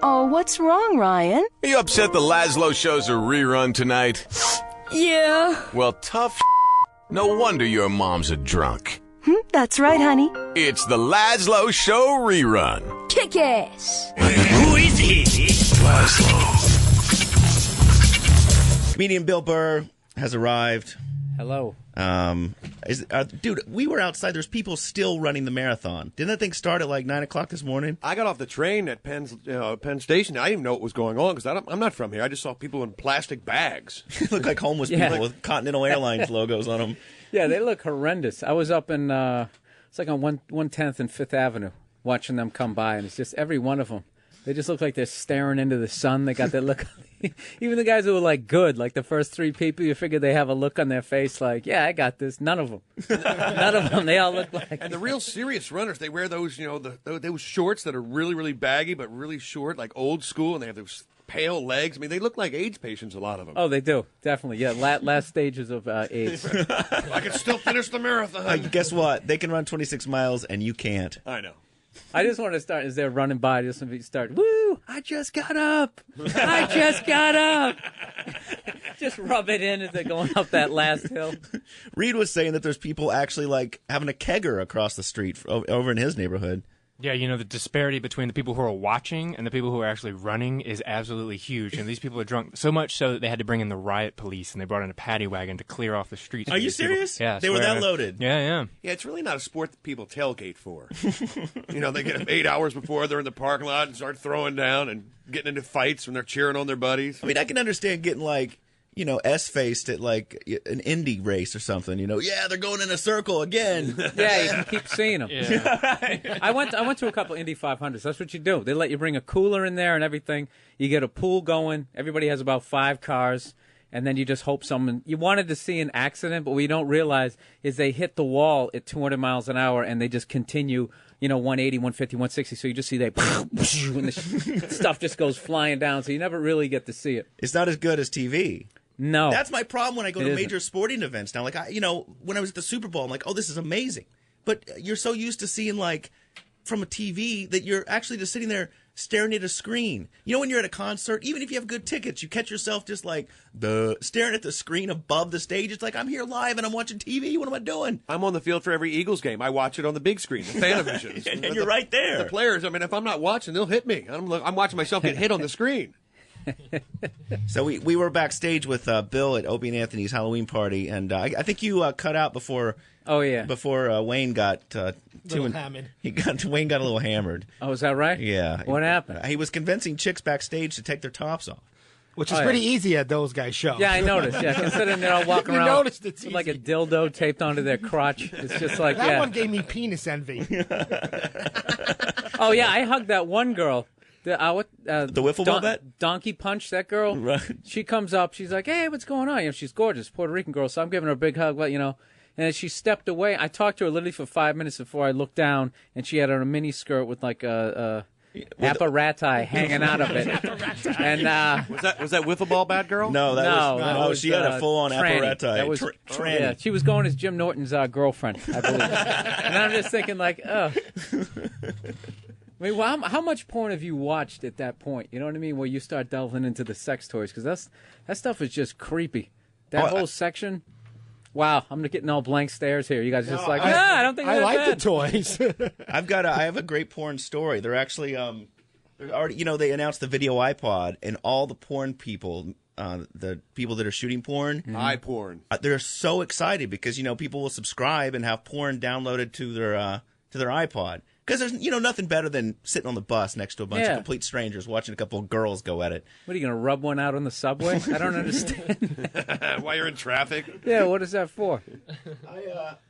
Oh, what's wrong, Ryan? Are you upset the Lazlow show's a rerun tonight? Yeah. Well, tough. No wonder your mom's a drunk. That's right, honey. It's the Lazlow Show rerun. Kick ass. Who is he? Lazlow. Comedian Bill Burr has arrived. Hello. Dude, we were outside. There's people still running the marathon. Didn't that thing start at like 9 o'clock this morning? I got off the train at Penn Station. I didn't even know what was going on because I'm not from here. I just saw people in plastic bags. Look like homeless people with Continental Airlines logos on them. Yeah, they look horrendous. I was up in, it's like on 110th and 5th Avenue watching them come by, and it's just every one of them. They just look like they're staring into the sun. They got that look. Even the guys who were like good, like the first three people, you figure they have a look on their face like, yeah, I got this. None of them. None of them. They all look like. And the real serious runners, they wear those, those shorts that are really, really baggy but really short, like old school, and they have those pale legs. I mean, they look like AIDS patients, a lot of them. Oh, they do. Definitely. Yeah, last stages of AIDS. I can still finish the marathon. Guess what? They can run 26 miles, and you can't. I know. I just want to start as they're running by. Just want to start. Woo! I just got up. I just got up. Just rub it in as they're going up that last hill. Reed was saying that there's people actually like having a kegger across the street over in his neighborhood. Yeah, you know, the disparity between the people who are watching and the people who are actually running is absolutely huge. And these people are drunk so much so that they had to bring in the riot police, and they brought in a paddy wagon to clear off the streets. Are you serious? Yeah, they were that loaded. Yeah. Yeah, it's really not a sport that people tailgate for. They get 8 hours before they're in the parking lot and start throwing down and getting into fights when they're cheering on their buddies. I mean, I can understand getting like, S-faced at like an indie race or something. Yeah, they're going in a circle again. Yeah, you can keep seeing them. Yeah. I went to a couple Indy 500s. That's what you do. They let you bring a cooler in there and everything. You get a pool going. Everybody has about 5 cars. And then you just hope you wanted to see an accident, but what you don't realize is they hit the wall at 200 miles an hour and they just continue, 180, 150, 160. So you just see and the stuff just goes flying down. So you never really get to see it. It's not as good as TV. No. That's my problem when I go to major sporting events now. Like, when I was at the Super Bowl, I'm like, oh, this is amazing. But you're so used to seeing, like, from a TV that you're actually just sitting there staring at a screen. When you're at a concert, even if you have good tickets, you catch yourself just like staring at the screen above the stage. It's like, I'm here live and I'm watching TV. What am I doing? I'm on the field for every Eagles game. I watch it on the big screen, the Fanavision. and you're right there. The players, if I'm not watching, they'll hit me. I'm watching myself get hit on the screen. So we were backstage with Bill at Opie and Anthony's Halloween party, and I think you cut out before. Oh yeah. Before Wayne got hammered. Wayne got a little hammered. Oh, is that right? Yeah. What happened? He was convincing chicks backstage to take their tops off. Which is pretty easy at those guys' shows. Yeah, I noticed. Yeah, considering they're all walking You around noticed it's with like a easy. dildo taped onto their crotch. It's just like That one gave me penis envy. Oh yeah, I hugged that one girl. The wiffle ball bet? Donkey punch, that girl. Right. She comes up. She's like, hey, what's going on? She's gorgeous, Puerto Rican girl. So I'm giving her a big hug, And as she stepped away, I talked to her literally for 5 minutes before I looked down, and she had on a mini skirt with like a apparati hanging out of it. And was that wiffle ball bad girl? No, that was she had a full on apparati. That was tranny. Yeah, she was going as Jim Norton's girlfriend, I believe. And I'm just thinking like, oh. I mean, well, how much porn have you watched at that point? You know what I mean? Where you start delving into the sex toys, because that stuff is just creepy. That whole section. Wow, I'm getting all blank stares here. You guys are just like, I don't think I like bad. the toys. I have a great porn story. They're actually they're already they announced the video iPod, and all the porn people, the people that are shooting porn, iPorn, they're so excited because people will subscribe and have porn downloaded to their iPod. Because there's, nothing better than sitting on the bus next to a bunch of complete strangers watching a couple of girls go at it. What, are you going to rub one out on the subway? I don't understand. While you're in traffic? Yeah, what is that for?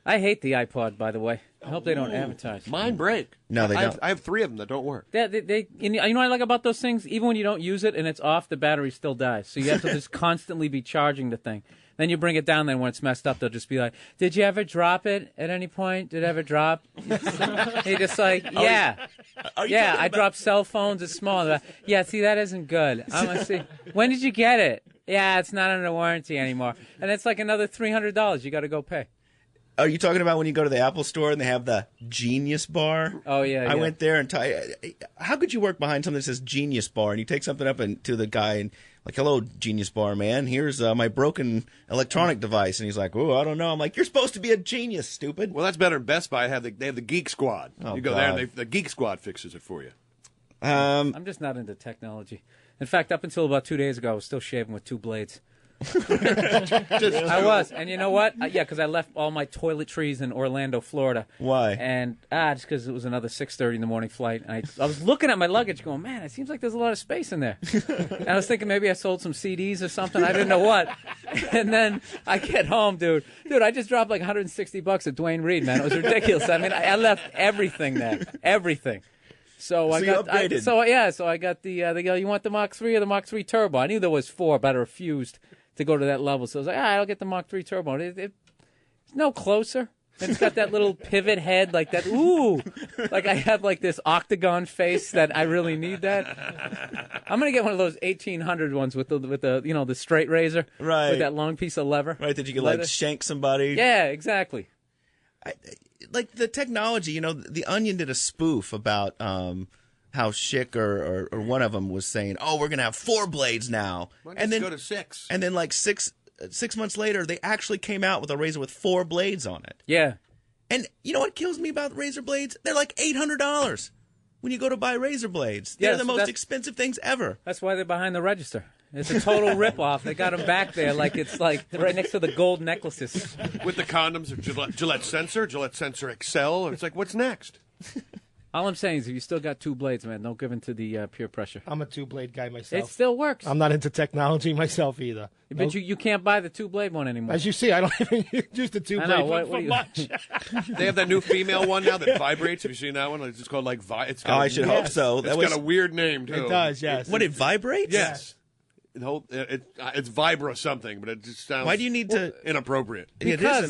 I hate the iPod, by the way. I hope they don't advertise. Mine break. No, they don't. I have 3 of them that don't work. You know what I like about those things? Even when you don't use it and it's off, the battery still dies. So you have to just constantly be charging the thing. Then you bring it down, then when it's messed up, they'll just be like, did you ever drop it at any point? Did it ever drop? You're just like, yeah. I dropped cell phones. It's small. Yeah, see, that isn't good. I'm going to see. When did you get it? Yeah, it's not under warranty anymore. And it's like another $300 you got to go pay. Are you talking about when you go to the Apple store and they have the Genius Bar? Oh, yeah. I went there and how could you work behind something that says Genius Bar and you take something up to the guy and like, hello, Genius Bar man, here's my broken electronic device, and he's like, oh, I don't know. I'm like, you're supposed to be a genius, stupid. Well, that's better than Best Buy. They have the Geek Squad. Oh, you go there and the Geek Squad fixes it for you. I'm just not into technology. In fact, up until about 2 days ago, I was still shaving with 2 blades. I was, and you know what? Yeah, because I left all my toiletries in Orlando, Florida. Why? And just because it was another 6:30 in the morning flight. And I was looking at my luggage, going, "Man, it seems like there's a lot of space in there." And I was thinking maybe I sold some CDs or something. I didn't know what. And then I get home, dude. I just dropped like $160 at Dwayne Reed, man. It was ridiculous. I mean, I left everything there, everything. So I got, upgraded. So I got they go, you want the Mach 3 or the Mach 3 Turbo? I knew there was 4, but I refused to go to that level. So I was like, I'll get the Mach 3 Turbo. It's no closer. It's got that little pivot head, like that. Ooh, like I have like this octagon face that I really need that. I'm gonna get one of those 1800 ones with the the straight razor, right? With that long piece of lever, right? That you can like shank somebody. Yeah, exactly. Like the technology, the Onion did a spoof about how Schick or one of them was saying, "Oh, we're gonna have 4 blades now," and then go to 6. And then like 6 months later, they actually came out with a razor with 4 blades on it. Yeah. And you know what kills me about razor blades? They're like $800 when you go to buy razor blades. They're the most expensive things ever. That's why they're behind the register. It's a total ripoff. They got them back there like it's like right next to the gold necklaces. With the condoms of Gillette Sensor XL. It's like, what's next? All I'm saying is if you still got 2 blades, man, don't give in to the peer pressure. I'm a 2-blade guy myself. It still works. I'm not into technology myself either. But you can't buy the 2-blade one anymore. As you see, I don't even use the 2-blade one for much. They have that new female one now that vibrates. Have you seen that one? It's called like I should hope so. It's got a weird name too. It does, yes. What, it vibrates? Yes. It's Vibra something, but it just sounds. Why do you need to inappropriate? Because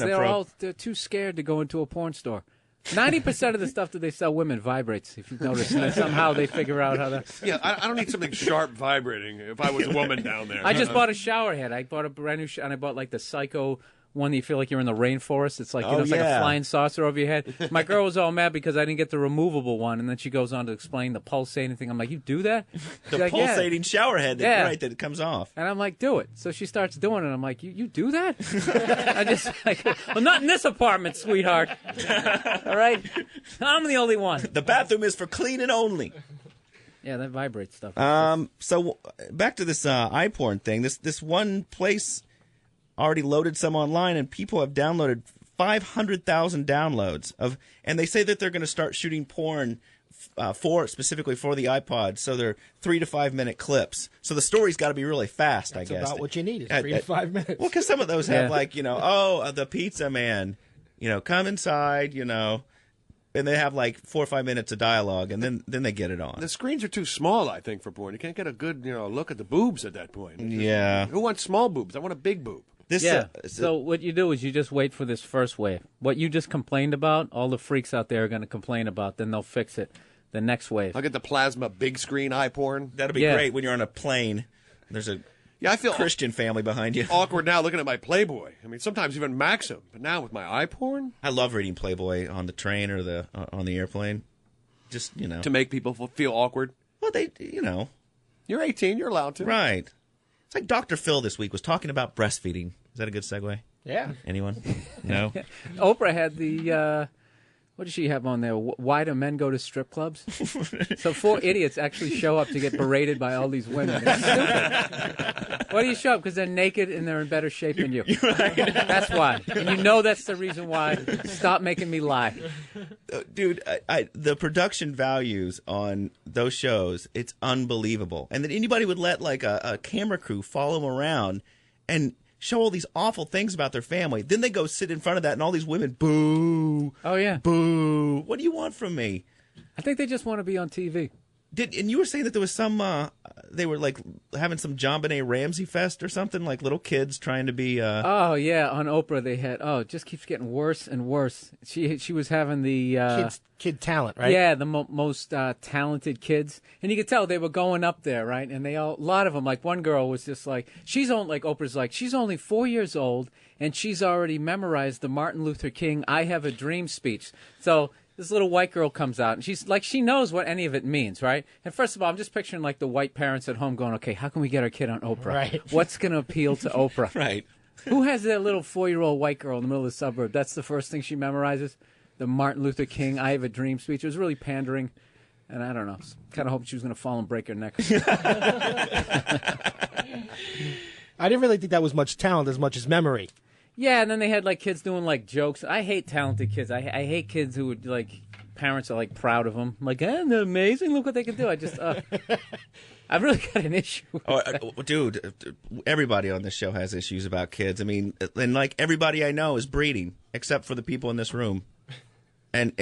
they're too scared to go into a porn store. 90% of the stuff that they sell women vibrates, if you've noticed. And somehow they figure out how to... Yeah, I don't need something sharp vibrating if I was a woman down there. I just bought a shower head. I bought a brand new and I bought like the Psycho one that you feel like you're in the rainforest. It's like, it's like a flying saucer over your head. My girl was all mad because I didn't get the removable one, and then she goes on to explain the pulsating thing. I'm like, you do that? The like, pulsating shower head that it comes off. And I'm like, do it. So she starts doing it. I'm like, you do that? I just like, well, not in this apartment, sweetheart. All right? I'm the only one. The bathroom is for cleaning only. Yeah, that vibrates stuff. So back to this iPorn thing. This one place already loaded some online, and people have downloaded 500,000 downloads and they say that they're going to start shooting porn specifically for the iPod. So they're 3 to 5 minute clips. So the story's got to be really fast. That's I guess about what you need is 3 to 5 minutes. Well, because some of those have like the pizza man, come inside, and they have like 4 or 5 minutes of dialogue, and then they get it on. The screens are too small, I think, for porn. You can't get a good look at the boobs at that point. Yeah. Who wants small boobs? I want a big boob. So what you do is you just wait for this first wave. What you just complained about, all the freaks out there are going to complain about. Then they'll fix it. The next wave. I'll get the plasma big screen iPorn. That'll be great when you're on a plane. There's a I feel Christian family behind you. Awkward now looking at my Playboy. I mean, sometimes even Maxim. But now with my iPorn? I love reading Playboy on the train or on the airplane. Just, To make people feel awkward? Well, You're 18. You're allowed to. Right. It's like Dr. Phil this week was talking about breastfeeding. Is that a good segue? Yeah. Anyone? No? Oprah had the, what did she have on there? Why do men go to strip clubs? So 4 idiots actually show up to get berated by all these women. It's stupid. Why do you show up? Because they're naked and they're in better shape than you. Right. That's why. And that's the reason why. Stop making me lie. Dude, the production values on those shows, it's unbelievable. And that anybody would let like a camera crew follow them around and show all these awful things about their family. Then they go sit in front of that and all these women, boo. Oh, yeah. Boo. What do you want from me? I think they just want to be on TV. And you were saying that there was some, they were like having some JonBenet Ramsey fest or something, like little kids trying to be. Oh yeah, on Oprah they had. Oh, it just keeps getting worse and worse. She was having the kid talent, right? Yeah, the most talented kids, and you could tell they were going up there, right? And a lot of them, like one girl was just like, Oprah's like, she's only 4 years old, and she's already memorized the Martin Luther King "I Have a Dream" speech. So this little white girl comes out, and she's like, she knows what any of it means, right? And first of all, I'm just picturing like the white parents at home going, okay, how can we get our kid on Oprah? Right. What's going to appeal to Oprah? Right. Who has that little 4-year-old white girl in the middle of the suburb? That's the first thing she memorizes? The Martin Luther King "I Have a Dream" speech. It was really pandering, and I don't know. Kind of hoping she was going to fall and break her neck. I didn't really think that was much talent as much as memory. Yeah, and then they had like kids doing like jokes. I hate talented kids. I hate kids who would like parents are like proud of them. Like, they're amazing. Look what they can do. I just I've really got an issue with that. Dude, everybody on this show has issues about kids. I mean, and like everybody I know is breeding, except for the people in this room. And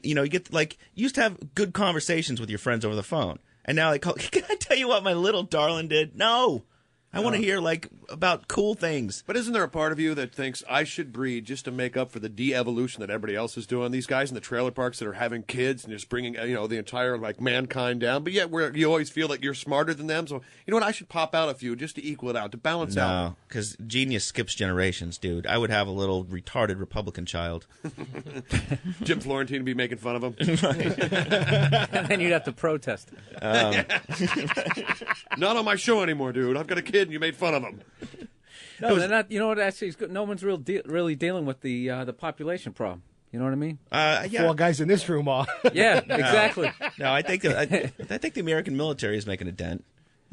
you get like you used to have good conversations with your friends over the phone, and now like, can I tell you what my little darling did? No. I want to hear like about cool things. But isn't there a part of you that thinks I should breed just to make up for the de-evolution that everybody else is doing? These guys in the trailer parks that are having kids and just bringing the entire like mankind down, but yet you always feel like you're smarter than them. So you know what? I should pop out a few just to equal it out, to balance out. No, because genius skips generations, dude. I would have a little retarded Republican child. Jim Florentine would be making fun of him. And then you'd have to protest. Not on my show anymore, dude. I've got a kid and you made fun of him. No, they're not. You know what? Actually, no one's really dealing with the population problem. You know what I mean? Yeah. 4 guys in this room are. Yeah, exactly. No, I think the American military is making a dent.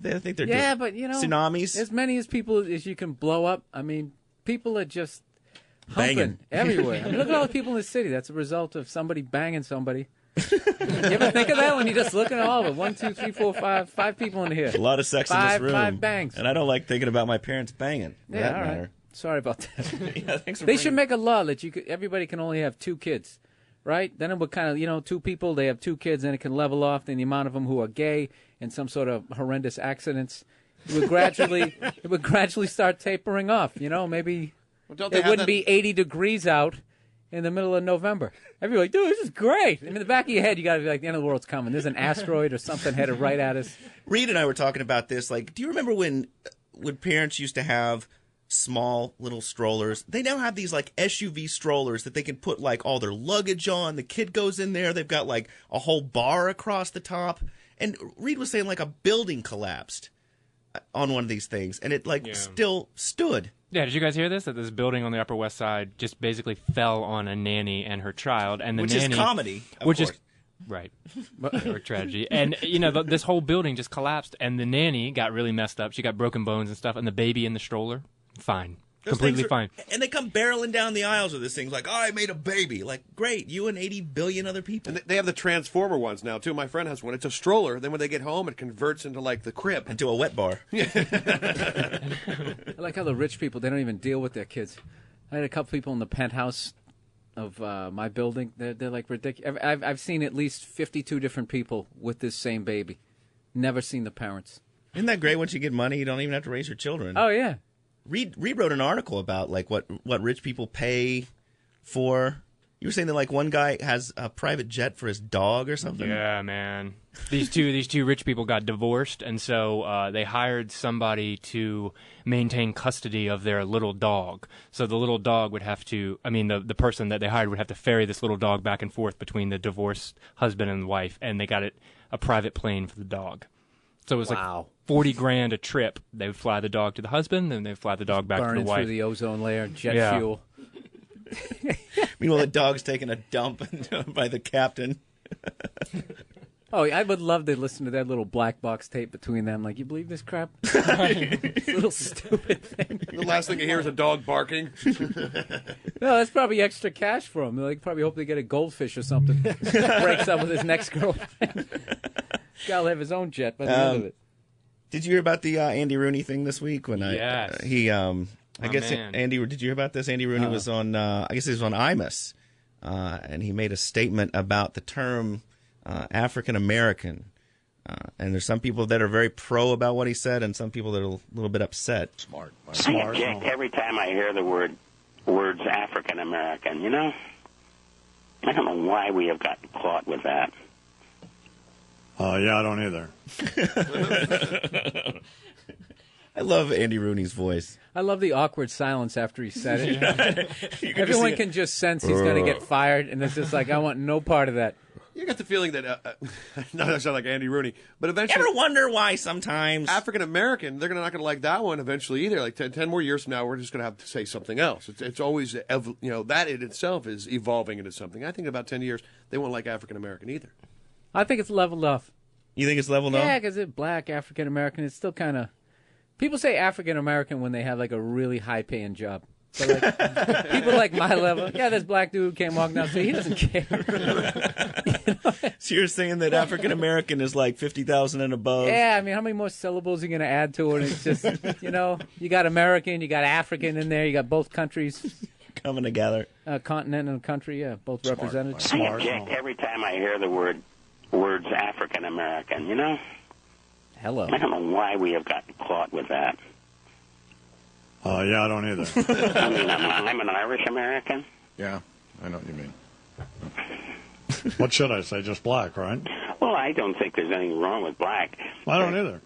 I think they're doing but tsunamis. As many people as you can blow up. I mean, people are just humping Banging. everywhere. I mean, look at all the people in the city. That's a result of somebody banging somebody. You ever think of that when you're just looking at all of it? 1, 2, 3, 4, 5 people in here. A lot of sex in this room. 5 bangs. And I don't like thinking about my parents banging. For that all right. matter. Sorry about that. Yeah, thanks for They should make a law that everybody can only have 2 kids, right? Then it would kind of, 2 people, they have 2 kids, and it can level off. Then the amount of them who are gay in some sort of horrendous accidents, it would gradually start tapering off. Maybe it wouldn't be 80 degrees out in the middle of November. Everybody's like, dude, this is great. In the back of your head, you got to be like, the end of the world's coming. There's an asteroid or something headed right at us. Reed and I were talking about this. Like, do you remember when parents used to have small little strollers? They now have these like SUV strollers that they can put like all their luggage on. The kid goes in there. They've got like a whole bar across the top. And Reed was saying like a building collapsed on one of these things, and it still stood. Yeah, did you guys hear this? That this building on the Upper West Side just basically fell on a nanny and her child, and the which nanny, is comedy, is right, or tragedy, and this whole building just collapsed, and the nanny got really messed up. She got broken bones and stuff, and the baby in the stroller, fine. Completely fine. And they come barreling down the aisles with this thing like, I made a baby. Like, great, you and 80 billion other people. And they have the Transformer ones now, too. My friend has one. It's a stroller. Then when they get home, it converts into, like, the crib. Into a wet bar. I like how the rich people, they don't even deal with their kids. I had a couple people in the penthouse of my building. They're like ridiculous. I've seen at least 52 different people with this same baby. Never seen the parents. Isn't that great? Once you get money, you don't even have to raise your children. Oh, yeah. Reed wrote an article about like what rich people pay for. You were saying that like one guy has a private jet for his dog or something. Yeah, man. These two rich people got divorced, and so they hired somebody to maintain custody of their little dog. So the little dog would have to. I mean, the person that they hired would have to ferry this little dog back and forth between the divorced husband and wife, and they got a private plane for the dog. So it was like $40,000 a trip. They would fly the dog to the husband, and they'd fly the dog back to the wife. Burning through the ozone layer, jet fuel. Meanwhile, the dog's taking a dump by the captain. Oh, I would love to listen to that little black box tape between them. Like, you believe this crap? This little stupid thing. The last thing you hear is a dog barking. No, that's probably extra cash for him. Like, probably hope they get a goldfish or something. Breaks up with his next girlfriend. Guy'll have his own jet by the end of it. Did you hear about the Andy Rooney thing this week? When Yes. I guess man. Andy, did you hear about this? Andy Rooney was on, I guess he was on Imus, and he made a statement about the term African American, And there's some people that are very pro about what he said, and some people that are a little bit upset. Smart. I object every time I hear the words African American. You know, I don't know why we have gotten caught with that. Yeah, I don't either. I love Andy Rooney's voice. I love the awkward silence after he said it. Everyone can just sense he's going to get fired, and it's just like, I want no part of that. You got the feeling that, not to sound like Andy Rooney, but eventually... You ever wonder why sometimes... African-American, they're not going to like that one eventually either. Like 10 more years from now, we're just going to have to say something else. It's always, that in itself is evolving into something. I think in about 10 years, they won't like African-American either. I think it's leveled off. You think it's leveled off? Yeah, because it's black, African-American. It's still kind of... People say African-American when they have like a really high-paying job. So like, people like my level, yeah, this black dude came walking down, so he doesn't care. So you're saying that African American is like 50,000 and above? Yeah, I mean, how many more syllables are you going to add to it? It's just, you got American, you got African in there, you got both countries coming together. Continent and country, yeah, both represented. I object every time I hear the words African American. You know. Hello. I don't know why we have gotten caught with that. Yeah, I don't either. I mean, I'm an Irish American. Yeah, I know what you mean. What should I say? Just black, right? Well, I don't think there's anything wrong with black. I don't either.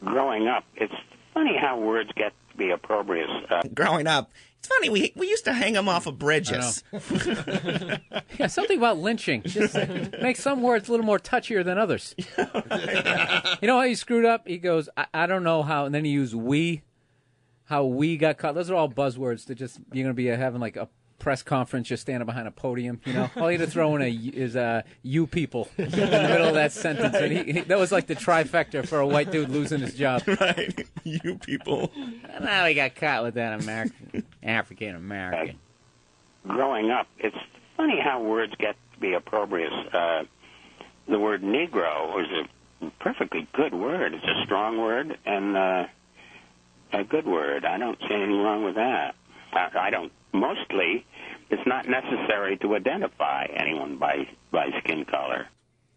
Growing up, it's funny how words get to be opprobrious. Growing up, it's funny, we used to hang them off of bridges. Yeah, something about lynching. Just make some words a little more touchier than others. You know how he screwed up? He goes, I don't know how, and then he used we, how we got caught. Those are all buzzwords that just, you're going to be having like a press conference, just standing behind a podium, All you had to throw in is you people in the middle of that sentence. And he that was like the trifecta for a white dude losing his job. Right. You people. And now he got caught with that African American. Growing up, it's funny how words get to be opprobrious. The word Negro is a perfectly good word. It's a strong word and a good word. I don't see anything wrong with that. I don't. Mostly, it's not necessary to identify anyone by skin color.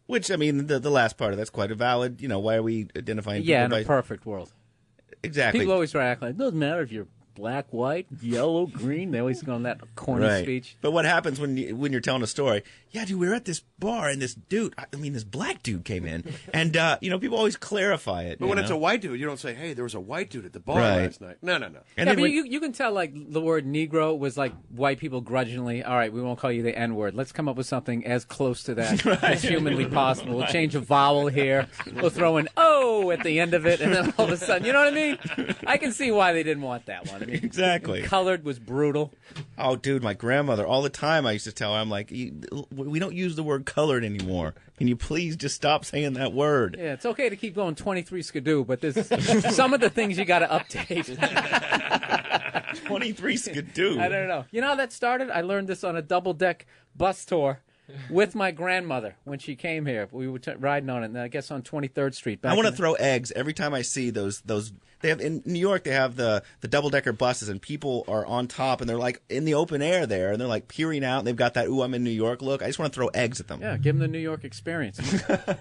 Which, I mean, the last part of that's quite a valid, why are we identifying people Yeah, in by... a perfect world. Exactly. People always try to act like, it doesn't matter if you're black, white, yellow, green. They always go on that corny speech. But what happens when you're telling a story? Yeah, dude, we were at this bar and this black dude came in, and people always clarify it. But when it's a white dude, you don't say, "Hey, there was a white dude at the bar last night." No. And yeah, then but you can tell like the word Negro was like white people grudgingly. All right, we won't call you the N word. Let's come up with something as close to that as humanly possible. We'll change a vowel here. We'll throw an O at the end of it, and then all of a sudden, you know what I mean? I can see why they didn't want that one. I mean, exactly. Colored was brutal. Oh, dude, my grandmother, all the time I used to tell her, I'm like, we don't use the word colored anymore. Can you please just stop saying that word? Yeah, it's okay to keep going 23 skidoo, but there's some of the things you got to update. 23 skidoo. I don't know. You know how that started? I learned this on a double-deck bus tour with my grandmother when she came here. We were riding on it, and I guess on 23rd Street. I want to throw eggs every time I see those. They have in New York. They have the double-decker buses, and people are on top, and they're like in the open air there, and they're like peering out. And they've got that "Ooh, I'm in New York" look. I just want to throw eggs at them. Yeah, give them the New York experience.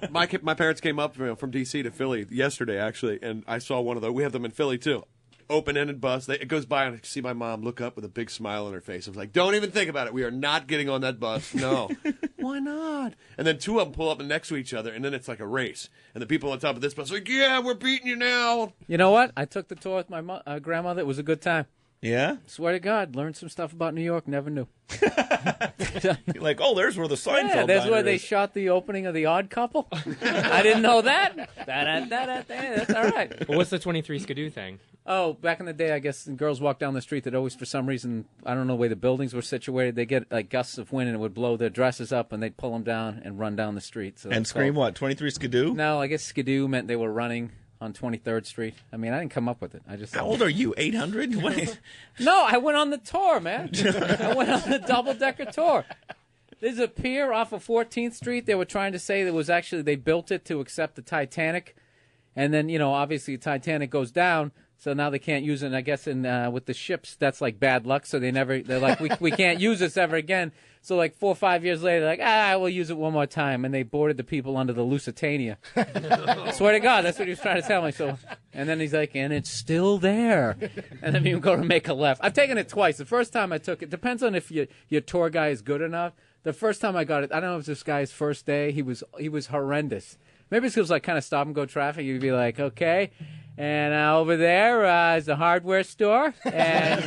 My parents came up from D.C. to Philly yesterday, actually, and I saw one of those. We have them in Philly too. Open-ended bus. It goes by, and I see my mom look up with a big smile on her face. I was like, "Don't even think about it. We are not getting on that bus. No." Why not? And then two of them pull up next to each other, and then it's like a race. And the people on top of this bus are like, "Yeah, we're beating you now." You know what? I took the tour with my grandmother. It was a good time. Yeah? Swear to God, learned some stuff about New York. Never knew. You're like, oh, there's where the Seinfeld Yeah, there's where diner they is. shot the opening of The Odd Couple. I didn't know that. That's all right. Well, what's the 23 skidoo thing? Oh, back in the day, I guess girls walked down the street that always, for some reason, I don't know the way the buildings were situated, they get like gusts of wind and it would blow their dresses up and they'd pull them down and run down the street. So And scream what? 23 skidoo? No, I guess skidoo meant they were running on 23rd Street. I mean, I didn't come up with it. I just How old are you? 800? What? No, I went on the tour, man. I went on the double-decker tour. There's a pier off of 14th Street. They were trying to say that was actually they built it to accept the Titanic. And then, obviously the Titanic goes down. So now they can't use it. And I guess with the ships, that's like bad luck. So they're like, we can't use this ever again. So like 4 or 5 years later, they're like, we'll use it one more time. And they boarded the people under the Lusitania. I swear to God, that's what he was trying to tell me. So, and then he's like, and it's still there. And then you go to make a left. I've taken it twice. The first time I took it, depends on if your tour guy is good enough. The first time I got it, I don't know if it was this guy's first day. He was horrendous. Maybe it's because like kind of stop and go traffic. You'd be like, okay. And over there is a hardware store. And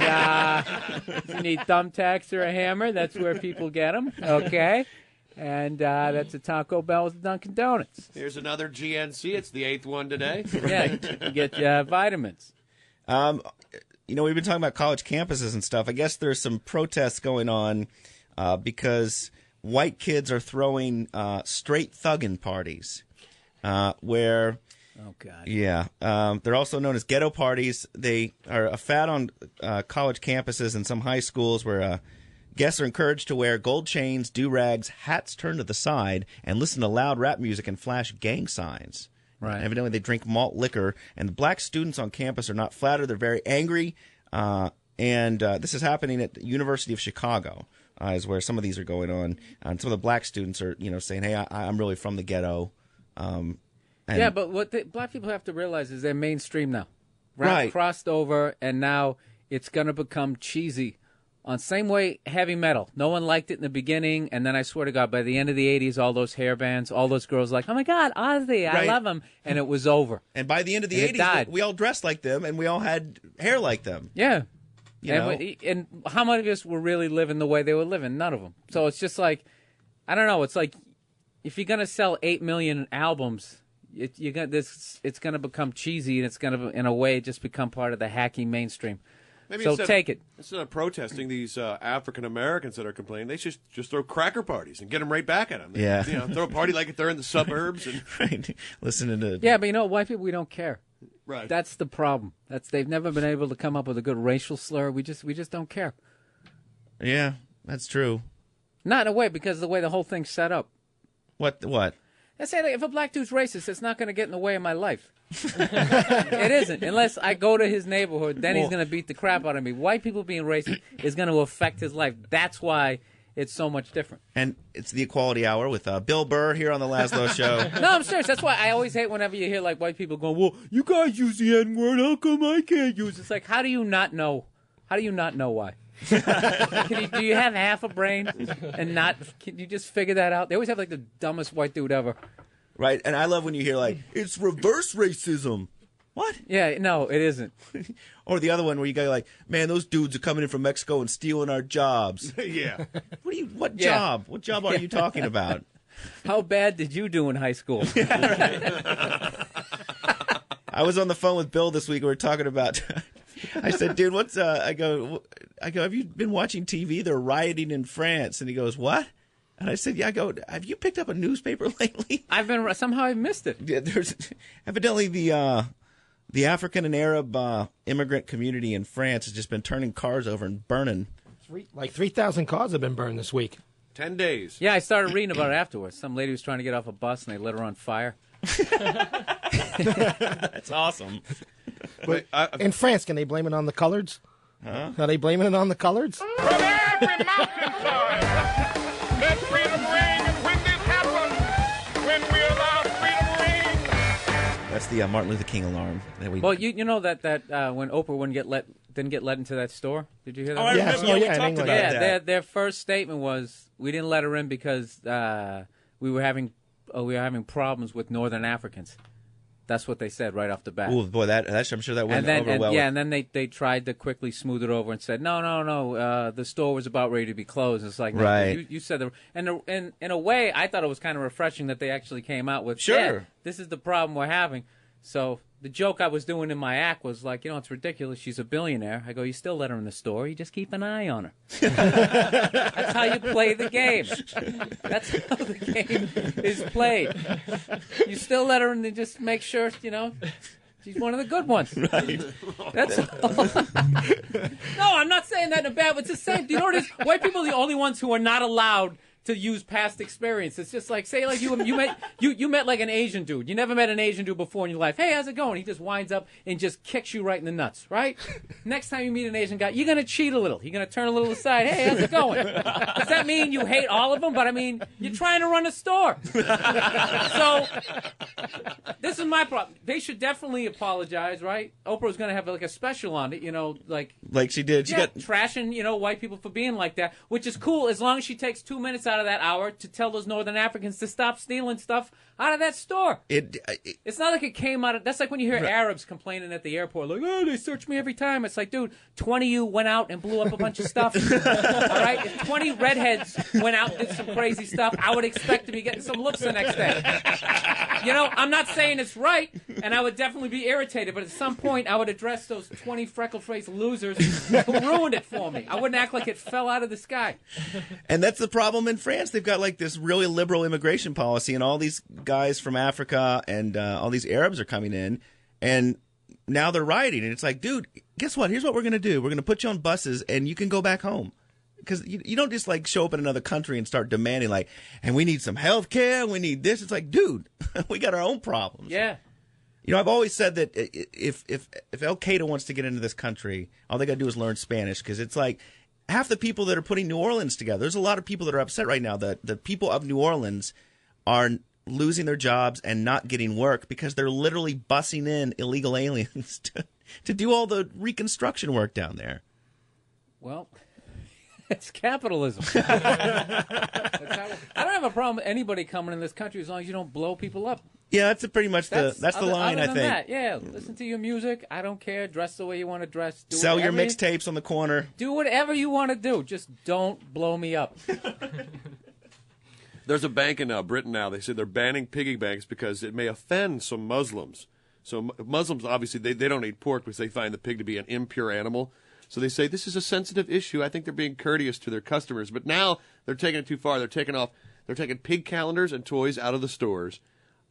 if you need thumbtacks or a hammer, that's where people get them. Okay. And that's a Taco Bell with a Dunkin' Donuts. Here's another GNC. It's the 8th one today. Yeah, you get vitamins. We've been talking about college campuses and stuff. I guess there's some protests going on because white kids are throwing straight thuggin' parties where... Oh, God. Yeah. They're also known as ghetto parties. They are a fad on college campuses and some high schools where guests are encouraged to wear gold chains, do-rags, hats turned to the side, and listen to loud rap music and flash gang signs. Right. Evidently, they drink malt liquor, and the black students on campus are not flattered. They're very angry, and this is happening at the University of Chicago, is where some of these are going on. And some of the black students are, saying, hey, I'm really from the ghetto. Yeah, but what black people have to realize is they're mainstream now. Right. Crossed over, and now it's going to become cheesy. On same way, heavy metal. No one liked it in the beginning, and then I swear to God, by the end of the 80s, all those hair bands, all those girls like, oh my God, Ozzy, I love him. And it was over. And by the end of the 80s, we all dressed like them, and we all had hair like them. Yeah. And how many of us were really living the way they were living? None of them. So it's just like, I don't know, it's like, if you're going to sell 8 million albums... It's going to become cheesy, and it's going to, in a way, just become part of the hacky mainstream. Maybe so take it. Instead of protesting these African Americans that are complaining, they should just throw cracker parties and get them right back at them. Yeah. Throw a party like if they're in the suburbs. And... Right. Listening to... Yeah, but white people, we don't care. Right. That's the problem. They've never been able to come up with a good racial slur. We just don't care. Yeah, that's true. Not in a way, because of the way the whole thing's set up. What? I say, like, if a black dude's racist, it's not going to get in the way of my life. It isn't. Unless I go to his neighborhood, then he's going to beat the crap out of me. White people being racist is going to affect his life. That's why it's so much different. And it's the Equality Hour with Bill Burr here on the Lazlow Show. No, I'm serious. That's why I always hate whenever you hear like white people going, well, you guys use the N-word. How come I can't use it? It's like, how do you not know? How do you not know why? Do you have half a brain and not? Can you just figure that out? They always have like the dumbest white dude ever. Right, and I love when you hear like, it's reverse racism. What? Yeah, no, it isn't. Or the other one where you go like, man, those dudes are coming in from Mexico and stealing our jobs. Yeah. What job? What job are you talking about? How bad did you do in high school? I was on the phone with Bill this week. We were talking about. I said, dude, what's I go, have you been watching TV? They're rioting in France. And he goes, what? And I said, yeah. I go, have you picked up a newspaper lately? Somehow I missed it. Yeah, there's evidently the African and Arab immigrant community in France has just been turning cars over and burning. Like 3,000 cars have been burned this week. 10 days. Yeah, I started reading about it afterwards. Some lady was trying to get off a bus and they lit her on fire. That's awesome. But in France, can they blame it on the coloreds? Huh? Are they blaming it on the coloreds? From every mountainside, let freedom ring. And when this happens, when we allow freedom ring. That's the Martin Luther King alarm. That we... Well, you know that when Oprah didn't get let into that store. Did you hear that? Oh, I remember. We talked about that. Yeah, their first statement was we didn't let her in because we were having problems with Northern Africans. That's what they said right off the bat. Oh boy, I'm sure that went over well. And then they tried to quickly smooth it over and said, no, the store was about ready to be closed. It's like, no, right. You said and in a way, I thought it was kind of refreshing that they actually came out with, sure, yeah, this is the problem we're having. So the joke I was doing in my act was like, it's ridiculous. She's a billionaire. I go, you still let her in the store. You just keep an eye on her. That's how you play the game. That's how the game is played. You still let her in and just make sure, she's one of the good ones. Right. That's all. No, I'm not saying that in a bad way. It's the same. Do you know what it is? White people are the only ones who are not allowed to use past experience. It's just like, say, like you met like an Asian dude. You never met an Asian dude before in your life. Hey, how's it going? He just winds up and just kicks you right in the nuts, right? Next time you meet an Asian guy, you're going to cheat a little. You're going to turn a little aside. Hey, how's it going? Does that mean you hate all of them? But I mean, you're trying to run a store. So this is my problem. They should definitely apologize, right? Oprah's going to have like a special on it, like she did. She got trashing, white people for being like that, which is cool as long as she takes 2 minutes out of that hour to tell those Northern Africans to stop stealing stuff out of that store. It's not like it came out of... That's like when you hear Arabs complaining at the airport, like, oh, they search me every time. It's like, dude, 20 of you went out and blew up a bunch of stuff. All right? If 20 redheads went out and did some crazy stuff, I would expect to be getting some looks the next day. I'm not saying it's right, and I would definitely be irritated, but at some point I would address those 20 freckle-faced losers who ruined it for me. I wouldn't act like it fell out of the sky. And that's the problem in France. They've got like this really liberal immigration policy, and all these guys from Africa and all these Arabs are coming in, and now they're rioting. And it's like, dude, guess what? Here's what we're going to do. We're going to put you on buses, and you can go back home. Because you don't just like show up in another country and start demanding like, and we need some health care, we need this. It's like, dude, we got our own problems. Yeah. I've always said that if Al Qaeda wants to get into this country, all they got to do is learn Spanish, because it's like half the people that are putting New Orleans together. There's a lot of people that are upset right now that the people of New Orleans are losing their jobs and not getting work because they're literally bussing in illegal aliens to do all the reconstruction work down there. Well, it's capitalism. I don't have a problem with anybody coming in this country as long as you don't blow people up. Yeah, that's pretty much that's the line, I think. That, yeah, listen to your music. I don't care. Dress the way you want to dress. Sell your mixtapes on the corner. Do whatever you want to do. Just don't blow me up. There's a bank in Britain now. They said they're banning piggy banks because it may offend some Muslims. So Muslims, obviously, they don't eat pork because they find the pig to be an impure animal. So they say this is a sensitive issue. I think they're being courteous to their customers. But now they're taking it too far. They're taking pig calendars and toys out of the stores,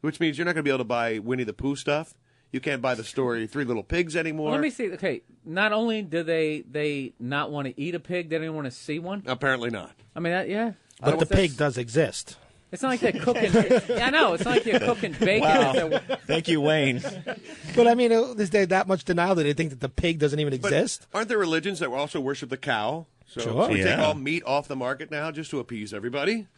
which means you're not going to be able to buy Winnie the Pooh stuff. You can't buy the story Three Little Pigs anymore. Well, let me see. Okay, not only do they not want to eat a pig, they don't want to see one. Apparently not. I mean, yeah. But the pig does exist. It's not like they're cooking. I know. It's not like you're cooking bacon. Wow. Thank you, Wayne. But I mean, is there that much denial that they think that the pig doesn't even exist? Aren't there religions that also worship the cow? So we take all meat off the market now just to appease everybody?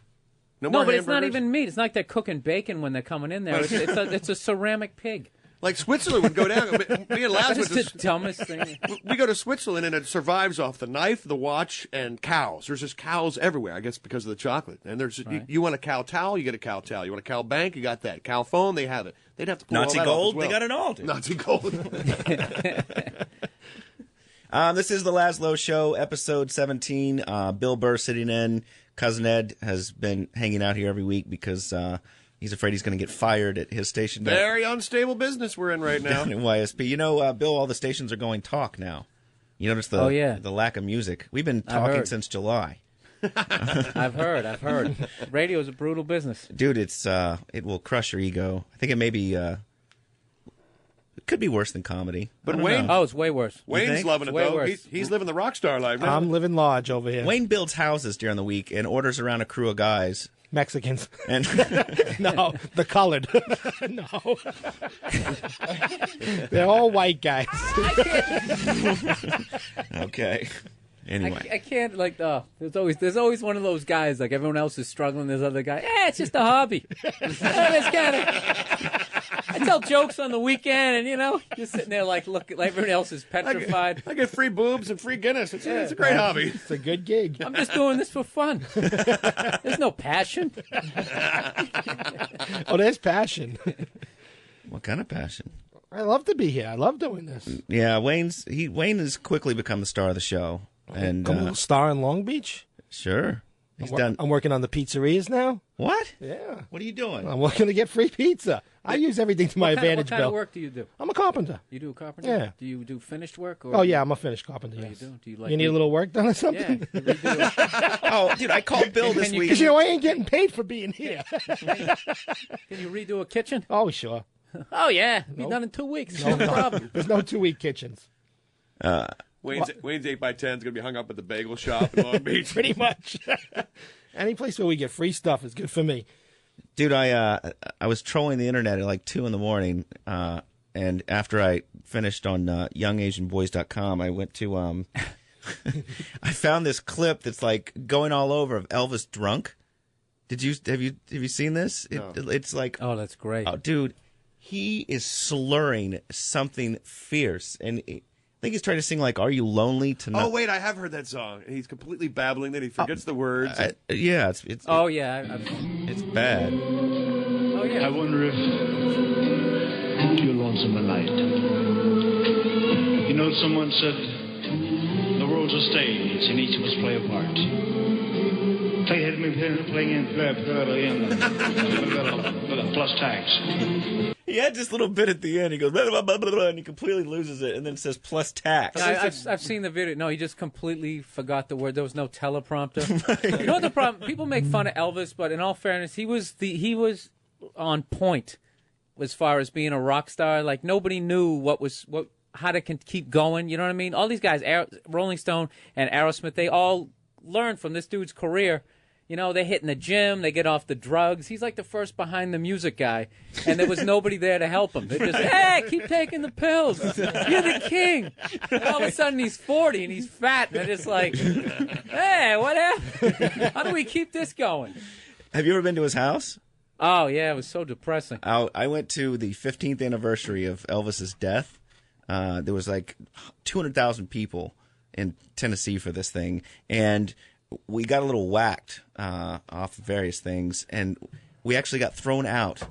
No, but it's not even meat. It's not like they're cooking bacon when they're coming in there. It's a ceramic pig. Like Switzerland would go down. Me and Laz That's the dumbest thing. We go to Switzerland and it survives off the knife, the watch, and cows. There's just cows everywhere, I guess, because of the chocolate. And there's you want a cow towel, you get a cow towel. You want a cow bank, you got that. Cow phone, they have it. They'd have to pull Nazi all that gold, off as well. They got it all. Dude. Nazi gold. This is the Lazlow Show, episode 17. Bill Burr sitting in. Cousin Ed has been hanging out here every week because he's afraid he's going to get fired at his station. Very unstable business we're in right now. Down in YSP. Bill, all the stations are going talk now. You notice the lack of music. We've been talking since July. I've heard. Radio is a brutal business. Dude, it will crush your ego. I think it may be... it could be worse than comedy. But Wayne... Oh, it's way worse. Wayne's loving it, though. He's living the rock star life now. I'm living large over here. Wayne builds houses during the week and orders around a crew of guys. Mexicans. And no, the colored. No. They're all white guys. Okay. Anyway. I can't, there's always one of those guys, like everyone else is struggling, there's other guy, it's just a hobby. I tell jokes on the weekend, and, just sitting there like everyone else is petrified. I get free boobs and free Guinness. It's a great hobby. It's a good gig. I'm just doing this for fun. There's no passion. Oh, there's passion. What kind of passion? I love to be here. I love doing this. Yeah, Wayne has quickly become the star of the show. And star in Long Beach? Sure. I'm working on the pizzerias now. What? Yeah. What are you doing? I'm looking to get free pizza. I use everything to my advantage, What kind of work do you do? I'm a carpenter. You do a carpenter? Yeah. Do you do finished work? Or Oh, yeah, I'm a finished carpenter, yes. You do? Do you like you need a little work done or something? Yeah. You redo Oh, dude, I called Bill this week. Because, I ain't getting paid for being here. Can you redo a kitchen? Oh, sure. Oh, yeah. Be done in 2 weeks. No problem. There's no 2-week kitchens. Wayne's 8x10 is going to be hung up at the bagel shop in Long Beach. Pretty much. Any place where we get free stuff is good for me. Dude, I was trolling the internet at like 2 in the morning, and after I finished on YoungAsianBoys.com, I went to I found this clip that's like going all over of Elvis drunk. Have you seen this? No. It's like, Oh, that's great. oh, dude, he is slurring something fierce, and I think he's trying to sing like "Are You Lonely Tonight?" Oh wait, I have heard that song. He's completely babbling that he forgets the words. Yeah, it's I've, it's bad. oh yeah. I wonder if you're lonesome tonight. You know, someone said the world's a stage and each of us play a part. Plus tax. He had this little bit at the end. He goes blah, blah, blah, blah, blah, and he completely loses it, and then it says plus tax. I've seen the video. No, he just completely forgot the word. There was no teleprompter. You know what the problem? People make fun of Elvis, but in all fairness, he was on point as far as being a rock star. Like nobody knew how to keep going. You know what I mean? All these guys, Rolling Stone and Aerosmith, they all learned from this dude's career. You know, they hit in the gym, they get off the drugs. He's like the first behind the music guy, and there was nobody there to help him. They just, hey, keep taking the pills. You're the king. And all of a sudden, he's 40 and he's fat, and they're just like, hey, what happened? How do we keep this going? Have you ever been to his house? Oh, yeah, it was so depressing. I went to the 15th anniversary of Elvis's death. There was like 200,000 people in Tennessee for this thing, and we got a little whacked off various things, and we actually got thrown out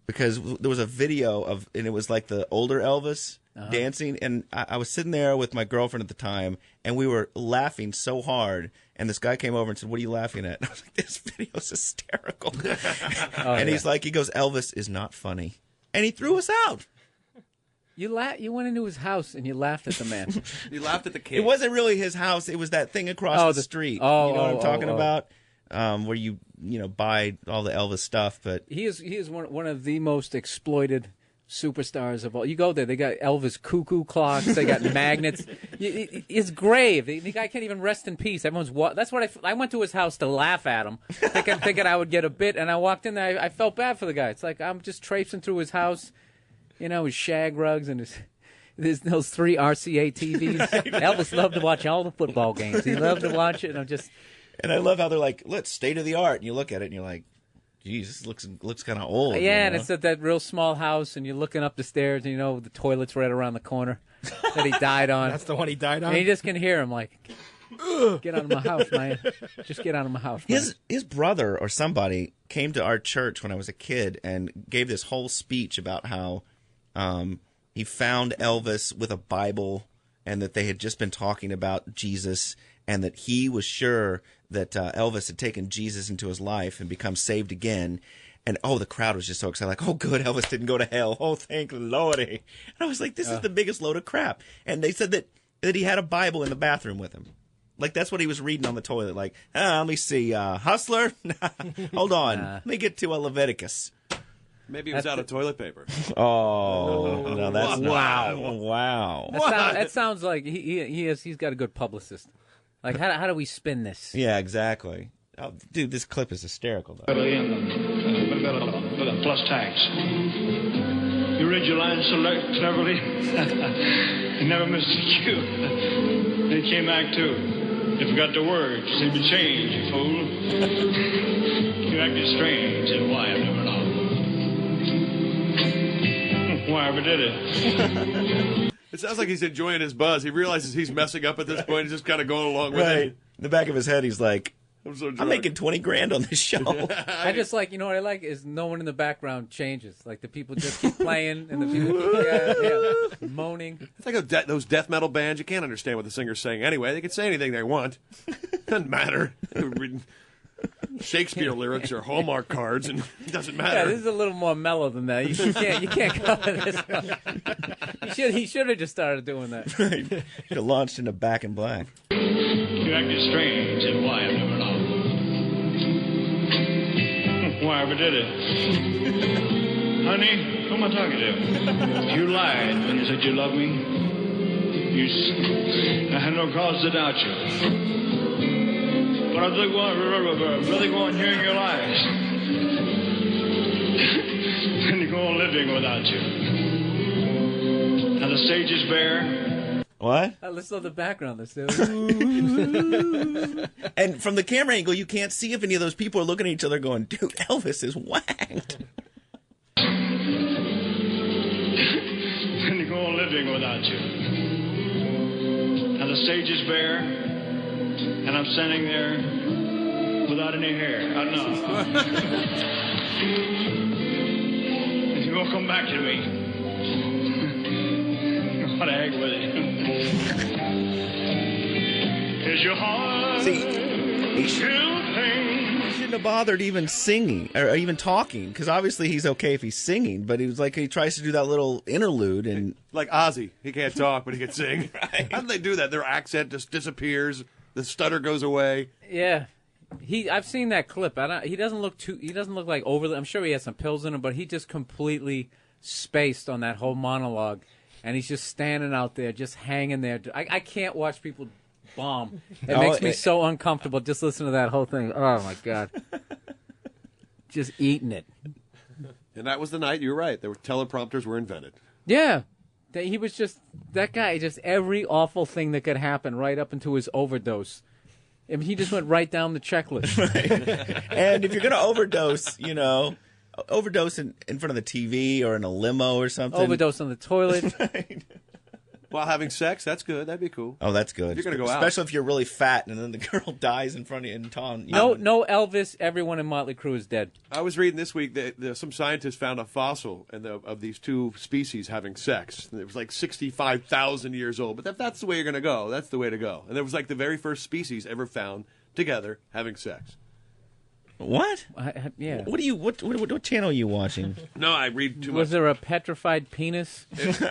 because there was a video of, and it was like the older Elvis dancing, and I was sitting there with my girlfriend at the time, and we were laughing so hard, and this guy came over and said, "What are you laughing at?" And I was like, "This video's hysterical." And he's like, he goes, "Elvis is not funny," and he threw us out. You went into his house and you laughed at the man. You laughed at the kid. It wasn't really his house. It was that thing across the street. You know what I'm talking about? Where you buy all the Elvis stuff. But he is one of the most exploited superstars of all. You go there, they got Elvis cuckoo clocks, they got magnets. His grave, the guy can't even rest in peace. Everyone's that's what I went to his house to laugh at him, thinking I would get a bit, and I walked in there. I felt bad for the guy. It's like I'm just traipsing through his house. You know, his shag rugs and there's those 3 RCA TVs. Elvis loved to watch all the football games. He loved to watch it, and I love how they're like, "Let's state of the art," and you look at it and you're like, "Geez, this looks kind of old." Yeah, and it's at that real small house, and you're looking up the stairs, and the toilet's right around the corner that he died on. That's the one he died on. And you just can hear him like, "Get out of my house, man! Just get out of my house." Man. His brother or somebody came to our church when I was a kid and gave this whole speech about how he found Elvis with a Bible, and that they had just been talking about Jesus, and that he was sure that Elvis had taken Jesus into his life and become saved again. And the crowd was just so excited, like, "Oh, good, Elvis didn't go to hell. Oh, thank the Lordy." And I was like, "This is the biggest load of crap." And they said that he had a Bible in the bathroom with him. Like, that's what he was reading on the toilet. Like, let me see, Hustler? Hold on. Let me get to Leviticus. Maybe he was out of toilet paper. Oh, no, that's wow. That sounds like he's got a good publicist. Like, how do we spin this? Yeah, exactly. Oh, dude, this clip is hysterical, though. Plus tax. You read your lines so cleverly. You never missed a cue. Then came Act 2. You forgot the words. You seemed to change, you fool. You acted strange, and why, I've never known. Why ever did it? It sounds like he's enjoying his buzz. He realizes he's messing up at this point. He's just kind of going along with it. In the back of his head, he's like, I'm making $20,000 on this show. I just like, what I like is no one in the background changes. Like the people just keep playing and the people keep moaning. It's like those death metal bands. You can't understand what the singer's saying anyway. They can say anything they want. Doesn't matter. Shakespeare lyrics or Hallmark cards, and it doesn't matter. Yeah, this is a little more mellow than that. You can't cover this. He should have just started doing that. Right. Should have launched into Back in Black. You acted strange, and why, I've never known. Why ever did it? Honey, who am I talking to? You lied when you said you loved me. I had no cause to doubt you. what I really want here in your lives. And to go on living without you. Now the stage is bare. What? Let's love the background. Let's do And from the camera angle, you can't see if any of those people are looking at each other going, dude, Elvis is whacked. And to go on living without you. Now the stage is bare, and I'm standing there without any hair. No. And you won't come back to me. What the heck with it? Is your heart He shouldn't have bothered even singing or even talking, because obviously he's okay if he's singing, but he was like, he tries to do that little interlude and like Ozzy. He can't talk, but he can sing. Right. How do they do that? Their accent just disappears. The stutter goes away. Yeah. I've seen that clip. He doesn't look like overly. I'm sure he has some pills in him, but he just completely spaced on that whole monologue, and he's just standing out there, just hanging there. I can't watch people bomb. It makes me so uncomfortable just listening to that whole thing. Oh my God, just eating it. And that was the night. You're right. There were teleprompters were invented. Yeah, he was just that guy. Just every awful thing that could happen, right up into his overdose. I mean, he just went right down the checklist. Right. And if you're going to overdose, overdose in front of the TV or in a limo or something. Overdose on the toilet. Right. While having sex, that's good. That'd be cool. Oh, that's good. If you're going to go out. Especially if you're really fat and then the girl dies in front of you in town. No Elvis. Everyone in Motley Crue is dead. I was reading this week that some scientists found a fossil of these two species having sex. It was like 65,000 years old. But if that's the way you're going to go, that's the way to go. And it was like the very first species ever found together having sex. What? Yeah. What channel are you watching? No, I read too much. Was there a petrified penis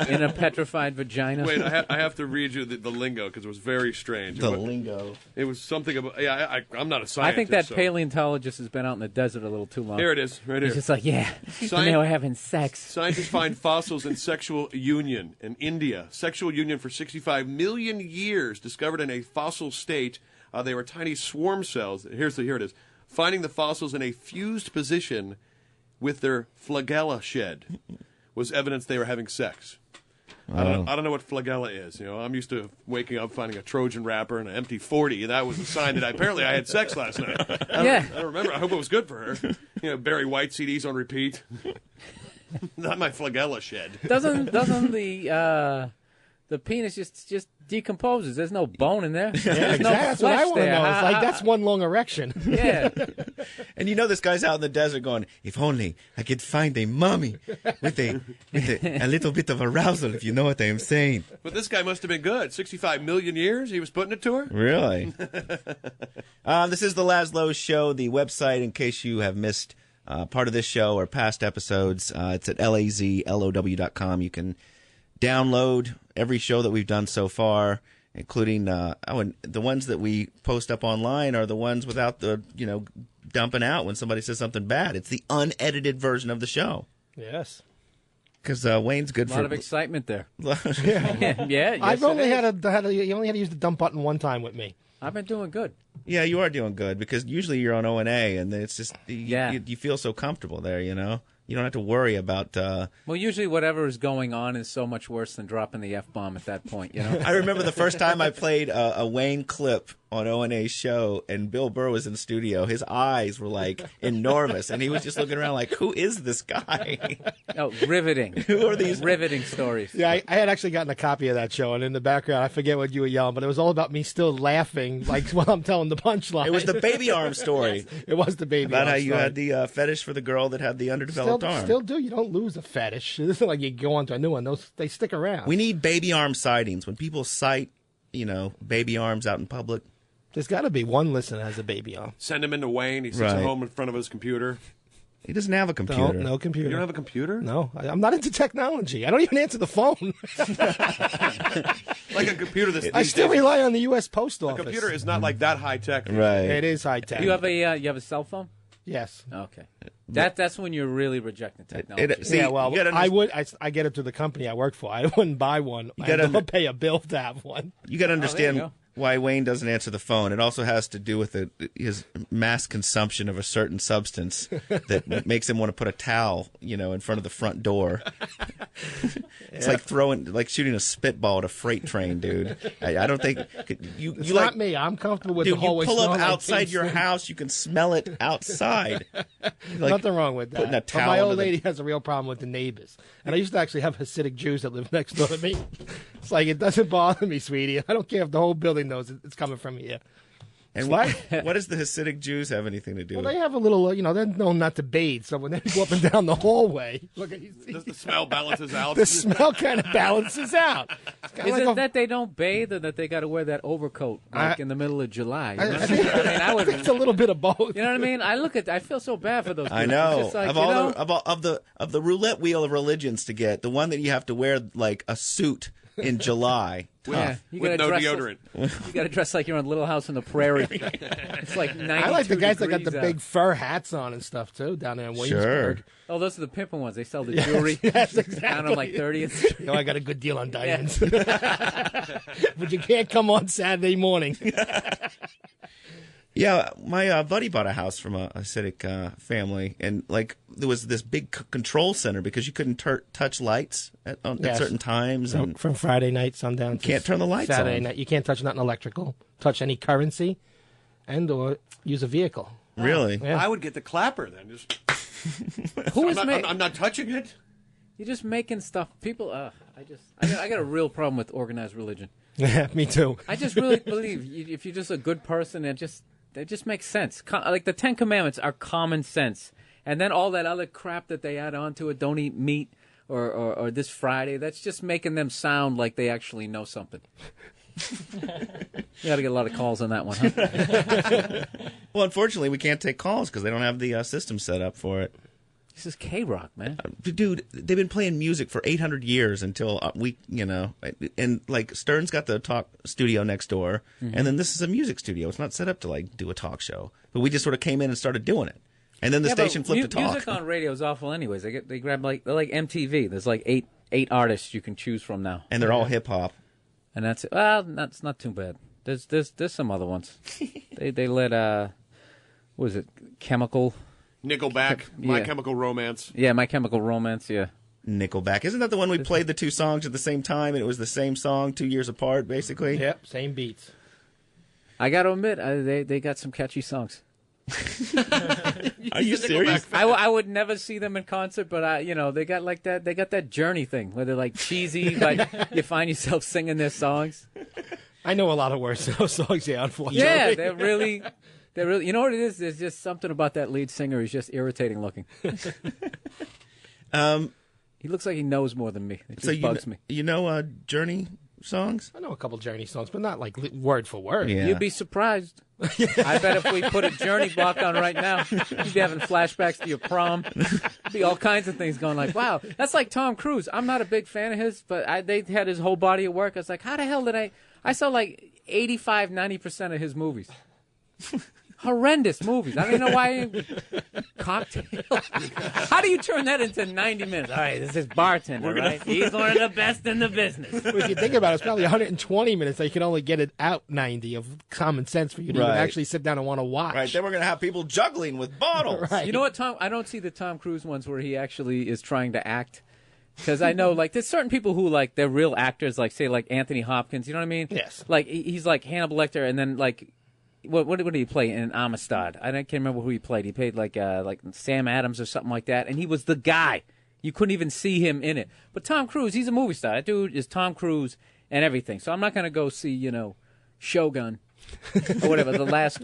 in a petrified vagina? Wait, I have to read you the lingo because it was very strange. Lingo. It was something about. Yeah, I'm not a scientist. I think that so. paleontologist has been out in the desert a little too long. Here it is, right here. He's just like, and they were having sex. Scientists find fossils in sexual union in India. Sexual union for 65 million years, discovered in a fossil state. They were tiny swarm cells. Here it is. Finding the fossils in a fused position with their flagella shed was evidence they were having sex. I don't know what flagella is. I'm used to waking up, finding a Trojan wrapper and an empty 40, and that was a sign that apparently I had sex last night. I don't remember. I hope it was good for her. Barry White CDs on repeat. Not my flagella shed. Doesn't the penis just decomposes? There's no bone in there. Yeah, exactly. That's what I want to know. It's like that's one long erection. Yeah. And this guy's out in the desert going, if only I could find a mummy with a little bit of arousal, if you know what I am saying. But this guy must have been good. 65 million years he was putting it to her? Really? This is the Lazlow Show, the website, in case you have missed part of this show or past episodes. It's at lazlow.com. You can download every show that we've done so far, including the ones that we post up online are the ones without the dumping out when somebody says something bad. It's the unedited version of the show. Yes, because Wayne's good for a lot of excitement there. Yeah. Yes, I've only had you only had to use the dump button one time with me. I've been doing good. Yeah, you are doing good because usually you're on O&A and it's just you feel so comfortable there. You don't have to worry about... Well, usually whatever is going on is so much worse than dropping the F-bomb at that point, I remember the first time I played a Wayne clip on O&A's show, and Bill Burr was in the studio. His eyes were, enormous, and he was just looking around like, who is this guy? Oh, riveting. Who are these? Riveting stories. Yeah, I had actually gotten a copy of that show, and in the background, I forget what you were yelling, but it was all about me still laughing, while I'm telling the punchline. It was the baby arm story. Yes, it was the baby arm story. About how you had the fetish for the girl that had the underdeveloped arm. Still do. You don't lose a fetish. It's not like you go on to a new one. They stick around. We need baby arm sightings. When people sight, baby arms out in public. There's got to be one listener that has a baby arm. Send him into Wayne. He sits at home in front of his computer. He doesn't have a computer. No computer. You don't have a computer? No, I'm not into technology. I don't even answer the phone. Like a computer that's... I still rely on the U.S. Post Office. A computer is not like that high tech. Right. It is high tech. You have a cell phone? Yes. Okay. That's when you're really rejecting technology. I get it to the company I work for. I wouldn't buy one. I don't pay a bill to have one. You got to understand. why Wayne doesn't answer the phone. It also has to do with his mass consumption of a certain substance that makes him want to put a towel, in front of the front door. It's like shooting a spitball at a freight train, dude. I don't think It's not me. I'm comfortable with dude, the hallway. You pull up smelling like outside pig your soup. house, you can smell it outside. Nothing wrong with that. Putting a But towel my under old the- lady has a real problem with the neighbors. And I used to actually have Hasidic Jews that live next door to me. It's like, it doesn't bother me, sweetie. I don't care if the whole building knows it's coming from here. And what does the Hasidic Jews have anything to do Well, with they have a little, they're known not to bathe. So when they go up and down the hallway, look at The smell balances out. the smell kind of balances out. It's kinda Is like it a- that they don't bathe or that they got to wear that overcoat in the middle of July? You know what I think- mean? I would. it's a little bit of both. You know what I mean? I feel so bad for those people. I It's know. just like, Of the roulette wheel of religions to get, the one that you have to wear like a suit in July. Yeah, Tough. you With gotta no dress deodorant. You got to dress like you're on Little House on the Prairie. It's like 92 I like the guys that got the degrees big out. fur hats on and stuff, too, down there in Williamsburg. Oh, those are the pimping ones. They sell the jewelry. Yes, exactly. Down on like 30th Street. I got a good deal on diamonds. But you can't come on Saturday morning. Yeah, my buddy bought a house from a Hasidic family, and like there was this big control center because you couldn't touch lights at certain times. And From Friday night, sundown. Can't turn the lights Saturday on. night. You can't touch nothing electrical, touch any currency, and or use a vehicle. Really? Yeah. I would get the clapper then. Just Who is I'm not touching it. You're just making stuff. People, I got a real problem with organized religion. Yeah, me too. I just really believe if you're just a good person, it just makes sense. Like the Ten Commandments are common sense, and then all that other crap that they add onto it, don't eat meat or this Friday, that's just making them sound like they actually know something. You got to get a lot of calls on that one, huh? Well, unfortunately, we can't take calls because they don't have the system set up for it. This is K-Rock, man. Dude, they've been playing music for 800 years until and like Stern's got the talk studio next door, and then this is a music studio. It's not set up to like do a talk show, but we just sort of came in and started doing it, and then the station flipped to talk. Music on radio is awful, anyways. They grab they're like MTV. There's like eight artists you can choose from now, and they're all hip hop, and that's it. Well, that's not too bad. There's some other ones. they let what is it? Chemical. Nickelback, My Yeah. Chemical Romance. Yeah, My Chemical Romance, yeah. Nickelback. Isn't that the one we played the two songs at the same time, and it was the same song 2 years apart, basically? Yep, same beats. I got to admit, they got some catchy songs. Are you serious? I would never see them in concert, but they got like that. They got that Journey thing where they're like cheesy, but you find yourself singing their songs. I know a lot of words to those songs, yeah, unfortunately. Yeah, they're really. You know what it is? There's just something about that lead singer who's just irritating looking. He looks like he knows more than me. It just bugs me. You know Journey songs? I know a couple Journey songs, but not like word for word. Yeah. You'd be surprised. I bet if we put a Journey block on right now, you'd be having flashbacks to your prom. Be all kinds of things going like, wow, that's like Tom Cruise. I'm not a big fan of his, but they had his whole body of work. I was like, how the hell did I saw like 85, 90% of his movies. Horrendous movies. I don't even know why. Cocktail. How do you turn that into 90 minutes? All right, this is bartender, right? He's one of the best in the business. Well, if you think about it, it's probably 120 minutes. They can only get it out 90 of common sense for you to even Right. actually sit down and want to watch. Right, then we're going to have people juggling with bottles. Right. You know what, Tom? I don't see the Tom Cruise ones where he actually is trying to act. Because I know, like, there's certain people who, like, they're real actors, like, say, like Anthony Hopkins. You know what I mean? Yes. Like, he's like Hannibal Lecter, and then, like, what did he play in Amistad? I can't remember who he played. He played, like Sam Adams or something like that, and he was the guy. You couldn't even see him in it. But Tom Cruise, he's a movie star. That dude is Tom Cruise and everything. So I'm not going to go see, Shogun. Or whatever, the last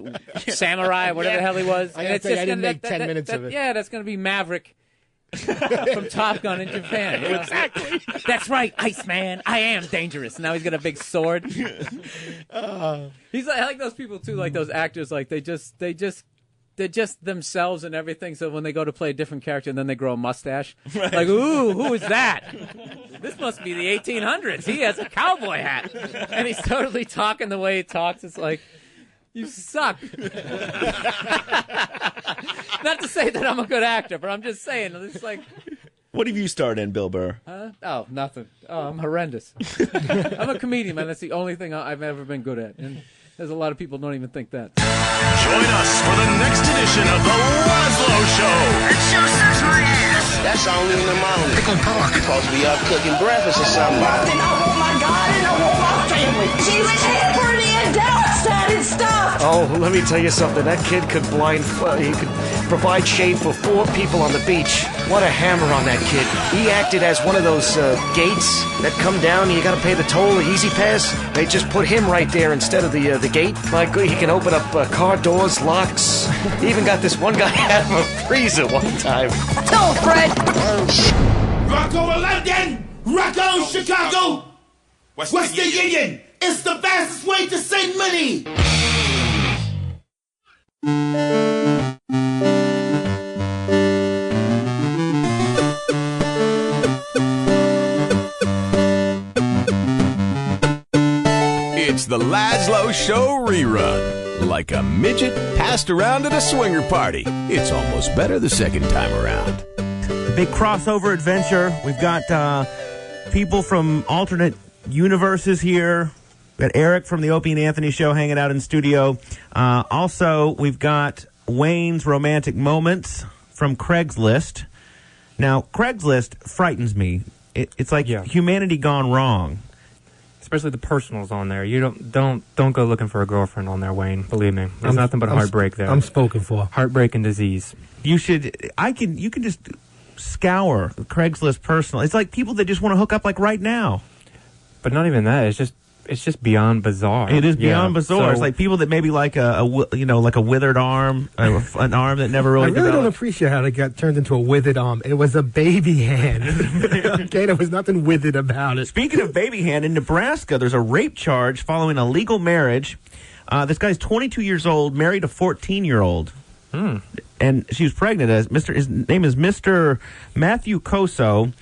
samurai, whatever the hell he was. I didn't make 10 minutes of it. Yeah, that's going to be Maverick from Top Gun in Japan. Exactly. That's right, Iceman. I am dangerous. Now he's got a big sword. He's like those people too, like those actors. Like they're just themselves and everything. So when they go to play a different character, and then they grow a mustache, like, ooh, who is that? This must be the 1800s. He has a cowboy hat, and he's totally talking the way he talks. It's like, you suck. Not to say that I'm a good actor, but I'm just saying, it's like, What have you starred in, Bill Burr? Oh, nothing. Oh, I'm horrendous. I'm a comedian, man. That's the only thing I've ever been good at. And there's a lot of people don't even think that. Join us for the next edition of the Lazlow Show. That show sucks my ass. That's only in the morning. Pickle pork. Supposed to be up cooking breakfast or something. And I want my God and I want my family. She was here for the adult-sided stuff. Oh, let me tell you something. That kid could he could provide shade for 4 people on the beach. What a hammer on that kid. He acted as one of those gates that come down and you got to pay the toll, the easy pass. They just put him right there instead of the gate. My God, he can open up car doors, locks. He even got this one guy out of a freezer one time. Tell Fred. Rock over London, rock on Chicago, West the Union. It's the fastest way to send money. It's the Lazlow Show rerun. Like a midget passed around at a swinger party. It's almost better the second time around. Big crossover adventure. We've got people from alternate universes here. We've got Eric from the Opie and Anthony Show hanging out in studio. Also, we've got Wayne's romantic moments from Craigslist. Now, Craigslist frightens me. It's like humanity gone wrong. Especially the personals on there. You don't go looking for a girlfriend on there, Wayne. Believe me, there's nothing but heartbreak there. I'm spoken for. Heartbreak and disease. You can just scour Craigslist personal. It's like people that just want to hook up like right now. But not even that. It's just beyond bizarre. It is beyond bizarre. So, it's like people that maybe like a withered arm, an arm that never really. I really developed. don't appreciate how it got turned into a withered arm. It was a baby hand. Okay, there was nothing withered about it. Speaking of baby hand, in Nebraska, there's a rape charge following a legal marriage. This guy's 22 years old, married a 14-year-old. And she was pregnant. His name is Mr. Matthew Coso.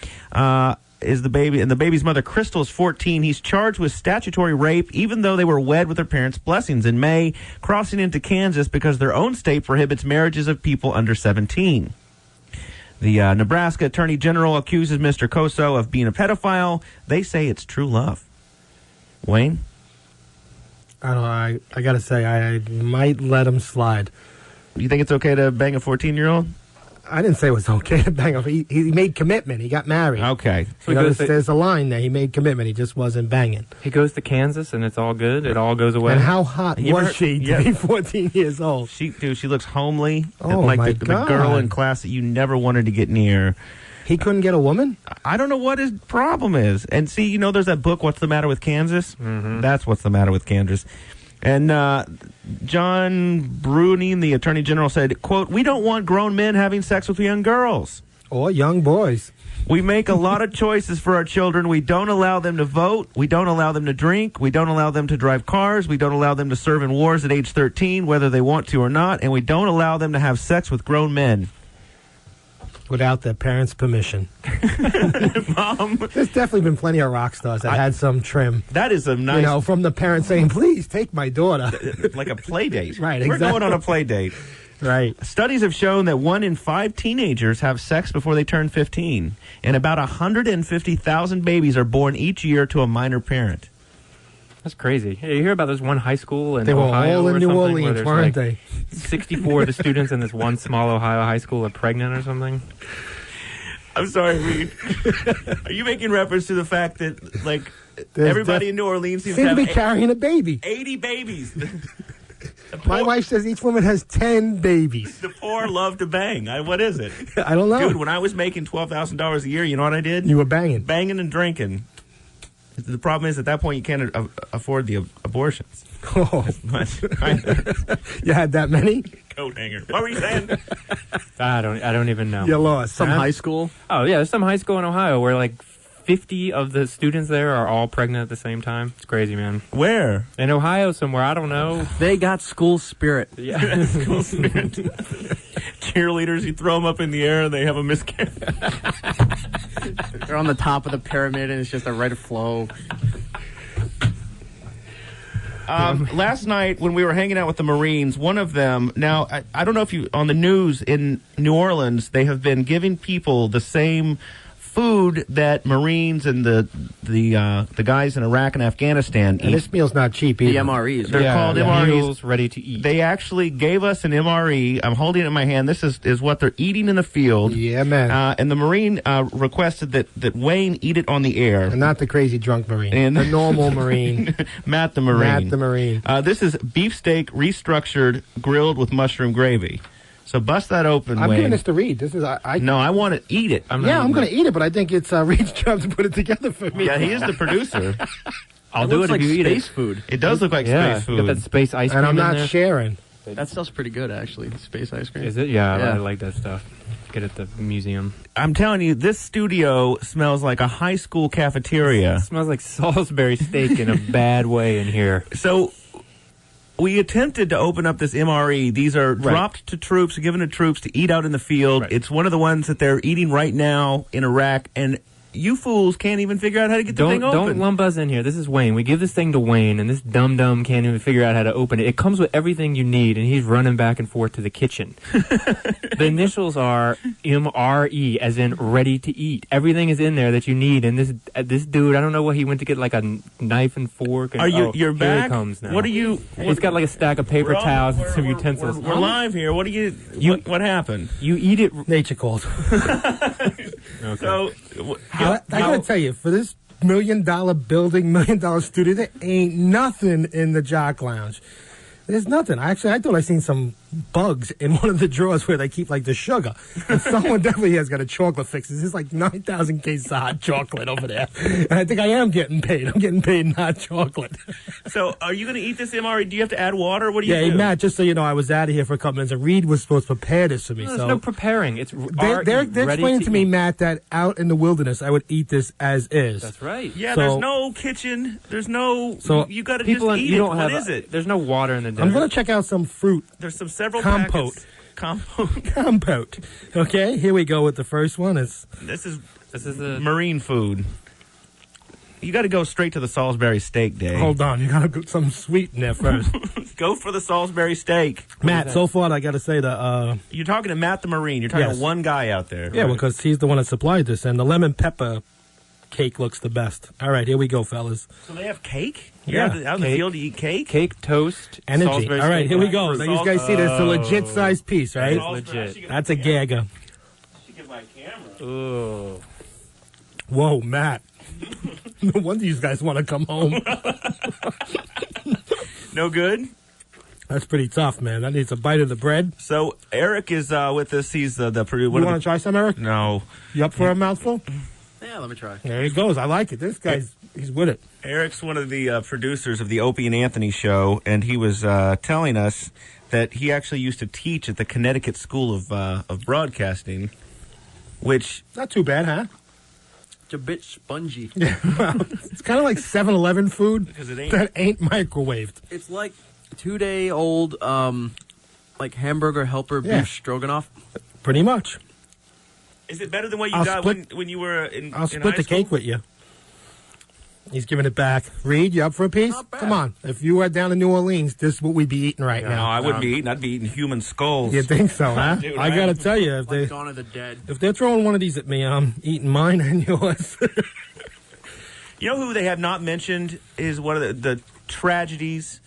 Is the baby, and the baby's mother, Crystal, is 14. He's charged with statutory rape, even though they were wed with their parents' blessings in May, crossing into Kansas because their own state prohibits marriages of people under 17. The Nebraska Attorney General accuses Mr. Coso of being a pedophile. They say it's true love. Wayne? I got to say, I might let him slide. You think it's okay to bang a 14-year-old? I didn't say it was okay to bang him. He made commitment. He got married. Okay. So there's a line there. He made commitment. He just wasn't banging. He goes to Kansas, and it's all good. It all goes away. And how hot was she to be 14 years old? She looks homely. Oh, like my the God. girl in class that you never wanted to get near. He couldn't get a woman? I don't know what his problem is. And see, there's that book, What's the Matter with Kansas? Mm-hmm. That's what's the matter with Kansas. And John Bruning, the Attorney General, said, quote, "We don't want grown men having sex with young girls. Or young boys. We make a lot of choices for our children. We don't allow them to vote. We don't allow them to drink. We don't allow them to drive cars. We don't allow them to serve in wars at age 13, whether they want to or not. And we don't allow them to have sex with grown men." Without their parents' permission. Mom. There's definitely been plenty of rock stars that had some trim. That is a nice... from the parents saying, please take my daughter. Like a play date. Right, We're exactly. going on a play date. Right. Studies have shown that 1 in 5 teenagers have sex before they turn 15. And about 150,000 babies are born each year to a minor parent. That's crazy. Hey, you hear about this one high school in They were Ohio all in or New something where Orleans, there's weren't like they? 64 of the students in this one small Ohio high school are pregnant or something? I'm sorry, Reed. Are you making reference to the fact that, like, There's everybody in New Orleans seems to to be have carrying a baby. 80 babies? My wife says each woman has 10 babies. The poor love to bang. What is it? I don't know. Dude, when I was making $12,000 a year, you know what I did? You were banging. Banging and drinking. The problem is, at that point, you can't afford the abortions. Oh. You had that many? Coat hanger. What were you saying? I don't even know. You lost. Some huh? high school? Oh, yeah, there's some high school in Ohio where like 50 of the students there are all pregnant at the same time. It's crazy, man. Where? In Ohio somewhere. I don't know. They got school spirit. Yeah. School spirit. Cheerleaders, you throw them up in the air and they have a miscarriage. They're on the top of the pyramid and it's just a rate of flow. Last night when we were hanging out with the Marines, one of them, now, I don't know if you, on the news in New Orleans, they have been giving people the same food that Marines and the guys in Iraq and Afghanistan eat. And this meal's not cheap either. The MREs. They're called MREs. Meals ready to eat. They actually gave us an MRE. I'm holding it in my hand. This is what they're eating in the field. Yeah, man. And the Marine requested that Wayne eat it on the air. And not the crazy drunk Marine. And the normal Marine. Matt the Marine. Matt the Marine. This is beefsteak restructured, grilled with mushroom gravy. So bust that open, I'm Wayne. giving this to Reed. This is No, I want to eat it. I'm going to eat it, but I think it's Reed's job to put it together for me. Yeah, he is the producer. I'll do it like if you eat space it. food. It does look like space food. Got that space ice cream And I'm in not there. sharing. That stuff's pretty good, actually. Space ice cream. Is it? Yeah, I like that stuff. Get it at the museum. I'm telling you, this studio smells like a high school cafeteria. It smells like Salisbury steak in a bad way in here. So we attempted to open up this MRE. These are dropped to troops, given to troops to eat out in the field. Right. It's one of the ones that they're eating right now in Iraq, and you fools can't even figure out how to get the thing open. Don't lump us in here. This is Wayne. We give this thing to Wayne, and this dum-dum can't even figure out how to open it. It comes with everything you need, and he's running back and forth to the kitchen. The initials are MRE, as in ready to eat. Everything is in there that you need, and this dude, I don't know what he went to get, like a knife and fork. And, You're here back? he comes now. What are you... He's got like a stack of paper towels and some utensils. We're live here. What are you... What happened? You eat it... Nature called. Okay. So... I gotta tell you, for this $1 million building, $1 million studio, there ain't nothing in the Jock Lounge. There's nothing. I thought I seen some bugs in one of the drawers where they keep like the sugar. And someone definitely has got a chocolate fix. There's like 9,000 cases of hot chocolate over there. And I think I am getting paid. I'm getting paid in hot chocolate. So are you going to eat this MRE? Do you have to add water? What do you do? Yeah, Matt, just so you know, I was out of here for a couple minutes, and Reed was supposed to prepare this for me. There's no preparing. It's They're explaining to me, Matt, that out in the wilderness, I would eat this as is. That's right. Yeah, So- there's no kitchen. There's no... So you got to just People, eat you it. don't What have. is it? There's no water in the desert. I'm going to check out some fruit There's several compote. packets. Compote. Compote. Okay, here we go with the first one. This is the marine food. You got to go straight to the Salisbury steak, Dave. Hold on, you got to put some sweet in there first. Go for the Salisbury steak. Matt, so far I got to say You're talking to Matt the Marine. You're talking Yes. to one guy out there. yeah, because he's the one that supplied this, and the lemon pepper cake looks the best. All right, here we go, fellas. So they have cake? Yeah, Out in the cake. field to eat cake? Cake, toast, Energy. Salisbury All right, steak. here we go. Now you guys see this, a legit sized piece, right? It's legit. That's a gagger. Ooh. Whoa, Matt. No wonder you guys want to come home. No good? That's pretty tough, man. That needs a bite of the bread. So Eric is with us. He's the producer. You want to try some, Eric? No. You up for a mouthful? Yeah, let me try. There he goes. I like it. This guy's, he's with it. Eric's one of the producers of the Opie and Anthony show, and he was telling us that he actually used to teach at the Connecticut School of Broadcasting, which... Not too bad, huh? It's a bit spongy. Yeah, well, it's kind of like 7-Eleven food Because it ain't. that ain't microwaved. It's like 2-day-old, like hamburger helper Yeah. beef stroganoff. Pretty much. Is it better than what you I'll got split- when you were in I'll in split high the school? cake with you. He's giving it back. Reed, you up for a piece? Come on. If you were down in New Orleans, this is what we'd be eating right No, now. I wouldn't be eating. I'd be eating human skulls. You think so, huh? Dude, I got to tell you, if they Dawn of the Dead. if they're throwing one of these at me, I'm eating mine and yours. You know who they have not mentioned is one of the tragedies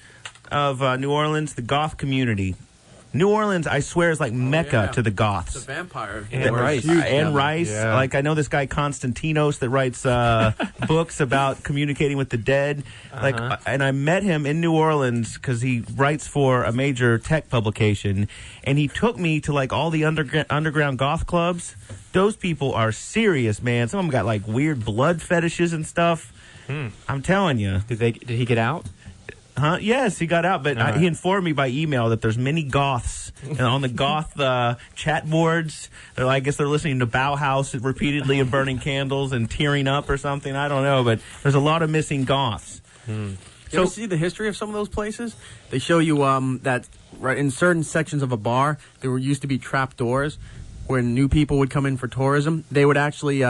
of New Orleans, the goth community. New Orleans, I swear, is like Mecca yeah. to the goths. It's a vampire. And rice. And rice. Yeah. Like, I know this guy Constantinos that writes books about communicating with the dead. Like, and I met him in New Orleans because he writes for a major tech publication, and he took me to like all the underground goth clubs. Those people are serious, man. Some of them got like weird blood fetishes and stuff. I'm telling you. Did he get out? Huh? Yes, he got out, but he informed me by email that there's many goths on the goth chat boards. I guess they're listening to Bauhaus repeatedly and burning candles and tearing up or something. I don't know, but there's a lot of missing goths. You ever see the history of some of those places? They show you that right in certain sections of a bar, there used to be trap doors when new people would come in for tourism. They would actually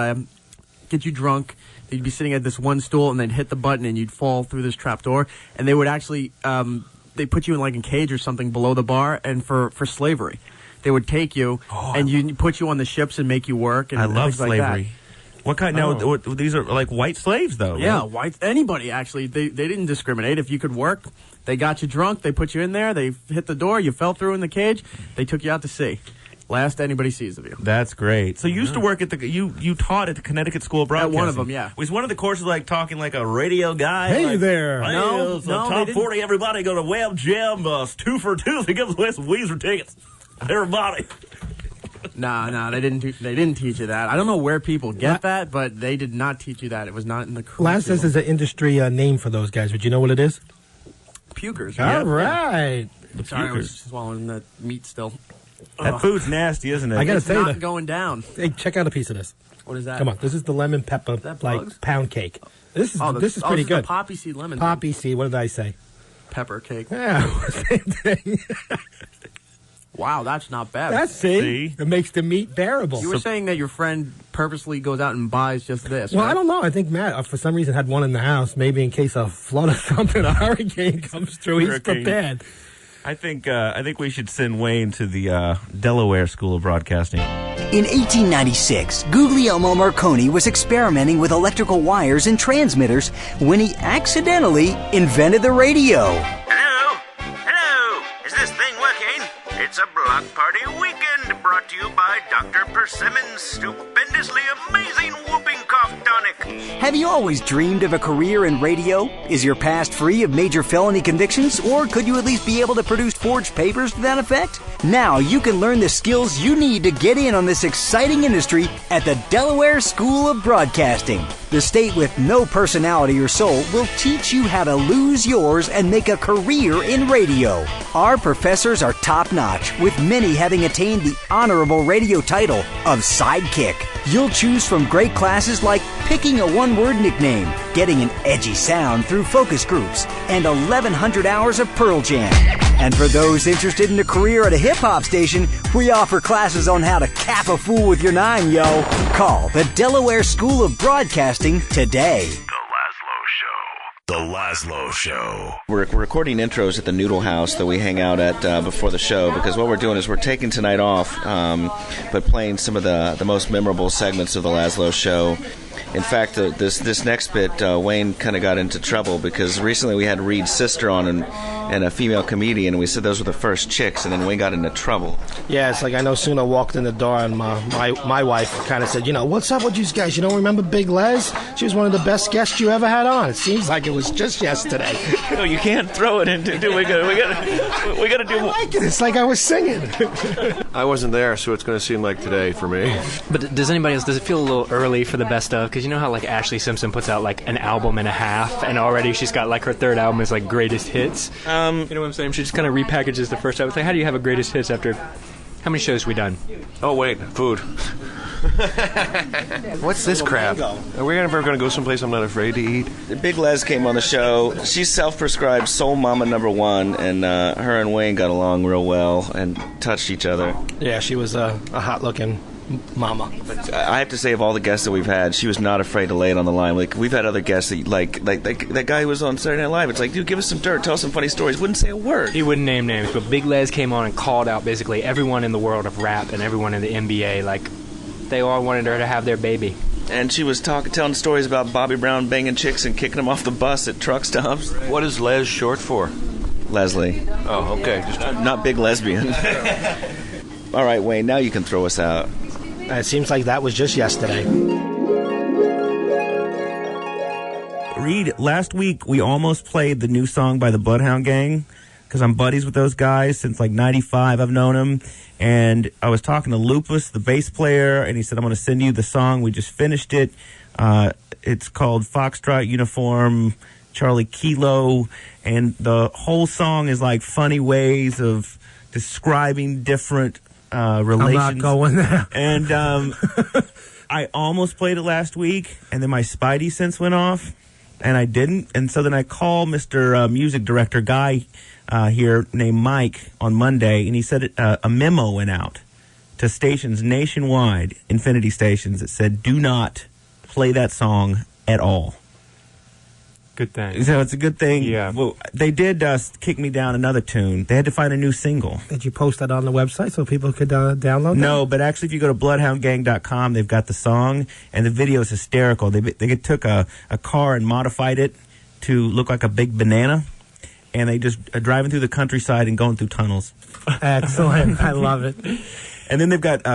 get you drunk. You'd be sitting at this one stool, and they'd hit the button, and you'd fall through this trap door. And they would actually, they put you in like a cage or something below the bar, and for slavery. They would take you, and you put you on the ships and make you work. And I love things like that. slavery. What kind? Now, these are like white slaves, though. Yeah, right? white. Anybody, actually. They didn't discriminate. If you could work, they got you drunk, they put you in there, they hit the door, you fell through in the cage, they took you out to sea. Last anybody sees of you. That's great. So you used to work at you taught at the Connecticut School of Broadcasting. At one of them, yeah. Was one of the courses like talking like a radio guy? Hey like, there. Hey, No, top 40, everybody go to Web Jam 2 for 2. They give away some Weezer tickets. Everybody. Nah, they didn't teach you that. I don't know where people get that, but they did not teach you that. It was not in the curriculum. Last says is an industry name for those guys. Would you know what it is? Pukers. All right. Sorry, I was swallowing the meat still. That food's nasty, isn't it? I gotta It's say not that. going down. Hey, check out a piece of this. What is that? Come on, this is the lemon pepper that like bugs? pound cake. This is Oh, this is pretty the good. poppy seed lemon. Poppy seed. What did I say? Pepper cake. Yeah, same thing. Wow, that's not bad. That's see, it makes the meat bearable. You were saying that your friend purposely goes out and buys just this. Well, right? I don't know. I think Matt, for some reason, had one in the house. Maybe in case a flood or something, a hurricane comes through, he's prepared. I think we should send Wayne to the Delaware School of Broadcasting. In 1896, Guglielmo Marconi was experimenting with electrical wires and transmitters when he accidentally invented the radio. Hello, is this thing working? It's a block party weekend brought to you by Dr. Persimmon's stupendously amazing whooping cough tonic. Have you always dreamed of a career in radio? Is your past free of major felony convictions, or could you at least be able to produce forged papers to that effect? Now you can learn the skills you need to get in on this exciting industry at the Delaware School of Broadcasting. The state with no personality or soul will teach you how to lose yours and make a career in radio. Our professors are top-notch, with many having attained the honorable radio title of sidekick. You'll choose from great classes like picking a one-word nickname, getting an edgy sound through focus groups, and 1,100 hours of Pearl Jam. And for those interested in a career at a hip-hop station, we offer classes on how to cap a fool with your 9, yo. Call the Delaware School of Broadcasting today. The Lazlow Show. We're recording intros at the Noodle House that we hang out at before the show, because what we're doing is we're taking tonight off, but playing some of the most memorable segments of the Lazlow Show. In fact, this next bit, Wayne kind of got into trouble because recently we had Reed's sister on and a female comedian, and we said those were the first chicks, and then Wayne got into trouble. Yeah, it's like I no sooner walked in the door and my wife kind of said, what's up with you guys? You don't remember Big Les? She was one of the best guests you ever had on. It seems like it was just yesterday. No, you can't throw it into. We got to do. I like it. It's like I was singing. I wasn't there, so it's going to seem like today for me. But does anybody else, does it feel a little early for the best of? Because you know how like Ashley Simpson puts out like an album and a half, and already she's got like her third album is like greatest hits. You know what I'm saying? She just kind of repackages the first album. It's like, how do you have a greatest hits after how many shows have we done? Oh wait, food. What's this crap? Are we ever going to go someplace I'm not afraid to eat? Big Les came on the show. She's self-prescribed soul mama #1, and her and Wayne got along real well and touched each other. Yeah, she was a hot-looking mama. But I have to say, of all the guests that we've had, she was not afraid to lay it on the line. Like, we've had other guests that, like that guy who was on Saturday Night Live. It's like, dude, give us some dirt, tell us some funny stories. Wouldn't say a word. He wouldn't name names, but Big Les came on and called out basically everyone in the world of rap and everyone in the NBA. Like, they all wanted her to have their baby. And she was telling stories about Bobby Brown banging chicks and kicking them off the bus at truck stops. What is Les short for? Leslie. Oh, okay. Just not big lesbian. All right, Wayne, now you can throw us out. It seems like that was just yesterday. Reed, last week we almost played the new song by the Bloodhound Gang because I'm buddies with those guys since like 95. I've known them. And I was talking to Lupus, the bass player, and he said, I'm going to send you the song. We just finished it. It's called Foxtrot Uniform Charlie Kilo. And the whole song is like funny ways of describing different relations. I'm not going there. And I almost played it last week, and then my Spidey sense went off, and I didn't. And so then I called Mr. Music Director Guy here named Mike on Monday, and he said a memo went out to stations nationwide, Infinity stations, that said, do not play that song at all. Good thing. So it's a good thing. Yeah. Well, they did kick me down another tune. They had to find a new single. Did you post that on the website so people could download it? No, but actually, if you go to bloodhoundgang.com, they've got the song, and the video is hysterical. They took a car and modified it to look like a big banana, and they just are driving through the countryside and going through tunnels. Excellent. I love it. And then they've got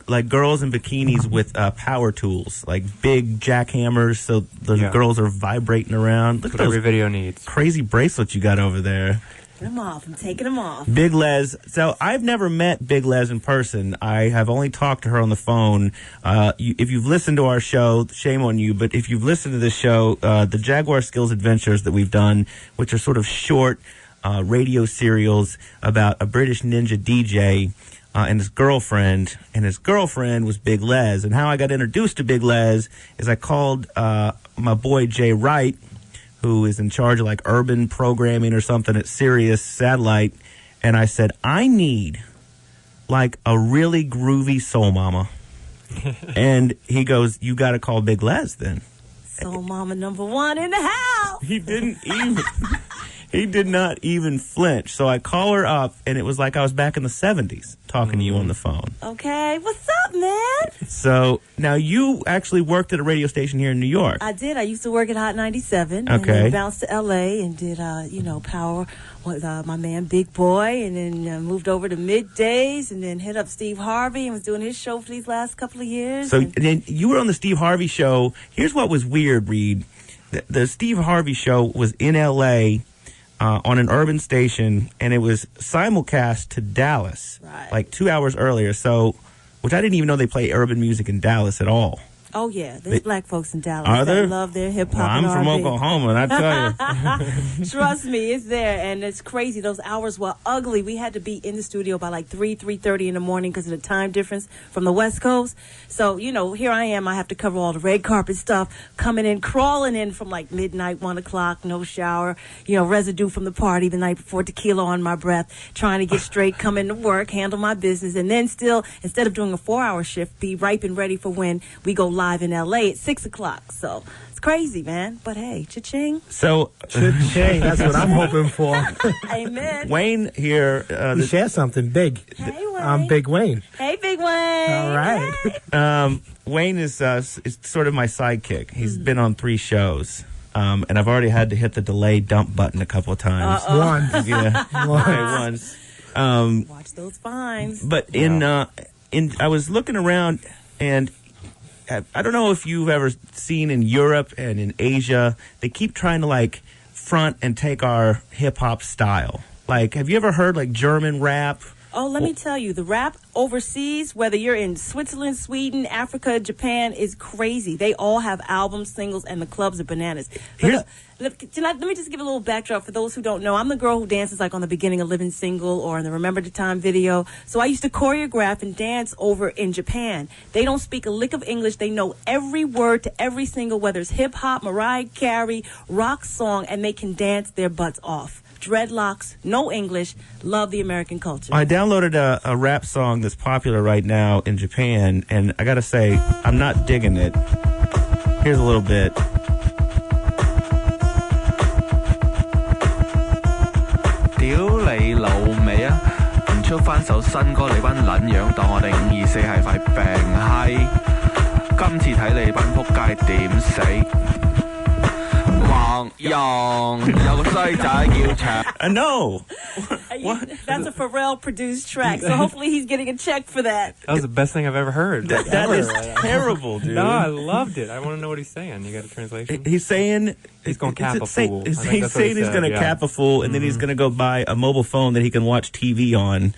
like girls in bikinis with power tools, like big jackhammers, so the girls are vibrating around. Look at What every those video needs. crazy bracelets you got over there. Taking them off. I'm taking them off. Big Les. So I've never met Big Les in person. I have only talked to her on the phone. If you've listened to our show, shame on you, but if you've listened to this show, the Jaguar Skills Adventures that we've done, which are sort of short radio serials about a British ninja DJ and his girlfriend was Big Les. And how I got introduced to Big Les is I called my boy Jay Wright, who is in charge of like urban programming or something at Sirius Satellite, and I said, I need like a really groovy soul mama. And he goes, you got to call Big Les then. Soul Mama #1 in the house. He didn't even... He did not even flinch. So I call her up, and it was like I was back in the 70s talking to you on the phone. Okay, what's up, man? So now you actually worked at a radio station here in New York. I did. I used to work at Hot 97. Okay. And then bounced to L.A. and did, Power with my man Big Boy, and then moved over to Middays, and then hit up Steve Harvey and was doing his show for these last couple of years. So then you were on the Steve Harvey show. Here's what was weird, Reed. The Steve Harvey show was in L.A., on an urban station, and it was simulcast to Dallas, like 2 hours earlier. So, which I didn't even know they play urban music in Dallas at all. Oh, yeah. There's black folks in Dallas Are there? that love their hip-hop Well, I'm and from R&B. Oklahoma, and I tell you. Trust me, it's there, and it's crazy. Those hours were ugly. We had to be in the studio by like 3:30 in the morning because of the time difference from the West Coast. So, here I am. I have to cover all the red carpet stuff, coming in, crawling in from like midnight, 1 o'clock, no shower, residue from the party the night before, tequila on my breath, trying to get straight, come into work, handle my business, and then still, instead of doing a 4-hour shift, be ripe and ready for when we go live in L.A. at 6 o'clock. So it's crazy, man. But hey, cha-ching. So, cha-ching. That's what I'm hoping for. Amen. Wayne here. You share something big. Hey, Wayne. I'm Big Wayne. Hey, Big Wayne. All right. Wayne is sort of my sidekick. He's been on 3 shows. And I've already had to hit the delay dump button a couple of times. Once. Yeah. Once. Once. Watch those fines. But I was looking around, and I don't know if you've ever seen in Europe and in Asia, they keep trying to like front and take our hip hop style. Like, have you ever heard like German rap? Oh, let me tell you, the rap overseas, whether you're in Switzerland, Sweden, Africa, Japan, is crazy. They all have albums, singles, and the clubs are bananas. But let me just give a little backdrop for those who don't know. I'm the girl who dances like on the beginning of Living Single or in the Remember the Time video. So I used to choreograph and dance over in Japan. They don't speak a lick of English. They know every word to every single, whether it's hip-hop, Mariah Carey, rock song, and they can dance their butts off. Dreadlocks, no English, love the American culture. I downloaded a rap song that's popular right now in Japan, and I gotta say, I'm not digging it. Here's a little bit.屌你老味啊！唔出翻首新歌，你班撚樣當我哋524係塊病閪。今次睇你班仆街點死。I know. That's a Pharrell produced track, so hopefully he's getting a check for that. That was the best thing I've ever heard. That is terrible, dude. No, I loved it. I want to know what he's saying. You got a translation? He's saying he's going to cap a fool. He's saying he's going to cap a fool, and then he's going to go buy a mobile phone that he can watch TV on.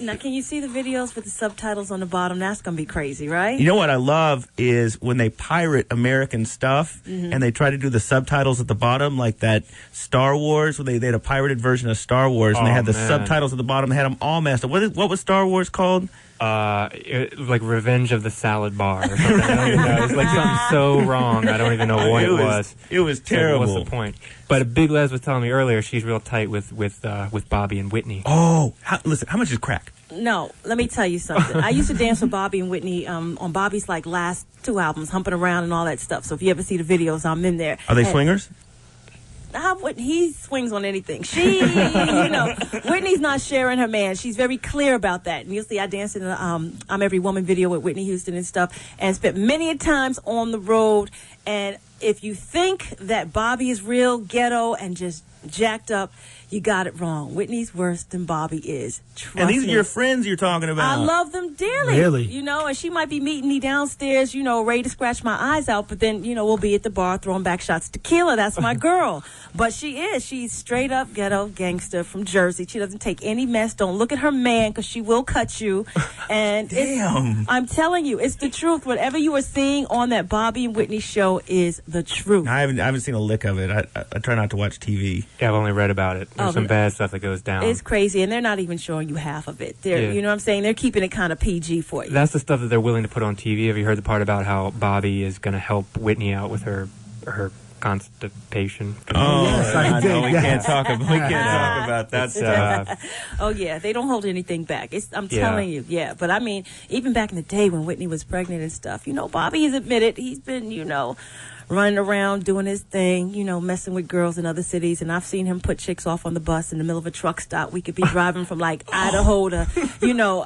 Now, can you see the videos with the subtitles on the bottom? That's going to be crazy, right? You know what I love is when they pirate American stuff and they try to do the subtitles at the bottom, like that Star Wars, where they had a pirated version of Star Wars, and they had the subtitles at the bottom. They had them all messed up. What was Star Wars called? Like Revenge of the Salad Bar or something. I don't even know. It was like something so wrong. I don't even know what it was. It was terrible. So what's the point? But Big Les was telling me earlier she's real tight with Bobby and Whitney. Oh, listen, how much is crack? No, let me tell you something. I used to dance with Bobby and Whitney on Bobby's last 2 albums, Humping Around and all that stuff. So if you ever see the videos, I'm in there. Are they swingers? He swings on anything. Whitney's not sharing her man. She's very clear about that. And you'll see I danced in the I'm Every Woman video with Whitney Houston and stuff, and spent many a times on the road. And if you think that Bobby is real ghetto and just jacked up, you got it wrong. Whitney's worse than Bobby is. Trust And these me. are your friends you're talking about. I love them dearly. Really? And she might be meeting me downstairs, ready to scratch my eyes out, but then, we'll be at the bar throwing back shots of tequila. That's my girl. But she's straight up ghetto gangster from Jersey. She doesn't take any mess. Don't look at her man because she will cut you. And Damn. I'm telling you, it's the truth. Whatever you are seeing on that Bobby and Whitney show is the truth. I haven't seen a lick of it. I try not to watch TV. Yeah, I've only read about it. There's some bad stuff that goes down. It's crazy, and they're not even showing you half of it. They're, You know what I'm saying? They're keeping it kind of PG for you. That's the stuff that they're willing to put on TV. Have you heard the part about how Bobby is going to help Whitney out with her constipation? Oh, yes, I did. We can't talk about that stuff. Oh yeah, they don't hold anything back. I'm telling you, yeah. But I mean, even back in the day when Whitney was pregnant and stuff, Bobby has admitted he's been, running around doing his thing, messing with girls in other cities. And I've seen him put chicks off on the bus in the middle of a truck stop. We could be driving from Idaho to,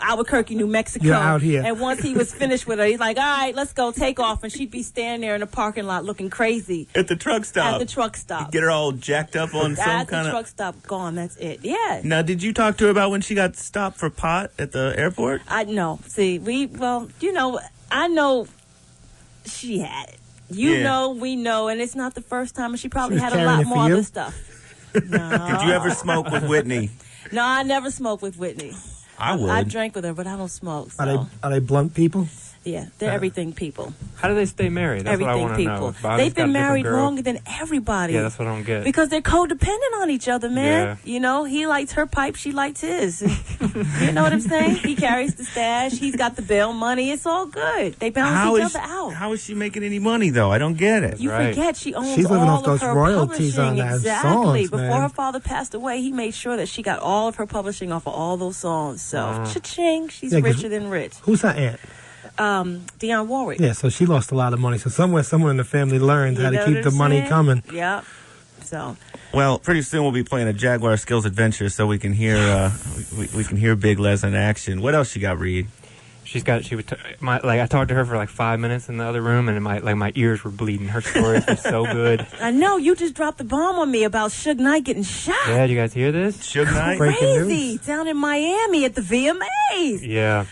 Albuquerque, New Mexico. You're out here. And once he was finished with her, he's like, all right, let's go, take off. And she'd be standing there in the parking lot looking crazy. At the truck stop. At the truck stop. Get her all jacked up on some At kind the of truck stop, gone. That's it. Yeah. Now, did you talk to her about when she got stopped for pot at the airport? I know. See, I know she had it. We know, and it's not the first time, and she probably had a lot more other stuff. No. Did you ever smoke with Whitney? No, I never smoked with Whitney. I would. I drank with her, but I don't smoke. So. Are they blunt people? Yeah, they're everything people. How do they stay married? That's everything what I want to know. They've been married longer than everybody. Yeah, that's what I don't get. Because they're codependent on each other, man. Yeah. He lights her pipe, she lights his. You know what I'm saying? He carries the stash. He's got the bail money. It's all good. They balance each other out. How is she making any money, though? I don't get it. You forget she owns She's living all off those of her royalties publishing. on that Exactly. songs, Before man. her father passed away, he made sure that she got all of her publishing off of all those songs. So, cha-ching, she's richer than rich. Who's her aunt? Dionne Warwick. Yeah, so she lost a lot of money. So someone in the family learned how to keep the money coming. Yep. So. Well, pretty soon we'll be playing a Jaguar Skills Adventure, so we can hear we can hear Big Les in action. What else you got, Reed? I talked to her for 5 minutes in the other room, and my ears were bleeding. Her stories were so good. I know, you just dropped the bomb on me about Suge Knight getting shot. Yeah, did you guys hear this? Suge Knight? Crazy. Down in Miami at the VMAs. Yeah.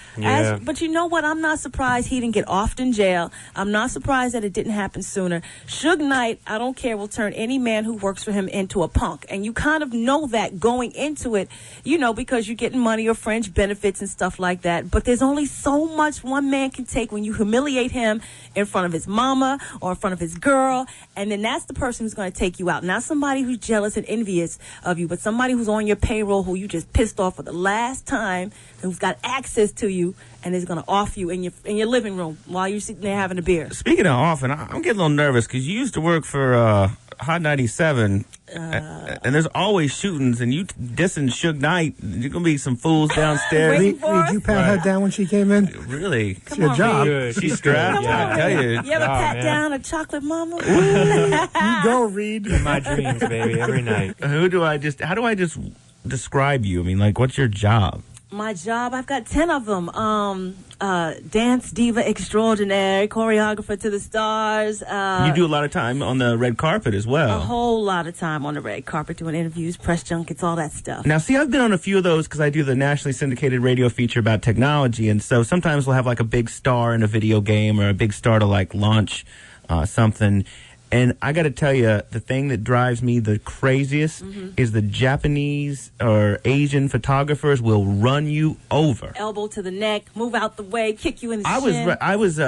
But you know what? I'm not surprised he didn't get off in jail. I'm not surprised that it didn't happen sooner. Suge Knight, I don't care, will turn any man who works for him into a punk. And you kind of know that going into it, because you're getting money or fringe benefits and stuff like that. But there's only so much one man can take when you humiliate him in front of his mama or in front of his girl, and then that's the person who's going to take you out. Not somebody who's jealous and envious of you, but somebody who's on your payroll who you just pissed off for the last time, who's got access to you and is going to off you in your living room while you're sitting there having a beer. Speaking of offing, I'm getting a little nervous because you used to work for Hot 97, and there's always shootings, and you dissing Suge Knight. You're going to be some fools downstairs. Did you pat her down when she came in? Really? It's your job. She's strapped. Come I tell you. You ever pat down a chocolate mama? You go, Reed. In my dreams, baby, every night. How do I just describe you? I mean, what's your job? My job, I've got 10 of them. Dance diva extraordinaire, choreographer to the stars. You do a lot of time on the red carpet as well. A whole lot of time on the red carpet doing interviews, press junkets, all that stuff. Now, see, I've been on a few of those because I do the nationally syndicated radio feature about technology, and so sometimes we'll have a big star in a video game or a big star to launch something. And I got to tell you, the thing that drives me the craziest is the Japanese or Asian photographers will run you over. Elbow to the neck, move out the way, kick you in the shin. I was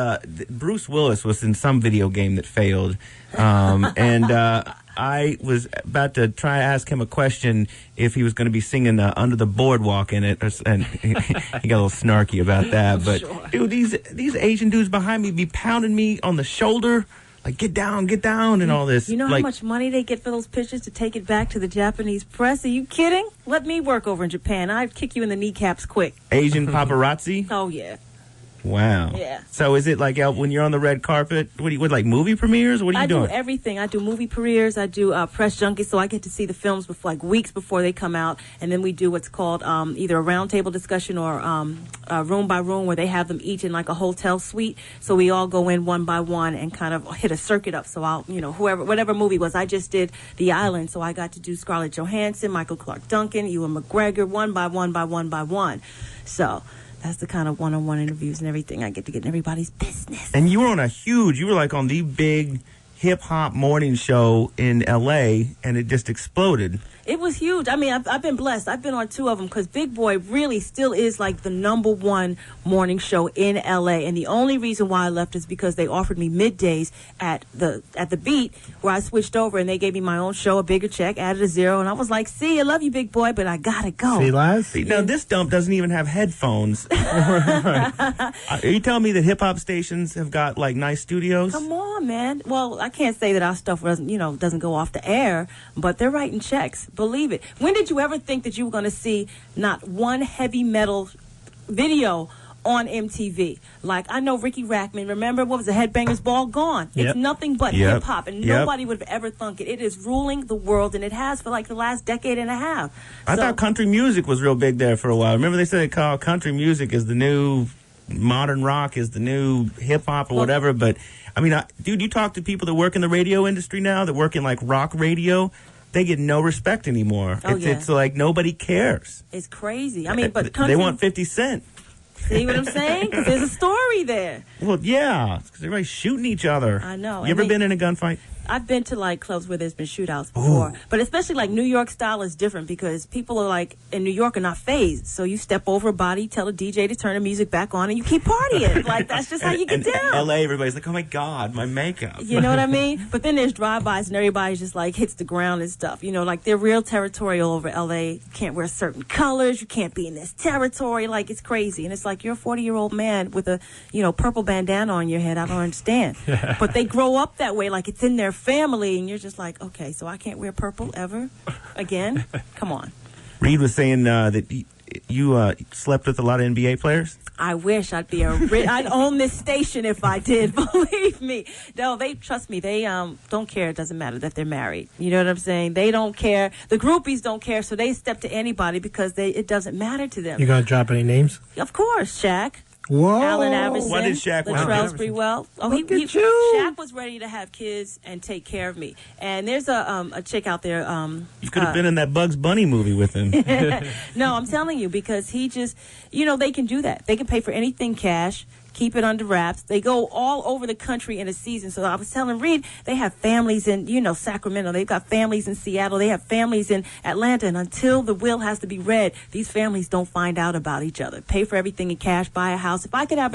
Bruce Willis was in some video game that failed, and I was about to try to ask him a question if he was going to be singing Under the Boardwalk in it, and he got a little snarky about that. But dude, these Asian dudes behind me be pounding me on the shoulder like get down, and all this. You know how like, much money they get for those pictures to take it back to the Japanese press? Are you kidding? Let me work over in Japan. I'd kick you in the kneecaps quick. Asian paparazzi? Oh, yeah. Wow. Yeah. So is it like when you're on the red carpet? What like movie premieres? What are you doing? I do everything. I do movie premieres. I do press junkies, so I get to see the films before, like weeks before they come out, and then we do what's called either a roundtable discussion or room by room, where they have them each in like a hotel suite. So we all go in one by one and kind of hit a circuit up. So I'll, whatever movie was, I just did The Island, so I got to do Scarlett Johansson, Michael Clark Duncan, Ewan McGregor, one by one. So that's the kind of one-on-one interviews and everything I get to get in everybody's business. And you were you were like on the big hip-hop morning show in L.A., and it just exploded. It was huge. I mean, I've been blessed. I've been on 2 of them because Big Boy really still is like the #1 morning show in L.A. And the only reason why I left is because they offered me middays at the Beat, where I switched over, and they gave me my own show, a bigger check, added a 0, and I was like, "See, I love you, Big Boy, but I gotta go." See, Laz? Now this dump doesn't even have headphones. Are you telling me that hip-hop stations have got like nice studios? Come on, man. Well, I can't say that our stuff doesn't go off the air, but they're writing checks. Believe it. When did you ever think that you were going to see not one heavy metal video on MTV? Like, I know Ricky Rackman, remember, what was the Headbangers Ball? Gone. Yep. It's nothing but Yep. hip-hop, and Yep. nobody would have ever thunk it. It is ruling the world, and it has for like the last decade and a half. I thought country music was real big there for a while. Remember they said they called country music is the new modern rock, is the new hip-hop or whatever, but I mean, dude, you talk to people that work in the radio industry now, that work in like rock radio, they get no respect anymore. Oh, It's like nobody cares. It's crazy. I mean, but country, They want 50 Cent. see what I'm saying? 'Cause there's a story there. Well, yeah, because everybody's shooting each other. I know. You ever been in a gunfight? I've been to like clubs where there's been shootouts before, but especially like New York style is different because people are like in New York are not phased. So you step over a body, tell a DJ to turn the music back on, and you keep partying. Like that's just how you get down. LA, everybody's like, oh my God, my makeup. You know what I mean? But then there's drive-bys and everybody just like hits the ground and stuff. You know, like they're real territorial over LA. You can't wear certain colors. You can't be in this territory. Like it's crazy. And it's like you're a 40-year-old man with a, purple bandana on your head. I don't understand. But they grow up that way, like it's in their family, and you're just like, okay, so I can't wear purple ever again? Come on. Reed was saying that you slept with a lot of NBA players. I wish I'd I'd own this station if I did. Believe me. No, trust me. They don't care. It doesn't matter that they're married. You know what I'm saying? They don't care. The groupies don't care, so they step to anybody because it doesn't matter to them. You gonna drop any names? Of course, Shaq. Whoa. Allen Iverson. What did Shaq want? Latrell Sprewell. Oh, Look at you. Shaq was ready to have kids and take care of me. And there's a chick out there. You could have been in that Bugs Bunny movie with him. No, I'm telling you, because he just, they can do that. They can pay for anything cash, keep it under wraps. They go all over the country in a season. So I was telling Reed, they have families in, Sacramento. They've got families in Seattle. They have families in Atlanta. And until the will has to be read, these families don't find out about each other. Pay for everything in cash, buy a house. If I could have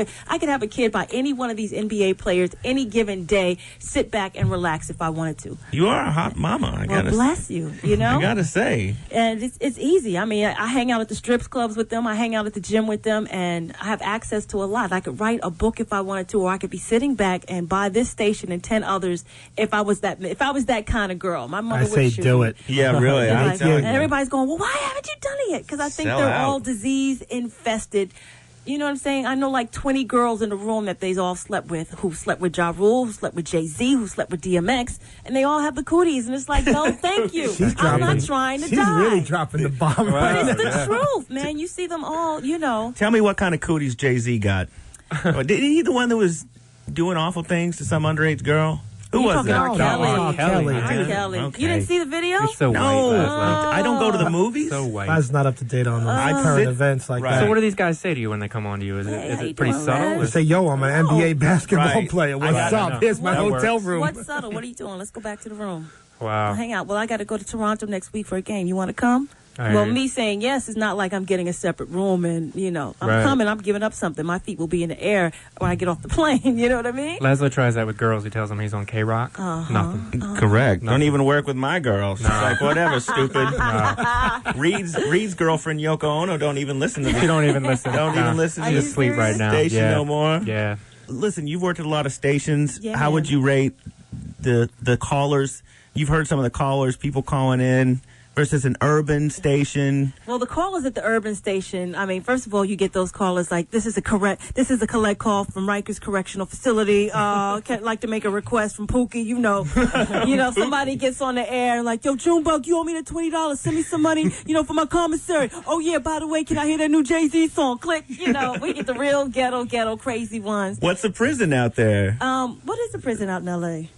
a kid by any one of these NBA players any given day, sit back and relax if I wanted to. You are a hot mama. I gotta bless you. I gotta say. And it's easy. I mean, I hang out at the strips clubs with them. I hang out at the gym with them, and I have access to a lot. I could write a book if I wanted to, or I could be sitting back and buy this station and 10 others if I was that kind of girl. My mother I say do it. Yeah, really. And everybody's going, well, why haven't you done it yet? Because I think they're all disease infested. You know what I'm saying? I know like 20 girls in the room that they all slept with, who slept with Ja Rule, who slept with Jay-Z, who slept with DMX, and they all have the cooties. And it's like, no, thank you. I'm not trying to die. She's really dropping the bomb. But it's the truth, man. You see them all, Tell me what kind of cooties Jay-Z got. Did he the one that was doing awful things to some underage girl? Who was that? R. Kelly. R. Kelly. Okay. You didn't see the video? He's so No, white. I don't go to the movies. So white. I was not up to date on those current events like that. So what do these guys say to you when they come on to you? Is it pretty subtle? They say, yo, I'm an NBA basketball Right. player. What's up? Here's my hotel room. What's subtle? What are you doing? Let's go back to the room. Wow. Hang out. Well, I got to go to Toronto next week for a game. You want to come? I Well, hear you. me saying yes is not like I'm getting a separate room and, I'm Right. coming, I'm giving up something. My feet will be in the air when I get off the plane. You know what I mean? Lazlow tries that with girls. He tells them he's on K-Rock. Nothing. Correct. Don't even work with my girls. It's like, whatever, stupid. Reed's girlfriend, Yoko Ono, don't even listen to me. She don't even listen. Don't even listen to She's the asleep right now. station Yeah. no more. Yeah. Listen, you've worked at a lot of stations. Yeah. How would you rate the callers. You've heard some of the callers, people calling in, versus an urban station. Well, the callers at the urban station, I mean, first of all, you get those callers like, this is a collect call from Rikers Correctional Facility. Like to make a request from Pookie, you know, somebody gets on the air like, yo, Junebug, you owe me that $20. Send me some money, for my commissary. Oh yeah, by the way, can I hear that new Jay-Z song? Click, we get the real ghetto crazy ones. What's the prison out there? What is the prison out in L.A.?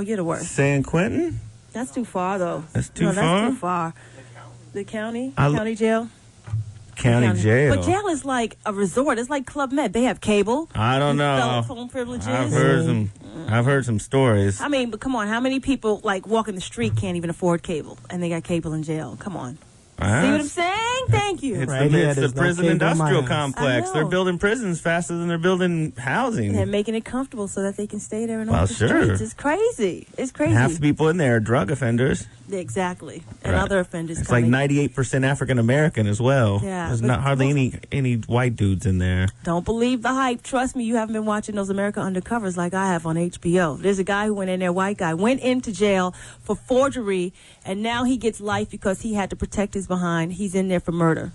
You're the worst. San Quentin? That's too far, though. That's too far? That's too far. The county? County jail? County jail. But jail is like a resort. It's like Club Med. They have cable. I don't know. Telephone privileges. I've heard some stories. I mean, but come on. How many people, like, walking the street can't even afford cable? And they got cable in jail. Come on. See what I'm saying? Thank you. It's the prison industrial complex. They're building prisons faster than they're building housing. They're making it comfortable so that they can stay there and off the sure. streets. It's crazy. It's crazy. Half the people in there are drug offenders. Exactly. And other offenders It's coming. like 98% African American as well. Yeah. There's not hardly any white dudes in there. Don't believe the hype. Trust me, you haven't been watching those America Undercovers like I have on HBO. There's a guy who went in there, white guy, went into jail for forgery, and now he gets life because he had to protect his behind. He's in there for murder.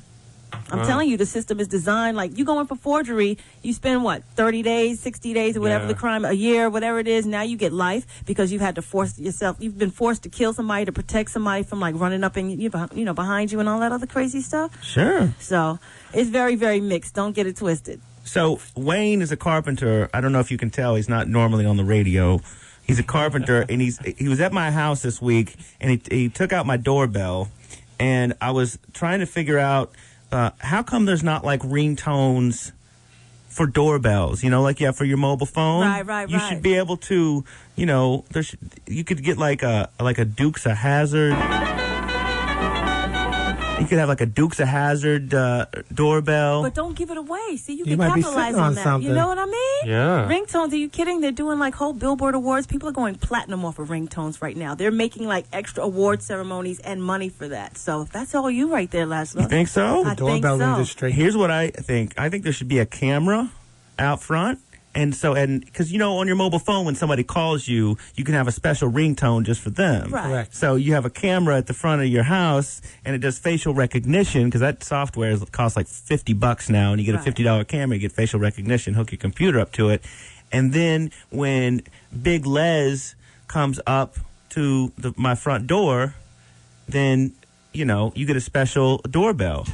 I'm telling you, the system is designed like you go in for forgery, you spend 30 days, 60 days, or whatever the crime, a year, whatever it is. Now you get life because you've had to force yourself. You've been forced to kill somebody to protect somebody from like running up and behind you and all that other crazy stuff. Sure. So it's very, very mixed. Don't get it twisted. So Wayne is a carpenter. I don't know if you can tell. He's not normally on the radio. He's a carpenter, and he was at my house this week, and he took out my doorbell, and I was trying to figure out. How come there's not like ringtones for doorbells? Like you have for your mobile phone. Right. You should be able to. You could get like a Dukes of Hazzard. You could have like a Dukes of Hazzard doorbell. But don't give it away. See, you You can might be capitalize sitting on on that. something. You know what I mean? Yeah. Ringtones, are you kidding? They're doing like whole Billboard Awards. People are going platinum off of ringtones right now. They're making like extra award ceremonies and money for that. So that's all you right there, Lazlow. You think so? I think so. Here's what I think. I think there should be a camera out front. And because, on your mobile phone, when somebody calls you, you can have a special ringtone just for them. Right. Correct. So you have a camera at the front of your house, and it does facial recognition, because that software costs like $50 now, and you get a $50 camera, you get facial recognition, hook your computer up to it. And then when Big Les comes up to my front door, then, you get a special doorbell.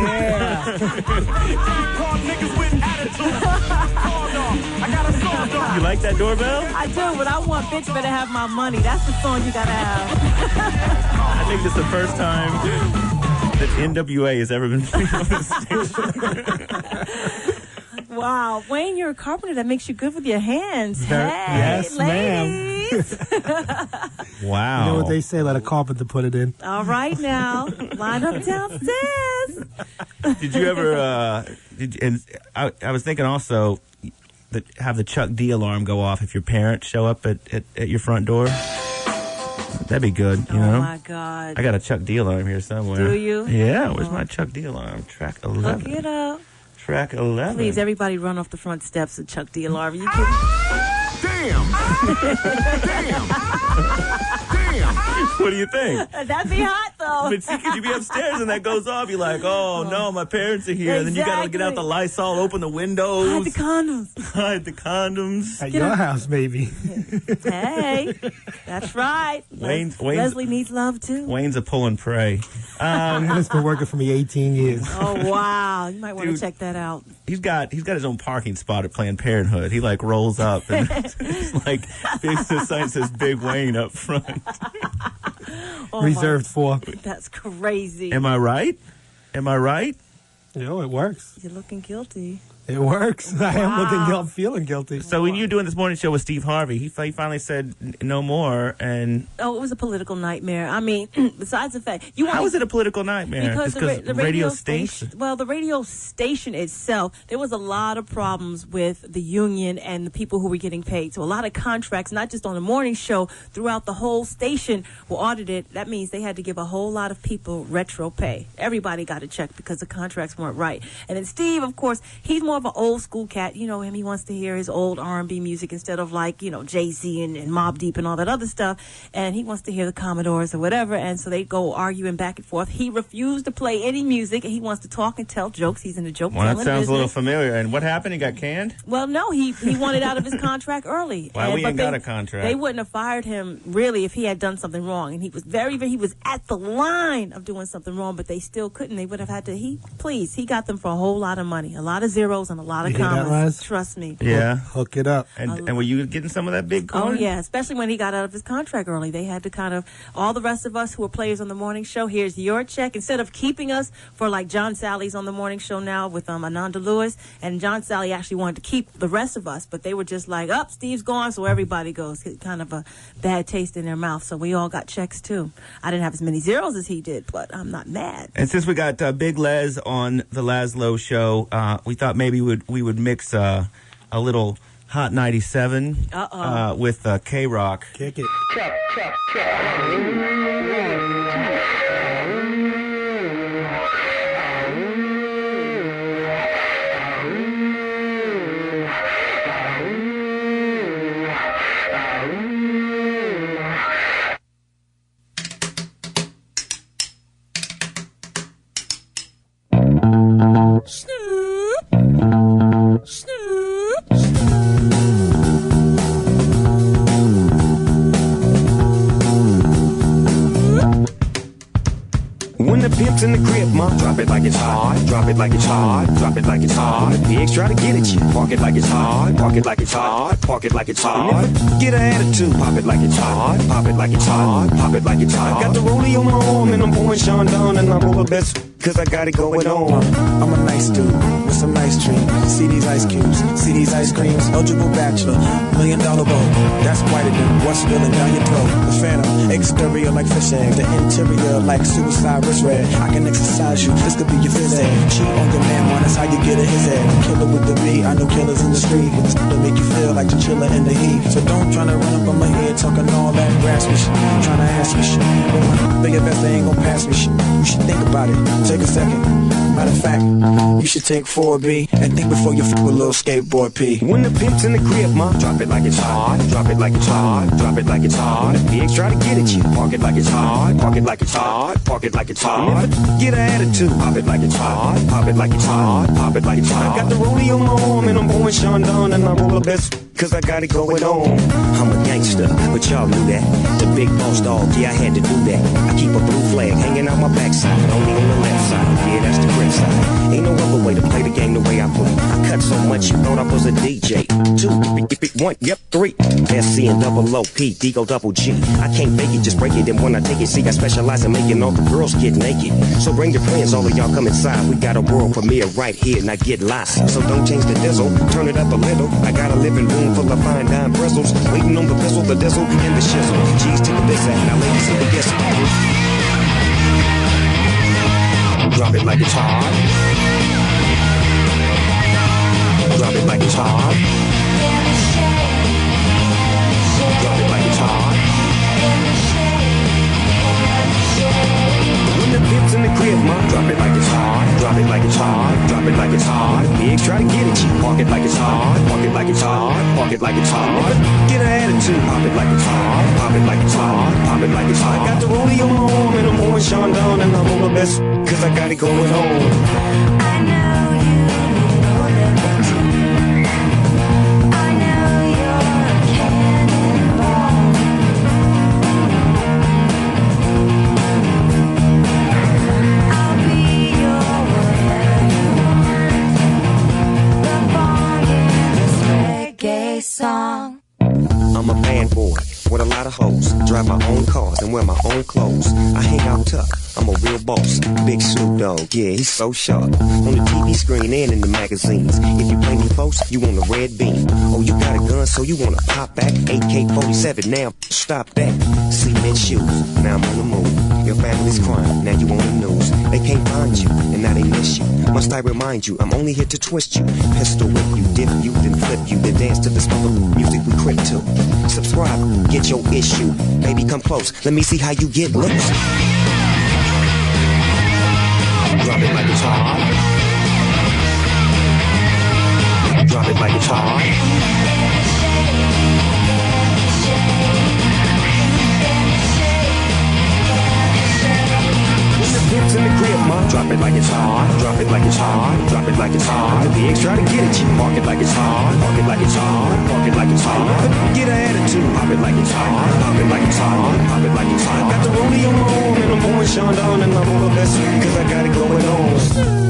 Yeah. You like that doorbell? I do, but I want Bitch Better Have My Money. That's the song you gotta have. I think this is the first time that NWA has ever been played on the station. Wow. Wayne, you're a carpenter. That makes you good with your hands. Yes, ladies. Wow. You know what they say? Let a carpenter put it in. All right now. Line up downstairs. Did you ever, I was thinking also, have the Chuck D alarm go off if your parents show up at your front door. That'd be good, you know? Oh, my God. I got a Chuck D alarm here somewhere. Do you? Yeah, where's my Chuck D alarm? Track 11. Look it up. Track 11. Please, everybody run off the front steps of Chuck D alarm. You kidding? Damn! Damn! What do you think? That'd be hot, though. But see, could you be upstairs and that goes off? You're like, oh, no, my parents are here. And then you got to get out the Lysol, open the windows. Hide the condoms. Hide the condoms. At your house, maybe. Hey, that's right. Leslie needs love, too. Wayne's a pull and pray. It's been working for me 18 years. Oh, wow. You might want to check that out. He's got his own parking spot at Planned Parenthood. He like rolls up and it's like the sign says Big Wayne up front. Reserved for. That's crazy. Am I right? It works. You're looking guilty. It works. I am looking guilty, feeling guilty. So when you were doing this morning show with Steve Harvey, he finally said no more, and it was a political nightmare. I mean, besides the fact how is it a political nightmare? Because the radio station. Well, the radio station itself, there was a lot of problems with the union and the people who were getting paid. So a lot of contracts, not just on the morning show, throughout the whole station were audited. That means they had to give a whole lot of people retro pay. Everybody got a check because the contracts weren't right. And then Steve, of course, he's more more of an old school cat. You know him. He wants to hear his old R&B music instead of like, Jay-Z and Mobb Deep and all that other stuff. And he wants to hear the Commodores or whatever. And so they go arguing back and forth. He refused to play any music, and he wants to talk and tell jokes. He's in the joke telling Well, that sounds business. a little familiar. And what happened? He got canned? Well, no, he wanted out of his contract early. Why, we ain't got a contract. They wouldn't have fired him, really, if he had done something wrong. And he was he was at the line of doing something wrong, but they still couldn't. They would have had to, he got them for a whole lot of money, a lot of zeros and a lot of You hear that, commas. Laz? Trust me. Yeah. Hook it up. And were you getting some of that big coin? Oh, yeah, especially when he got out of his contract early. They had to kind of, all the rest of us who were players on the morning show, here's your check. Instead of keeping us for like John Sally's on the morning show now with Ananda Lewis, and John Sally actually wanted to keep the rest of us, but they were just like, Steve's gone, so everybody goes. Kind of a bad taste in their mouth, so we all got checks too. I didn't have as many zeros as he did, but I'm not mad. And since we got Big Les on the Lazlow show, we thought maybe we would mix a little Hot 97 with K-Rock. Kick it. Check, check, check. When the pimp's in the crib, mom, drop it like it's hot. Drop it like it's hot. Drop it like it's hot. When the pigs try to get at you, park it like it's hot. Park it like it's hot. Park it like it's hot. And if get an attitude, pop it like it's hot. Pop it like it's hot. Pop it like it's hot. Got the rollie on my arm and I'm pouring Sean down and I roll the best. Cause I got it going on. I'm a nice dude with some nice dreams. See these ice cubes, see these ice creams. Eligible bachelor, $1 million boat. That's quite a dude. What's spilling down your throat? The phantom, exterior like fish eggs. The interior like suicide wrist red. I can exercise you, this could be your phys ed. Cheat on your man, man, that's how you get in his head. Killer with the B, I know killers in the street. It's to make you feel like the chiller in the heat. So don't try to run up on my head talking all that raspy shit. Trying to ask me shit. But your best they ain't gon' pass me shit. You should think about it. Take a second. Matter of fact, you should take 4B and think before you fuck with little skateboard P. When the pimp's in the crib, mom, drop it like it's hot. Drop it like it's hot. Drop it like it's hot. When the pigs try to get at you, park it like it's hot. Park it like it's hot. Park it like it's hot. And if get an attitude, pop it like it's hot. Pop it like it's hot. Pop it like it's hot. I got the rollie on my arm and I'm pouring Sean down and I roll the best. Cause I got it going on. I'm a gangster, but y'all knew that. The big boss dog, yeah, I had to do that. I keep a blue flag hanging out my backside, only on the left side. Yeah, that's the grip side. Ain't no other way to play the game the way I play. I cut so much you thought I was a DJ. 2, 1, yep, 3. SC and double O, P, D go double G. I can't fake it, just break it. And when I take it, see, I specialize in making all the girls get naked. So bring your friends, all of y'all come inside. We got a world premiere right here, now get lost. So don't change the diesel, turn it up a little. I got a living room full of fine dime bristles, waiting on the pistol, the diesel, and the shizzle. G's to the big sack, now ladies see the guess. Drop it like it's hot. Drop it like it's hot. Drop it like it's hot. When the pimp's in the crib, mom, drop it like it's hot. Drop it like it's hot. Drop it like it's hot. Pigs try to get at you, park it like it's hot. Park it like it's hot. Park it like it's hot. Get an attitude, pop it like it's hot. Pop it like it's hot. Pop it like it's hot. I got the rollie on my arm and I'm pouring Sean down and I'm on the best. Cause I got it going on. I know you know that. I know you're a cannonball. I'll be your whatever you want. The bomb in this reggae song. I'm a bad boy with a lot of hoes. Drive my own cars and wear my own clothes. I hang out tough. I'm a real boss. Big Snoop Dogg, yeah, he's so sharp. On the TV screen and in the magazines. If you play me close, you want a red beam. Oh, you got a gun, so you want to pop back? AK-47, now stop that. Cement shoes, now I'm on the move. Your family's crying, now you on the news. They can't find you, and now they miss you. Must I remind you, I'm only here to twist you. Pistol whip you, dip you, then flip you. Then dance to the smoke music we crib to. Subscribe, get your issue. Baby, come close, let me see how you get loose. Drop it like it's hot. drop it like it's hot. When the pimp's in the crib, ma, drop it like it's hot. Drop it like it's hot. Drop it like it's hot. The pigs try to get at you. Park it like it's hot. Park it like it's hot. Park it like it's hot. Get an attitude. Pop it like it's hot. Pop it like it's hot. Pop it like it's hot. Got the rollie on my arm and I'm pouring Sean down and I'm all the best cause I got it going on.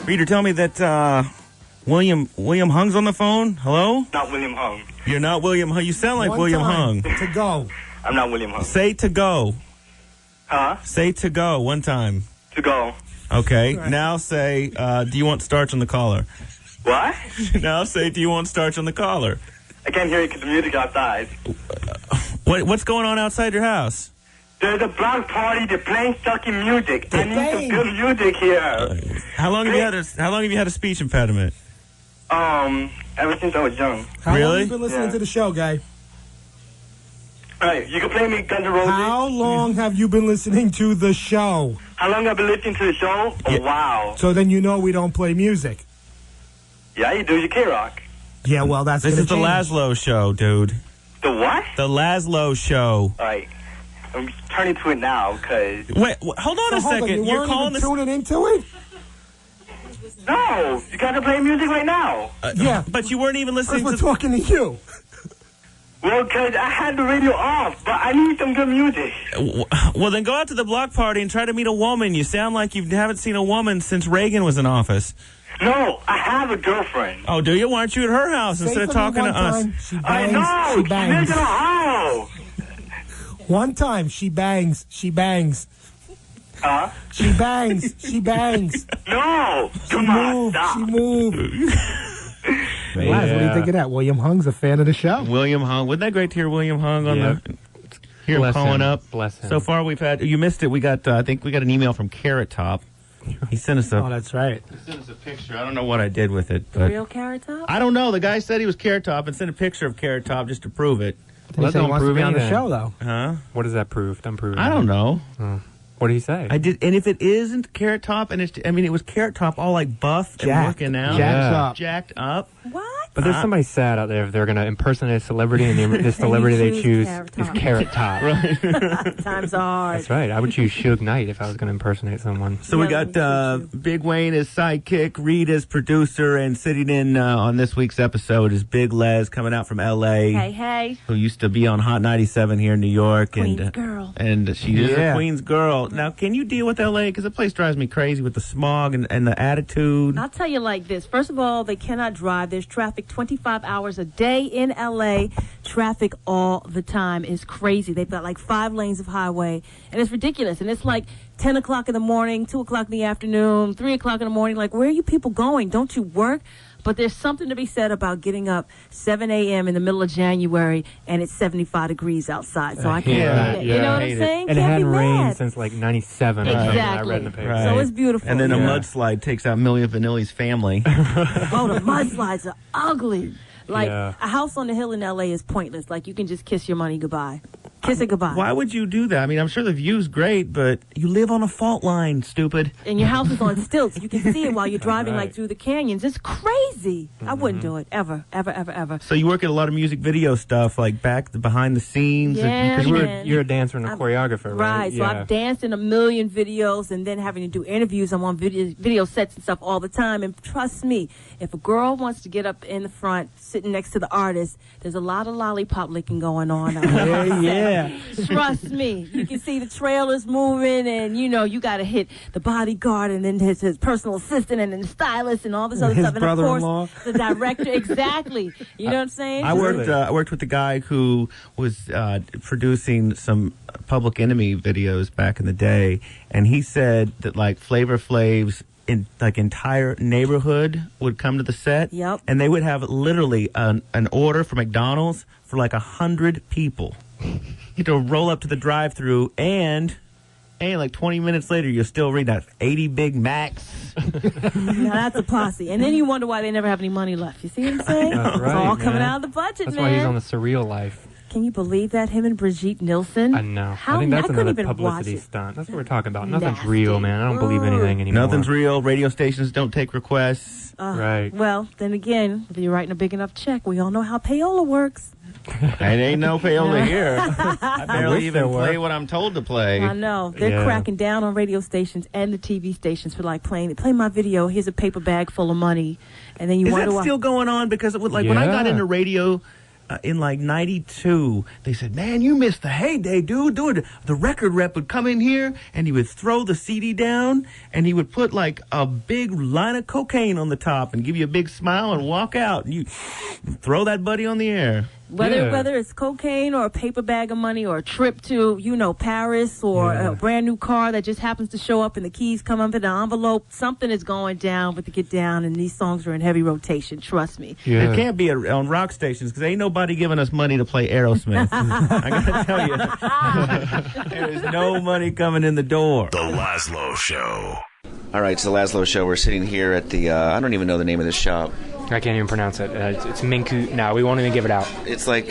Reader, tell me that William Hung's on the phone. Hello? Not William Hung. You're not William Hung. You sound like One William time. Hung. To go. I'm not William Hung. Say to go. Huh? Say to go one time. To go. Okay. Now say, do you want starch on the collar? What? Now say, do you want starch on the collar? I can't hear you because the music outside. What's going on outside your house? There's a block party. They're playing sucky music. I need some good music here. How long have you had a speech impediment? Ever since I was young. How long Really? have you been listening to the show, guy? Hey, you can play me Guns N' Roses. How long have you been listening to the show? How long have I been listening to the show? Oh, wow. So then you know we don't play music. Yeah, you do. You K-Rock. Yeah, well, that's This gonna is the change. Lazlow show, dude. The what? The Lazlow show. All right. I'm turning to it now because... Wait, hold on a second. You You're weren't calling even this... tuning into it? No, you got to play music right now. Yeah. But you weren't even listening We're to... talking to you. Well, because I had the radio off, but I need some good music. Well, then go out to the block party and try to meet a woman. You sound like you haven't seen a woman since Reagan was in office. No, I have a girlfriend. Oh, do you? Why aren't you at her house Say instead of for me talking one to us? time, She I bangs. know. She She bangs. lives in Ohio. One time, she bangs. She bangs. Huh? She bangs. She bangs. No. She moved. She moved. Laz, what do you think of that? William Hung's a fan of the show. William Hung. Wasn't that great to hear William Hung on Yeah. the... Hear him Bless calling him. up. Bless him. So far, we've had... You missed it. We got... I think we got an email from Carrot Top. He sent us a... Oh, that's right. He sent us a picture. I don't know what I did with it, The but... real Carrot Top? I don't know. The guy said he was Carrot Top and sent a picture of Carrot Top just to prove it. He said he wants to be on the anything. show, though. Huh? What does that prove? Don't prove I don't know. What did he say? I did, and if it isn't Carrot Top, and it's, I mean, it was Carrot Top all like buff and Jacked. working out, Jacked up. jacked up. What? But there's somebody sad out there if they're going to impersonate a celebrity, and the celebrity they choose is Carrot Top. Right. Times are hard. That's right. I would choose Suge Knight if I was going to impersonate someone. So we got Big Wayne as sidekick, Reed as producer, and sitting in on this week's episode is Big Les coming out from L.A. Hey, hey. Who used to be on Hot 97 here in New York, Queen's girl. and she is Yeah. a Queen's girl. Now, can you deal with L.A. because the place drives me crazy with the smog and the attitude? I'll tell you like this. First of all, they cannot drive. There's traffic 25 hours a day in LA. Traffic all the time is crazy. They've got like 5 lanes of highway, and it's ridiculous. And it's like 10 o'clock in the morning, 2 o'clock in the afternoon, 3 o'clock in the morning. Like, where are you people going? Don't you work? But there's something to be said about getting up 7 a.m. in the middle of January and it's 75 degrees outside. So I can't do that. You know what I'm saying? And it Can't be hadn't rained mad. since like 97. Exactly. I read in the paper. So it's beautiful. And then a Yeah. mudslide takes out Millie Vanilli's family. Oh, the mudslides are ugly. Like, Yeah. a house on the hill in L.A. is pointless. Like, you can just kiss your money goodbye. Kiss it goodbye. Why would you do that? I mean, I'm sure the view's great, but you live on a fault line, stupid. And your house is on stilts. You can see it while you're driving, Right. like, through the canyons. It's crazy. I wouldn't do it. Ever, ever, ever, ever. So you work at a lot of music video stuff, like behind the scenes. Yeah, because man. You're a dancer and a choreographer, right? Right. So I've danced in a million videos and then having to do interviews. I'm on video sets and stuff all the time. And trust me, if a girl wants to get up in the front, sitting next to the artist, there's a lot of lollipop licking going on. Yeah. Trust me. You can see the trailers moving and, you know, you got to hit the bodyguard and then his personal assistant and then the stylist and all this other His stuff. And of brother-in-law. course, the director. Exactly. You know what I'm saying? I worked with the guy who was producing some Public Enemy videos back in the day, and he said that like Flavor Flav's entire neighborhood would come to the set, Yep. and they would have literally an order for McDonald's for like 100 people. You had to roll up to the drive-through, and Hey, like 20 minutes later, you'll still read that 80 Big Macs. Now that's a posse. And then you wonder why they never have any money left. You see what I'm saying? That's right, It's all man. coming out of the budget, That's man. why he's on the surreal life. Can you believe that? Him and Brigitte Nielsen? I know. How, I think that's I couldn't another even publicity watch it. stunt. That's what we're talking about. Nothing's real, man. I don't believe anything anymore. Nothing's real. Radio stations don't take requests. Right. Well, then again, if you're writing a big enough check, we all know how payola works. It ain't no payola here. I barely wish even there were. play what I'm told to play. I know. They're cracking down on radio stations and the TV stations for like play my video, here's a paper bag full of money. And then you Is wonder that why. still going on? Because when I got into radio in like 92, they said, man, you missed the heyday, dude. The record rep would come in here and he would throw the CD down and he would put like a big line of cocaine on the top and give you a big smile and walk out. And you throw that buddy on the air. Whether it's cocaine or a paper bag of money or a trip to, Paris or a brand new car that just happens to show up and the keys come up in the envelope, something is going down with the Get Down, and these songs are in heavy rotation. Trust me. It can't be on rock stations because ain't nobody giving us money to play Aerosmith. I gotta tell you, there is no money coming in the door. The Lazlow Show. All right, it's the Lazlow Show. We're sitting here at the, I don't even know the name of the shop. I can't even pronounce it. It's Minku. No, we won't even give it out. It's like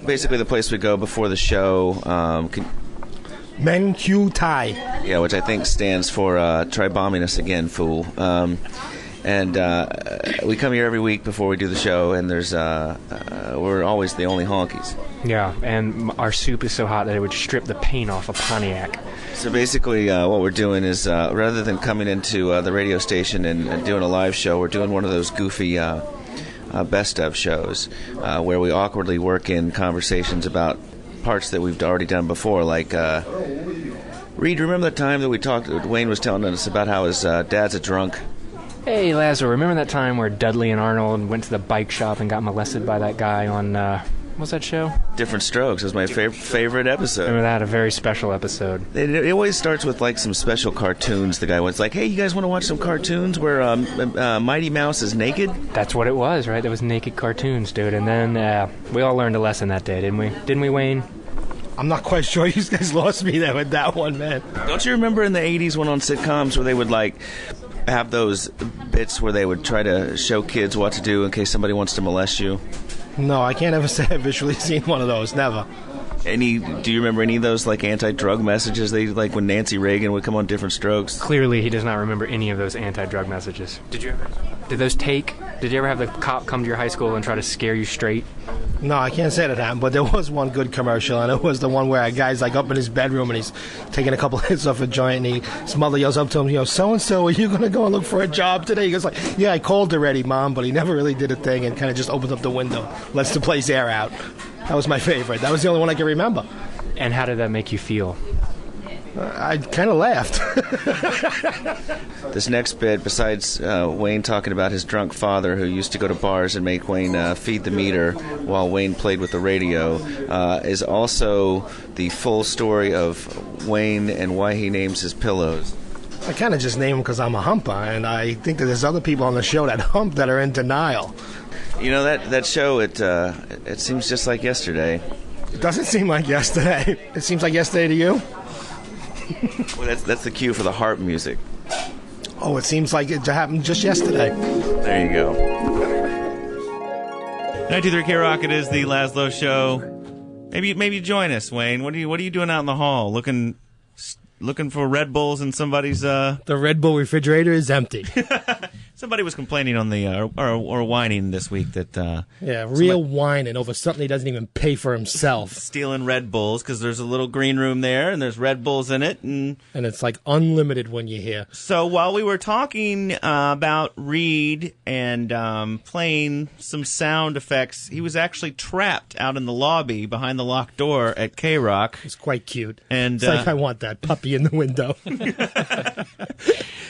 basically the place we go before the show. Menku Tai. Yeah, which I think stands for try bombing us again, fool. And we come here every week before we do the show, and there's we're always the only honkies. Yeah, and our soup is so hot that it would strip the paint off a Pontiac. So basically, what we're doing is rather than coming into the radio station and doing a live show, we're doing one of those goofy best of shows where we awkwardly work in conversations about parts that we've already done before. Like, Reed, remember the time that we talked? Wayne was telling us about how his dad's a drunk. Hey, Lazlow, remember that time where Dudley and Arnold went to the bike shop and got molested by that guy on, what's that show? Different Strokes is my favorite episode. Remember that? A very special episode. It always starts with, like, some special cartoons. The guy was like, hey, you guys want to watch some cartoons where Mighty Mouse is naked? That's what it was, right? There was naked cartoons, dude. And then we all learned a lesson that day, didn't we? Didn't we, Wayne? I'm not quite sure. You guys lost me there with that one, man. Don't you remember in the 80s when on sitcoms where they would, like, have those bits where they would try to show kids what to do in case somebody wants to molest you? No, I can't ever say I've visually seen one of those. Never. Do you remember any of those, like, anti-drug messages? They, like, when Nancy Reagan would come on Different Strokes? Clearly, he does not remember any of those anti-drug messages. Did you ever? Did those take? Did you ever have the cop come to your high school and try to scare you straight? No, I can't say that happened, but there was one good commercial, and it was the one where a guy's like up in his bedroom and he's taking a couple hits off a joint, and his mother yells up to him, so-and-so, are you going to go and look for a job today? He goes like, yeah, I called already, Mom, but he never really did a thing and kind of just opens up the window, lets the place air out. That was my favorite. That was the only one I can remember. And how did that make you feel? I kind of laughed. This next bit, besides Wayne talking about his drunk father who used to go to bars and make Wayne feed the meter while Wayne played with the radio, is also the full story of Wayne and why he names his pillows. I kind of just name him because I'm a humper, and I think that there's other people on the show that hump that are in denial. You know, that show, it seems just like yesterday. It doesn't seem like yesterday. It seems like yesterday to you? Well, that's the cue for the harp music. Oh, it seems like it happened just yesterday. There you go. 93 K Rock, it is the Lazlow Show. Maybe join us, Wayne. What are you doing out in the hall? Looking for Red Bulls in somebody's... The Red Bull refrigerator is empty. Somebody was complaining on the or whining this week that real whining over something he doesn't even pay for himself. Stealing Red Bulls because there's a little green room there and there's Red Bulls in it, and it's like unlimited when you're here. So while we were talking about Reed and playing some sound effects, he was actually trapped out in the lobby behind the locked door at K Rock. It's quite cute. And it's like I want that puppy in the window.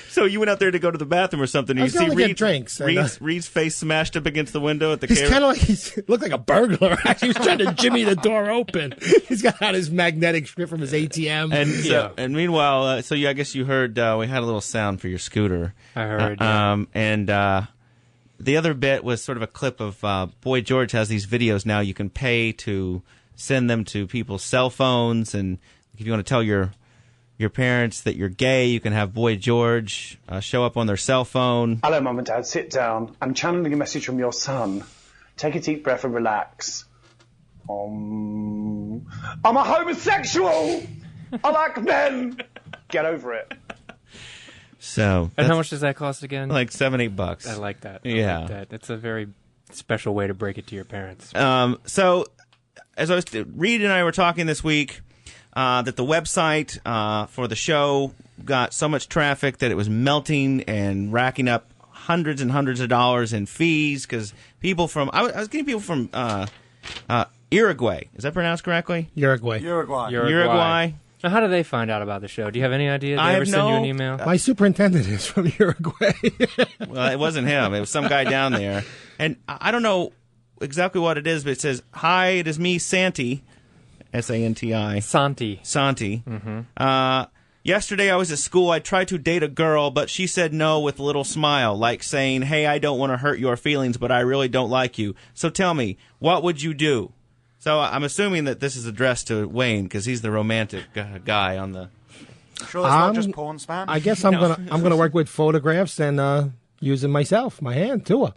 So you went out there to go to the bathroom or something. I was going to get drinks. Reed's face smashed up against the window at the He's kind of like, he looked like a burglar. He was trying to jimmy the door open. He's got out his magnetic strip from his ATM. And meanwhile, I guess you heard we had a little sound for your scooter. I heard. And the other bit was sort of a clip of Boy George has these videos now. You can pay to send them to people's cell phones, and if you want to tell your your parents that you're gay, you can have Boy George show up on their cell phone. Hello, Mum and Dad. Sit down. I'm channeling a message from your son. Take a deep breath and relax. I'm a homosexual. I like men. Get over it. So, and how much does that cost again? Like $7-8. I like that. Yeah, I like that. That's a very special way to break it to your parents. So, as I was Reed and I were talking this week, that the website for the show got so much traffic that it was melting and racking up hundreds and hundreds of dollars in fees because people from I was getting people from Uruguay. Is that pronounced correctly? Uruguay. Now, how do they find out about the show? Do you have any idea? Did I they ever have send you an no- email? My superintendent is from Uruguay. Well, it wasn't him. It was some guy down there. And I don't know exactly what it is, but it says, "Hi, it is me, Santi." S-A-N-T-I. Santi. Mm-hmm. Yesterday I was at school. I tried to date a girl, but she said no with a little smile, like saying, "Hey, I don't want to hurt your feelings, but I really don't like you. So tell me, what would you do?" So I'm assuming that this is addressed to Wayne because he's the romantic guy on the... Sure, that's not just porn spam. I guess I'm gonna work with photographs and using my hand to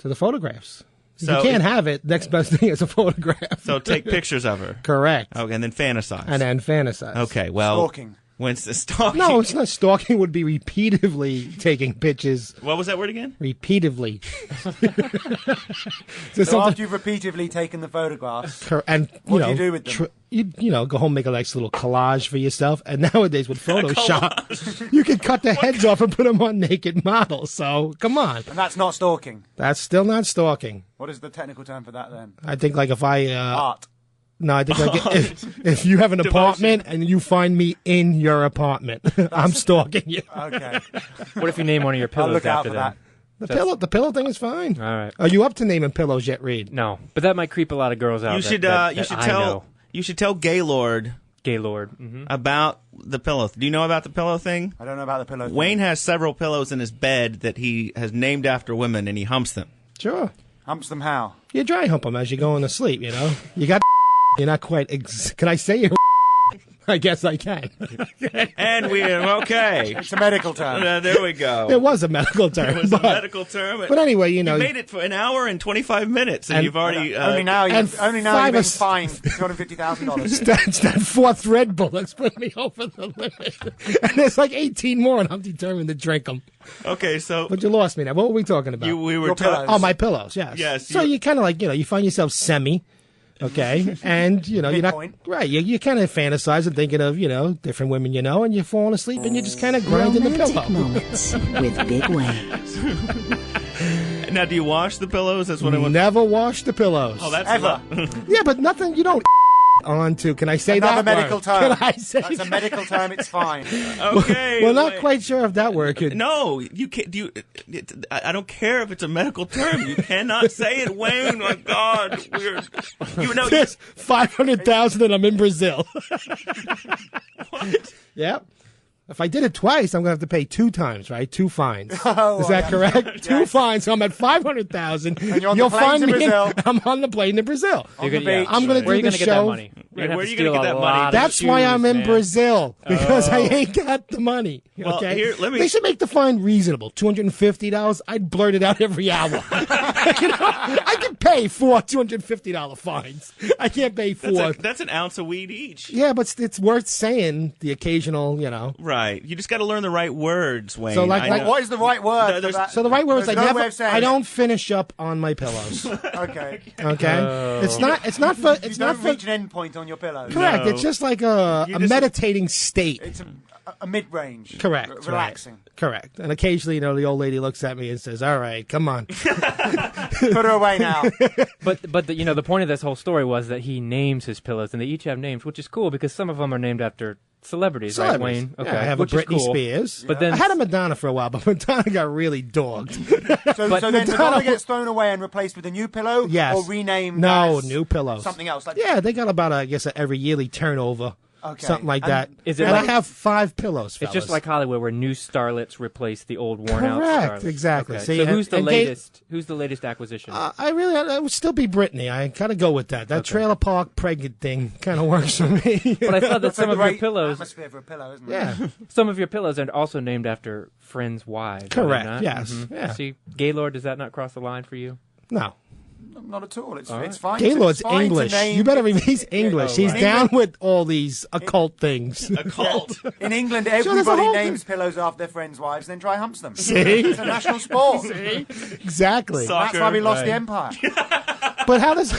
the photographs. So you can't have it. Next best thing is a photograph. So take pictures of her. Correct. Okay, and then fantasize. Okay, well... Stalking. When's the stalking? No, it's not stalking. Would be repeatedly taking pictures. What was that word again? Repeatedly. So after you've repeatedly taken the photographs, and what do you do with them? You go home, make a nice little collage for yourself. And nowadays with Photoshop, you can cut the heads off and put them on naked models. So come on. And that's not stalking. That's still not stalking. What is the technical term for that then? I think like if I art. No, I think like if you have an apartment and you find me in your apartment, I'm stalking you. Okay. What if you name one of your pillows I'll look out after for them? that. The pillow thing is fine. All right. Are you up to naming pillows yet, Reed? No, but that might creep a lot of girls out. You should tell Gaylord about the pillow. Do you know about the pillow thing? I don't know about the pillow thing. Wayne has several pillows in his bed that he has named after women, and he humps them. Sure. Humps them how? You dry hump them as you're going to sleep, You got you're not quite... Can I say it? I guess I can. And we're okay. It's a medical term. There we go. It was a medical term. It was a medical term. But anyway, You made it for an hour and 25 minutes, and you've already... only now you've been fined $250,000. That's that fourth Red Bull that's put me over the limit. And there's like 18 more, and I'm determined to drink them. Okay, so... But you lost me now. What were we talking about? We were talking... Oh, my pillows, yes. Yes. So you kind of like, you find yourself semi... Okay, and you're not right. You kind of fantasize and thinking of different women and you're falling asleep and you're just kind of grinding the pillow. Moments with Big Wayne. Now, do you wash the pillows? That's what I want. Never wash the pillows. Oh, that's ever. Yeah, but nothing. You don't onto. Can I say Another that? medical word? term. Can I say That's a medical term. It's fine. Okay. Well, not quite sure if that word could. No, you can't. I don't care if it's a medical term. You cannot say it, Wayne. My God, There's 500,000 and I'm in Brazil. What? Yep. If I did it twice, I'm going to have to pay 2 times, right? 2 fines. Oh, is that correct? Yes. 2 fines. So I'm at 500,000. And you're on You'll the plane find to me. Brazil. I'm on the plane to Brazil. On the beach. I'm going to Where are do you the gonna get that show. money? Where are you going to get that money? That's why I'm in Brazil, because I ain't got the money. Well, Okay, here, let me- They should make the fine reasonable. $250. I'd blurt it out every hour. I can pay 4 $250 fines. I can't pay 4. That's an ounce of weed each. Yeah, but it's worth saying the occasional, Right. You just got to learn the right words, Wayne. So, like- What is the right word? for that? So the right word is There's I no way of saying I it. don't finish up on my pillows. Okay. Okay, it's not for You don't reach an end point on your pillow. correct. No. It's just like a meditating state. It's a mid-range. Correct. Relaxing. Right. Correct. And occasionally, the old lady looks at me and says, "All right, come on." Put her away now. But the point of this whole story was that he names his pillows, and they each have names, which is cool because some of them are named after celebrities, right, Wayne? Okay, Yeah, I have which a is Britney cool. Spears. But then I had a Madonna for a while, but Madonna got really dogged. So then Madonna gets thrown away and replaced with a new pillow? Yes. Or renamed No, as new pillows. something else? Like Yeah, they got about, every yearly turnover. Okay. something like And that. is it and like- I have 5 pillows, It's fellas. just like Hollywood, where new starlets replace the old, worn-out Correct, starlets. exactly. Okay. See, so who's the and latest? Who's the latest acquisition? I would still be Britney. I gotta go with that. That trailer park pregnant thing kind of works for me. But I thought that some of your Great pillows, atmosphere for a pillow, isn't it? Yeah. some of your pillows are also named after friends' wives. are they Correct, not? yes, Mhm. yeah. See, Gaylord, does that not cross the line for you? No. Not at all. It's All right. it's fine. Gaylord's it's fine to English. name- You better remember he's English. He's In down England- with all these occult things. Occult. In England, there's a everybody whole names pillows after their friends' wives, then dry humps them. See? It's a national sport. See? Exactly. That's why we lost the empire. But how does?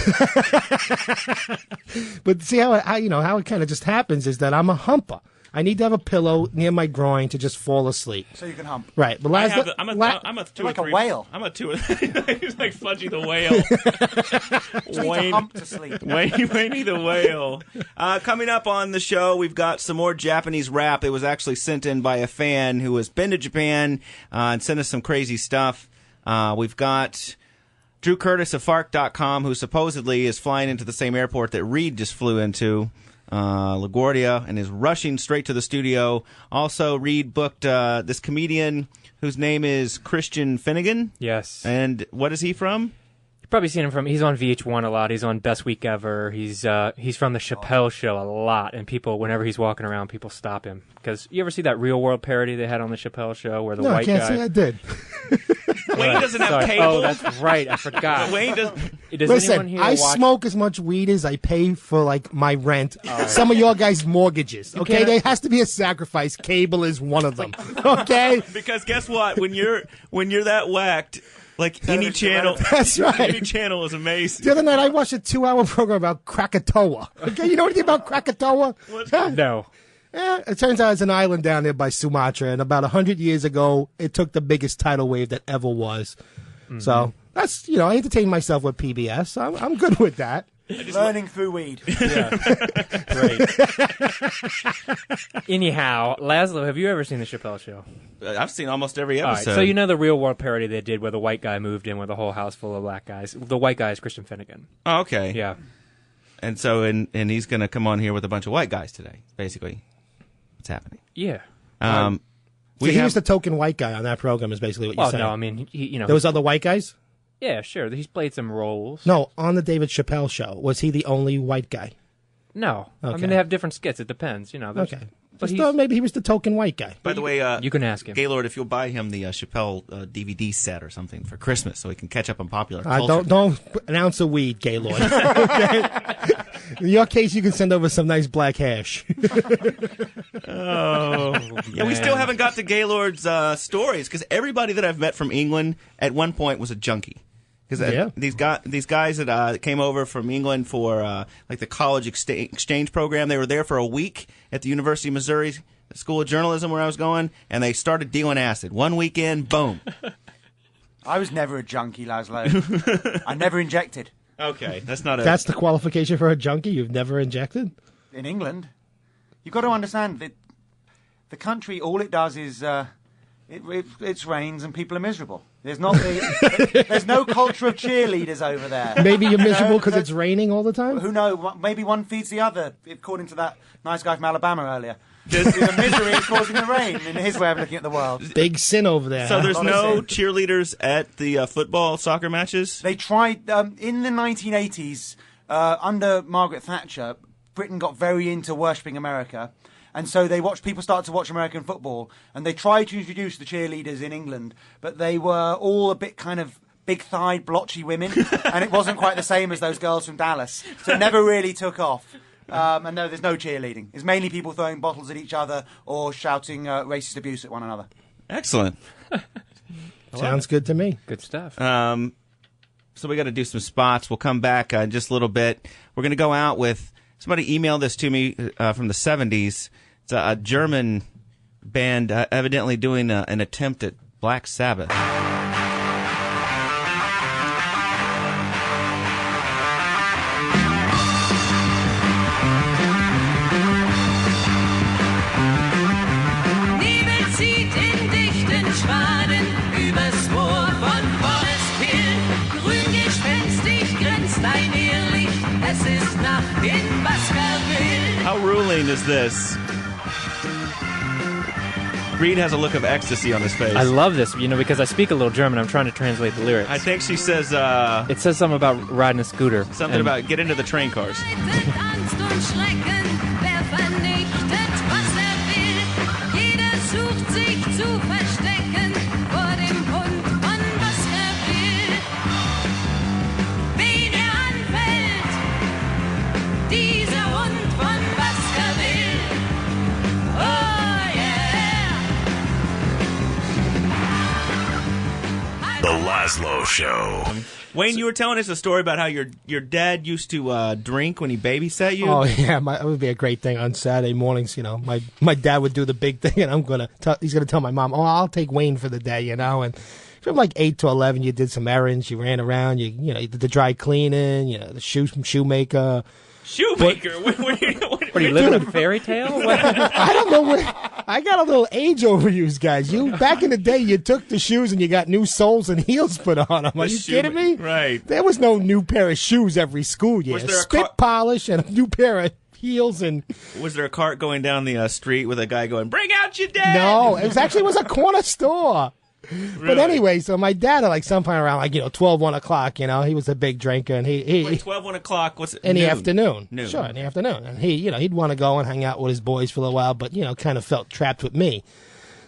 But see how it kind of just happens is that I'm a humper. I need to have a pillow near my groin to just fall asleep. So you can hump. Right. But I'm a two You're like or a three. whale. I'm a two. He's like Fudgy the whale. Just need to hump to sleep. Wayne the whale. Coming up on the show, we've got some more Japanese rap. It was actually sent in by a fan who has been to Japan and sent us some crazy stuff. We've got Drew Curtis of Fark.com, who supposedly is flying into the same airport that Reed just flew into, LaGuardia, and is rushing straight to the studio. Also, Reed booked this comedian whose name is Christian Finnegan. Yes. And what is he from? You've probably seen him from. He's on VH1 a lot. He's on Best Week Ever. He's from the Chappelle Show a lot, and people, whenever he's walking around, people stop him because you ever see that Real World parody they had on the Chappelle Show where the No, white I can't guy? say I did. Wayne doesn't have Sorry. cable. Oh, that's right. I forgot. Wayne does. Does anyone Listen, here I watch? smoke as much weed as I pay for like my rent. Some of your guys' mortgages. Okay, can't- there has to be a sacrifice. Cable is one of them. Okay. Because guess what? When you're that whacked, like any channel, That's right. any channel is amazing. The other night, I watched a 2-hour program about Krakatoa. Okay, you know anything about Krakatoa? No. It turns out it's an island down there by Sumatra, and about 100 years ago, it took the biggest tidal wave that ever was. So that's, I entertain myself with PBS. So I'm good with that. Learning through weed. Yeah. Great. Anyhow, Lazlow, have you ever seen the Chappelle Show? I've seen almost every All right, episode. so you know the Real World parody they did where the white guy moved in with a whole house full of black guys. The white guy is Christian Finnegan. Oh, okay. Yeah. And so, and he's going to come on here with a bunch of white guys today. Basically, what's happening? Yeah. So We he have- was the token white guy on that program, is basically what you're Well, saying. no, I mean, There was other white guys? Yeah, sure. He's played some roles. No, on the David Chappelle show. Was he the only white guy? No. I Okay. mean, they have different skits. It depends, there's- Okay. But Just thought maybe he was the token white guy. By the way, you can ask him. Gaylord, if you'll buy him the Chappelle DVD set or something for Christmas, so he can catch up on popular culture. Don't an ounce of weed, Gaylord. Okay? In your case, you can send over some nice black hash. Oh, yeah. We still haven't got to Gaylord's stories because everybody that I've met from England at one point was a junkie. Because Yeah. these guys that came over from England for like the college exchange program, they were there for a week at the University of Missouri School of Journalism where I was going, and they started dealing acid. One weekend, boom. I was never a junkie, Lazlow. I never injected. Okay, that's not a. That's the qualification for a junkie? You've never injected? In England, you've got to understand that the country, all it does is it rains and people are miserable. There's not there's no culture of cheerleaders over there. Maybe you're miserable because it's raining all the time? Who knows? Maybe one feeds the other, according to that nice guy from Alabama earlier. The misery is causing the rain, in his way of looking at the world. Big sin over there. So huh? there's no cheerleaders at the football, soccer matches? They tried, in the 1980s, under Margaret Thatcher, Britain got very into worshipping America. And so they watched people start to watch American football, and they tried to introduce the cheerleaders in England, but they were all a bit kind of big-thighed, blotchy women, and it wasn't quite the same as those girls from Dallas. So it never really took off. And no, there's no cheerleading. It's mainly people throwing bottles at each other or shouting racist abuse at one another. Excellent. Sounds good to me. Good stuff. So we got to do some spots. We'll come back in just a little bit. We're going to go out with somebody emailed this to me from the 70s. It's a German band evidently doing an attempt at Black Sabbath. Nebel zieht in dichten Schwaden übers Moor von Forest Hill. Grün gespenstig grinst ein Irrlicht, es ist Nacht in Baskerville. How drooling is this? Reed has a look of ecstasy on his face. I love this, because I speak a little German. I'm trying to translate the lyrics. I think she says... it says something about riding a scooter. Something about get into the train cars. Angst und Schrecken, wer vernichtet, was will. Jeder sucht sich zu verstecken vor dem Hund von was will. Wen anfällt, dieser Hund von was will. Oh yeah. The Lazlow Show. Wayne, you were telling us a story about how your dad used to drink when he babysat you. Oh yeah, it would be a great thing on Saturday mornings. My dad would do the big thing, and he's gonna tell my mom, "Oh, I'll take Wayne for the day," and from like 8 to 11, you did some errands, you ran around, you did the dry cleaning, the shoemaker. Shoemaker? What are you living a fairy tale? I don't know what. I got a little age over you guys. Back in the day, you took the shoes and you got new soles and heels put on them. Are you kidding me? Right. There was no new pair of shoes every school year. Was there a Spit polish and a new pair of heels and. Was there a cart going down the street with a guy going, "Bring out your dad"? No, it was a corner store. Really? But anyway, so my dad at sometime around 12, 1 o'clock, he was a big drinker, and he Wait, 12, 1 o'clock, what's it? in the afternoon. Noon. Sure, in the afternoon. And he'd want to go and hang out with his boys for a while, but, kind of felt trapped with me.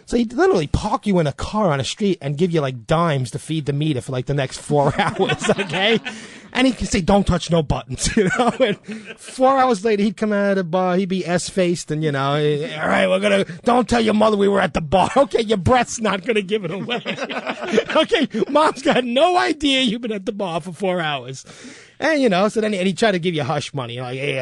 So he'd literally park you in a car on a street and give you dimes to feed the meter for the next 4 hours, okay? And he could say, "Don't touch no buttons," And 4 hours later, he'd come out of the bar. He'd be S-faced, and "All right, don't tell your mother we were at the bar." Okay, your breath's not gonna give it away. Okay, mom's got no idea you've been at the bar for 4 hours. And, so then he'd try to give you hush money, "Hey,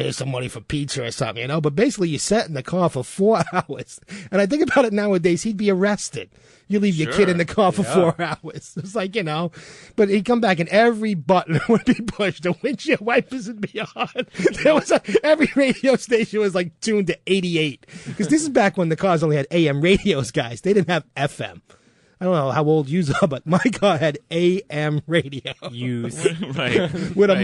here's some money for pizza or something, But basically, you sat in the car for 4 hours. And I think about it nowadays, he'd be arrested. You leave your kid in the car for 4 hours. It's but he'd come back and every button would be pushed. The windshield wipers would be on. Every radio station was tuned to 88. Because this is back when the cars only had AM radios, guys. They didn't have FM. I don't know how old you are, but my car had AM radio. Right. With a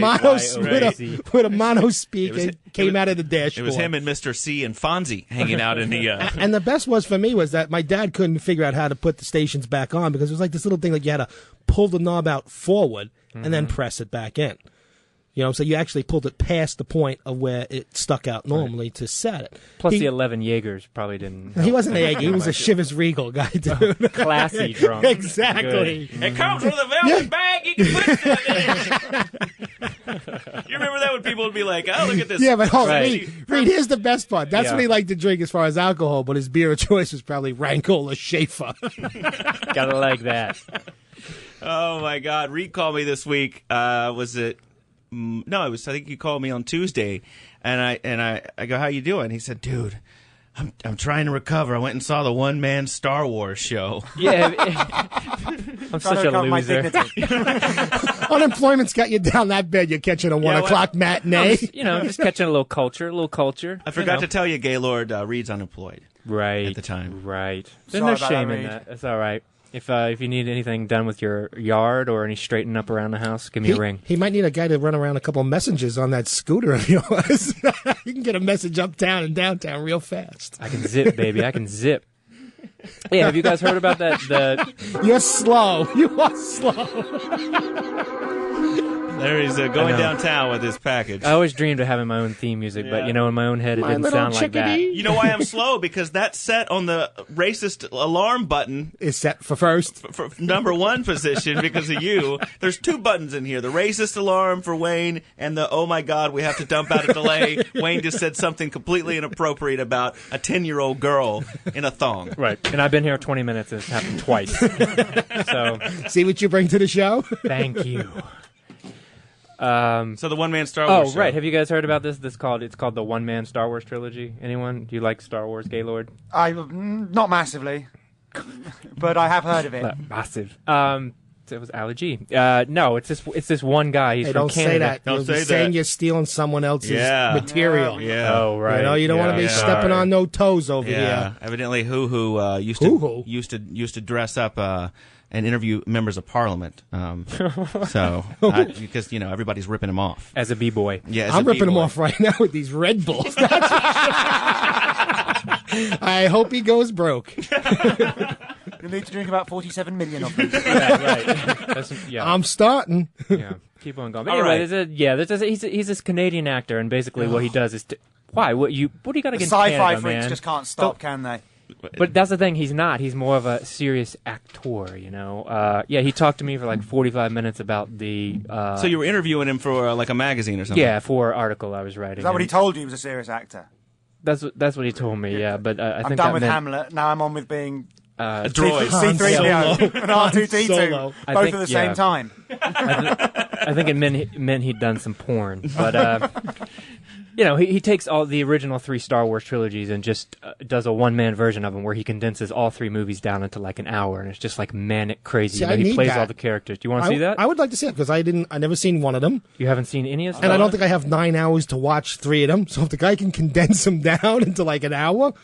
mono speaker came out of the dashboard. It was him and Mr. C and Fonzie hanging out in the... And the best for me was that my dad couldn't figure out how to put the stations back on because it was this little thing you had to pull the knob out forward and then press it back in. So you actually pulled it past the point of where it stuck out normally to set it. Plus the 11 Jaegers probably didn't help. He wasn't a Jaeger. He was a Chivas Regal guy, dude. Classy drunk. Exactly. Good. It comes with a velvet bag. You can put it in there. You remember that when people would be like, "Oh, look at this." Yeah, but hold on. Reed, here's the best part. That's what he liked to drink as far as alcohol, but his beer of choice was probably Rankle or Schaefer. Gotta like that. Oh, my God. Reed called me this week. Was it... No, I think you called me on Tuesday, and I go, "How you doing?" He said, "Dude, I'm trying to recover. I went and saw the one-man Star Wars show." Yeah, I'm such a loser. Unemployment's got you down that bed. You're catching a 1 o'clock matinee. Just catching a little culture. I forgot to tell you, Gaylord, Reed's unemployed. Right. At the time. Right. There's no shame in that. It's all right. If you need anything done with your yard or any straightening up around the house, give me a ring. He might need a guy to run around a couple of messengers on that scooter of yours. You can get a message uptown and downtown real fast. I can zip, baby. I can zip. Yeah, have you guys heard about that? You're slow. You are slow. There he's going downtown with his package. I always dreamed of having my own theme music, but in my own head it didn't sound like that. You know why I'm slow? Because that set on the racist alarm button is set for first. For number 1 position because of you. There's 2 buttons in here. The racist alarm for Wayne and the, "Oh my God, we have to dump out a delay." Wayne just said something completely inappropriate about a 10-year-old girl in a thong. Right. And I've been here 20 minutes and it's happened twice. So see what you bring to the show? Thank you. So the one-man Star Wars show. Right. Have you guys heard about this? It's called the one-man Star Wars trilogy. Anyone? Do you like Star Wars, Gaylord? Not massively, but I have heard of it. Massive. It was allergy. No, it's this one guy. He's from Canada. Don't say that. Saying you're stealing someone else's material. Yeah. Oh, right. You don't want to be stepping on no toes over here. Evidently, Hoo used to dress up and interview members of parliament. Because everybody's ripping him off as a b-boy. Yeah, I'm ripping him off right now with these Red Bulls. I hope he goes broke. You need to drink about 47 million of them. Yeah. I'm starting. Yeah, keep on going. But anyway, he's this Canadian actor, and basically what he does is why? What do you got The against sci-fi Canada, freaks man? just can't stop, can they? But that's the thing. He's not. He's more of a serious actor. He talked to me for like 45 minutes about the. So you were interviewing him for like a magazine or something? Yeah, for an article I was writing. Is that what he told you? He was a serious actor. That's what he told me. Yeah, but I think I'm done that with meant, Hamlet. Now I'm on with being a droid. C-3PO and R2-D2, Solo. both at the same time. I think it meant he'd done some porn, but he takes all the original 3 Star Wars trilogies and just does a one-man version of them where he condenses all 3 movies down into like an hour, and it's just like manic crazy. See, I he need plays that. all the characters. Do you want to see that? I would like to see it because I never seen one of them. You haven't seen any of them? And I don't think I have 9 hours to watch 3 of them. So if the guy can condense them down into like an hour,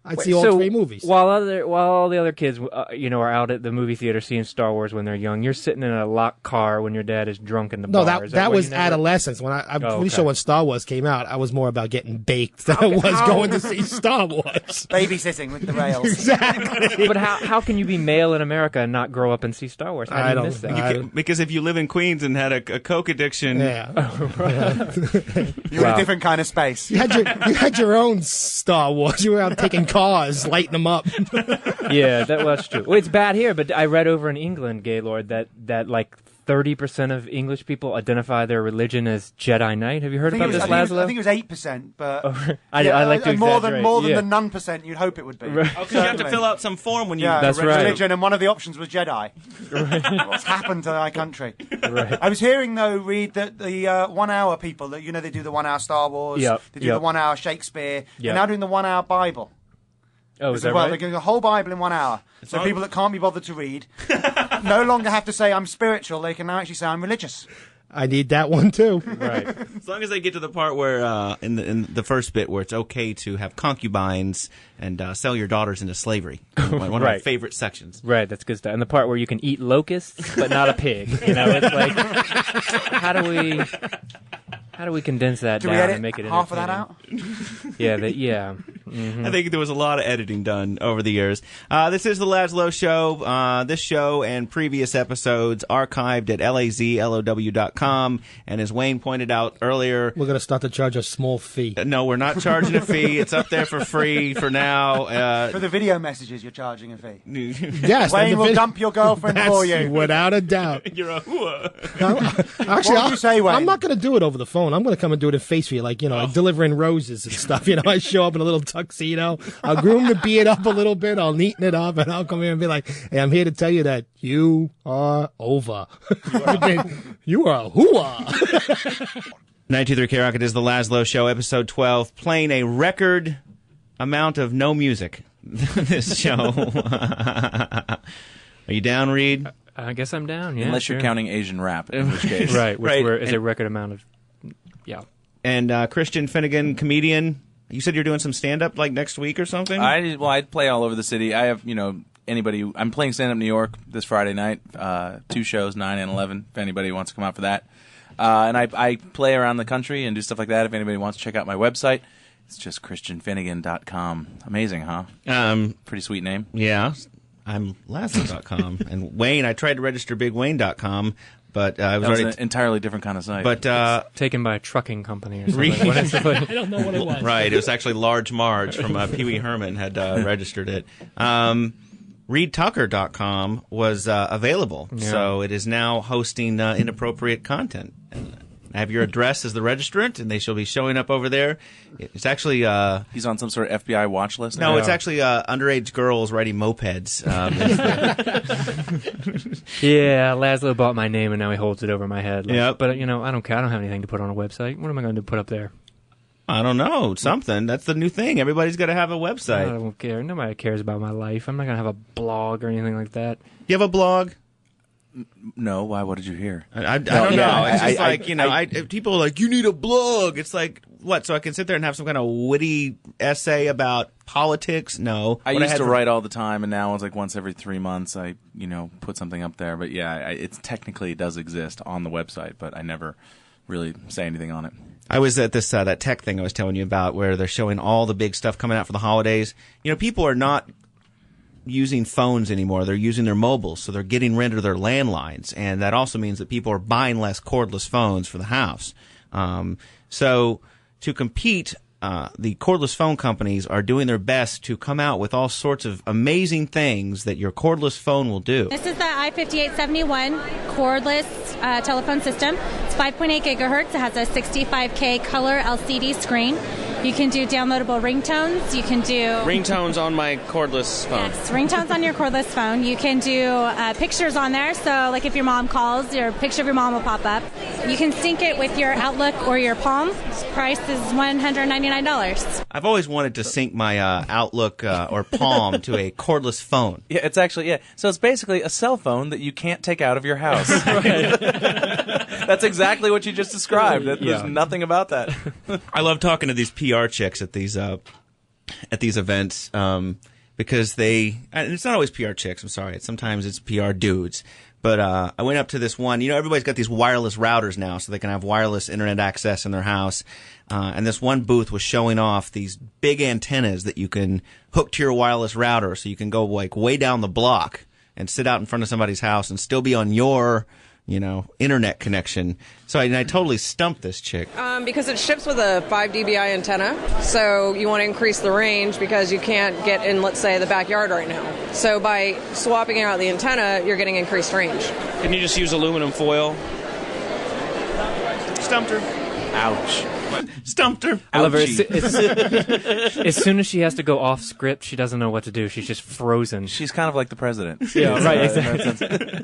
I'd see all 3 movies. While all the other kids, are out at the movie theater seeing Star Wars when they're young, you're sitting in a locked car when your dad is drunk in the No, bar. that was adolescence. When I'm pretty sure when Star Wars came out, I was more about getting baked than I was going to see Star Wars. Babysitting with the rails. Exactly. But how can you be male in America and not grow up and see Star Wars? How do you miss that? Because if you live in Queens and had a coke addiction, You're in a different kind of space. You had your own Star Wars. You were out taking cars, lighting them up. Yeah, that's true. Well, it's bad here, but I read over in England, Gaylord, that like 30% of English people identify their religion as Jedi Knight. Have you heard about this, Lazlow? I think it was 8%, but I like to more exaggerate. than the none percent you'd hope it would be. Right. Oh, 'cause you have to fill out some form when you That's right. religion, and one of the options was Jedi. What's happened to my country? Right. I was hearing though, Reed, that the 1 hour people that they do the 1 hour Star Wars, they do the 1 hour Shakespeare, they're now doing the 1 hour Bible. Oh, is that well, right? they're doing the whole Bible in 1 hour. So people that can't be bothered to read no longer have to say I'm spiritual. They can now actually say I'm religious. I need that one too. Right. As long as they get to the part where in the first bit where it's okay to have concubines and sell your daughters into slavery. One of my favorite sections. Right, that's good stuff. And the part where you can eat locusts but not a pig. It's like how do we condense that down and make it half of that out? Yeah, Mm-hmm. I think there was a lot of editing done over the years. This is the Lazlow Show. This show and previous episodes archived at lazlow.com. And as Wayne pointed out earlier, we're going to start to charge a small fee. No, we're not charging a fee. It's up there for free for now. For the video messages, you're charging a fee. Yes, Wayne will dump your girlfriend for you. Without a doubt. You're a hooah. Actually, what would you say, Wayne? I'm not going to do it over the phone. I'm going to come and do it in face for you, like delivering roses and stuff. I show up in a little tuxedo. I'll groom the beard up a little bit. I'll neaten it up, and I'll come here and be like, "Hey, I'm here to tell you that you are over. You are a hooah." 923 K-Rock, is the Lazlow Show, episode 12, playing a record amount of no music this show. Are you down, Reed? I guess I'm down, yeah. Unless you're counting Asian rap, in which case. Right, which is a record amount of, yeah. And Christian Finnegan, comedian, you said you're doing some stand-up like next week or something? I play all over the city. I have, anybody, I'm playing stand-up New York this Friday night, 2 shows, 9 and 11, if anybody wants to come out for that. And I play around the country and do stuff like that. If anybody wants to check out my website, it's just christianfinnegan.com. Amazing, huh? Pretty sweet name. Yeah. I'm Lazlow.com. And Wayne, I tried to register bigwayne.com, but I was that was already an entirely different kind of site. But taken by a trucking company or something. I don't know what it was. Right, it was actually Large Marge from Pee Wee Herman had registered it. ReedTucker.com was available, so it is now hosting inappropriate content. I have your address as the registrant, and they shall be showing up over there. It's actually he's on some sort of FBI watch list. No, it's actually underage girls riding mopeds. Yeah, Lazlow bought my name, and now he holds it over my head. Yep. But I don't care. I don't have anything to put on a website. What am I going to put up there? I don't know. Something. That's the new thing. Everybody's got to have a website. I don't care. Nobody cares about my life. I'm not going to have a blog or anything like that. You have a blog? No, why? What did you hear? I don't know. It's just people are like, you need a blog. It's like, what? So I can sit there and have some kind of witty essay about politics? No. I used to write all the time, and now it's like once every 3 months I, put something up there. But yeah, it technically does exist on the website, but I never really say anything on it. I was at this that tech thing I was telling you about where they're showing all the big stuff coming out for the holidays. People are not using phones anymore. They're using their mobiles, so they're getting rid of their landlines, and that also means that people are buying less cordless phones for the house. So to compete, the cordless phone companies are doing their best to come out with all sorts of amazing things that your cordless phone will do. This is the i5871 cordless telephone system. It's 5.8 gigahertz. It has a 65K color LCD screen. You can do downloadable ringtones. You can do ringtones on my cordless phone. Yes, ringtones on your cordless phone. You can do pictures on there. So, like if your mom calls, your picture of your mom will pop up. You can sync it with your Outlook or your Palm. Price is $199. I've always wanted to sync my Outlook or Palm to a cordless phone. Yeah, it's actually So it's basically a cell phone that you can't take out of your house. That's exactly what you just described. There's nothing about that. I love talking to these PR chicks at these events because and it's not always PR chicks. I'm sorry. Sometimes it's PR dudes. But I went up to this one. Everybody's got these wireless routers now, so they can have wireless internet access in their house. And this one booth was showing off these big antennas that you can hook to your wireless router, so you can go like way down the block and sit out in front of somebody's house and still be on your internet connection. So I totally stumped this chick. Because it ships with a 5 dBi antenna, so you want to increase the range because you can't get in, let's say, the backyard right now. So by swapping out the antenna, you're getting increased range. Can you just use aluminum foil? Stumped her. Ouch. Stumped her. I love her. As soon as she has to go off script, she doesn't know what to do. She's just frozen. She's kind of like the president. Yeah, right. Exactly.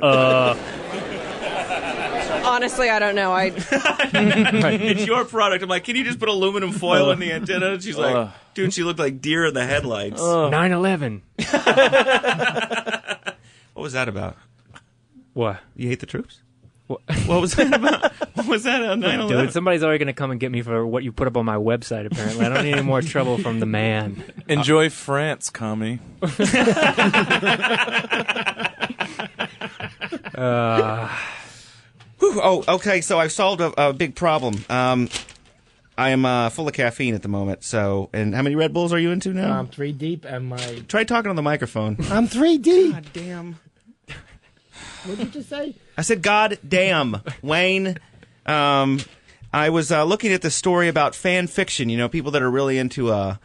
Honestly, I don't know. It's your product. I'm like, can you just put aluminum foil in the antenna? And she's like, dude, she looked like deer in the headlights. 9/11. What was that about? What? You hate the troops? What was that about? What was that on 9/11? Dude, somebody's already going to come and get me for what you put up on my website, apparently. I don't need any more trouble from the man. Enjoy France, commie. Oh, okay. So I've solved a big problem. I am full of caffeine at the moment. So, and how many Red Bulls are you into now? I'm 3 deep, and Try talking on the microphone. I'm 3 deep. God damn. What did you say? I said, God damn, Wayne. I was looking at this story about fan fiction. People that are really into a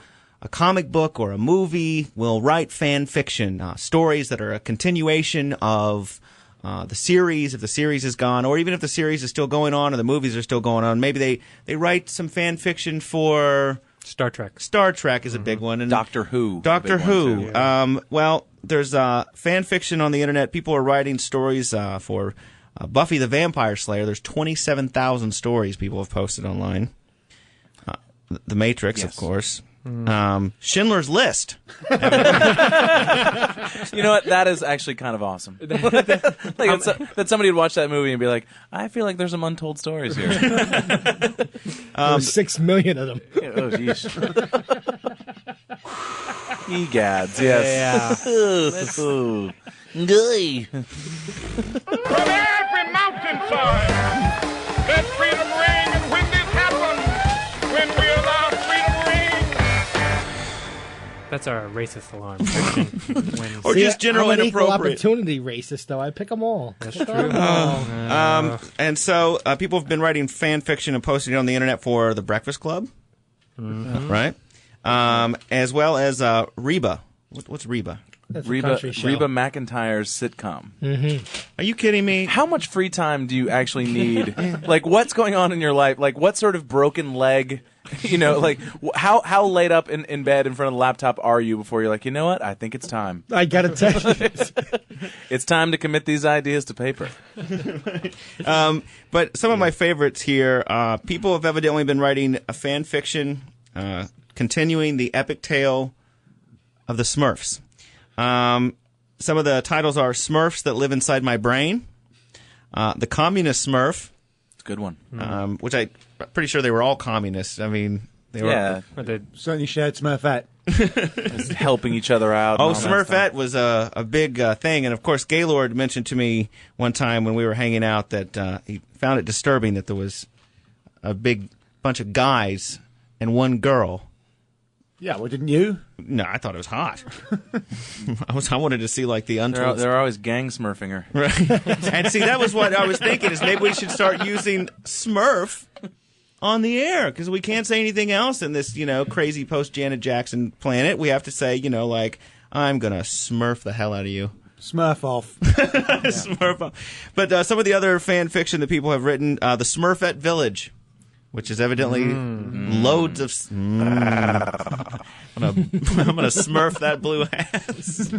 comic book or a movie will write fan fiction, stories that are a continuation of the series, if the series is gone, or even if the series is still going on or the movies are still going on. Maybe they write some fan fiction for Star Trek. Star Trek is a big one. And Doctor Who. Doctor Who. Yeah. Well, there's fan fiction on the internet. People are writing stories for Buffy the Vampire Slayer. There's 27,000 stories people have posted online. The Matrix, of course. Schindler's List. You know what? That is actually kind of awesome. That somebody would watch that movie and be like, I feel like there's some untold stories here. There's 6 million of them. Oh, jeez. Egads, yes. Yeah. Gay. From every mountainside, let freedom ring. And when this happens, when we allow freedom ring. That's our racist alarm. Or just general I'm an equal inappropriate. opportunity racist, though. I pick them all. That's Pick true. 'em all. And so people have been writing fan fiction and posting it on the internet for The Breakfast Club, right? As well as Reba. What's Reba? That's a Reba country show. McEntire's sitcom. Mm-hmm. Are you kidding me? How much free time do you actually need? Like, what's going on in your life? Like, what sort of broken leg? How laid up in bed in front of the laptop are you before you're like, you know what? I think it's time. I got to tell you. It's time to commit these ideas to paper. But some of my favorites here, people have evidently been writing a fan fiction continuing the epic tale of the Smurfs. Some of the titles are Smurfs That Live Inside My Brain, The Communist Smurf. It's a good one. Which I'm pretty sure they were all communists. I mean, they were. They certainly shared Smurfette. Just helping each other out. Oh, and all that Smurfette stuff. was a big thing. And, of course, Gaylord mentioned to me one time when we were hanging out that he found it disturbing that there was a big bunch of guys and one girl. Yeah, well, didn't you? No, I thought it was hot. I wanted to see, like, the untold... They're always gang smurfing her. Right. And, see, that was what I was thinking, is maybe we should start using Smurf on the air, because we can't say anything else in this, crazy post-Janet Jackson planet. We have to say, like, I'm going to Smurf the hell out of you. Smurf off. Smurf off. But some of the other fan fiction that people have written, the Smurfette Village, which is evidently loads of... I'm gonna Smurf that blue ass.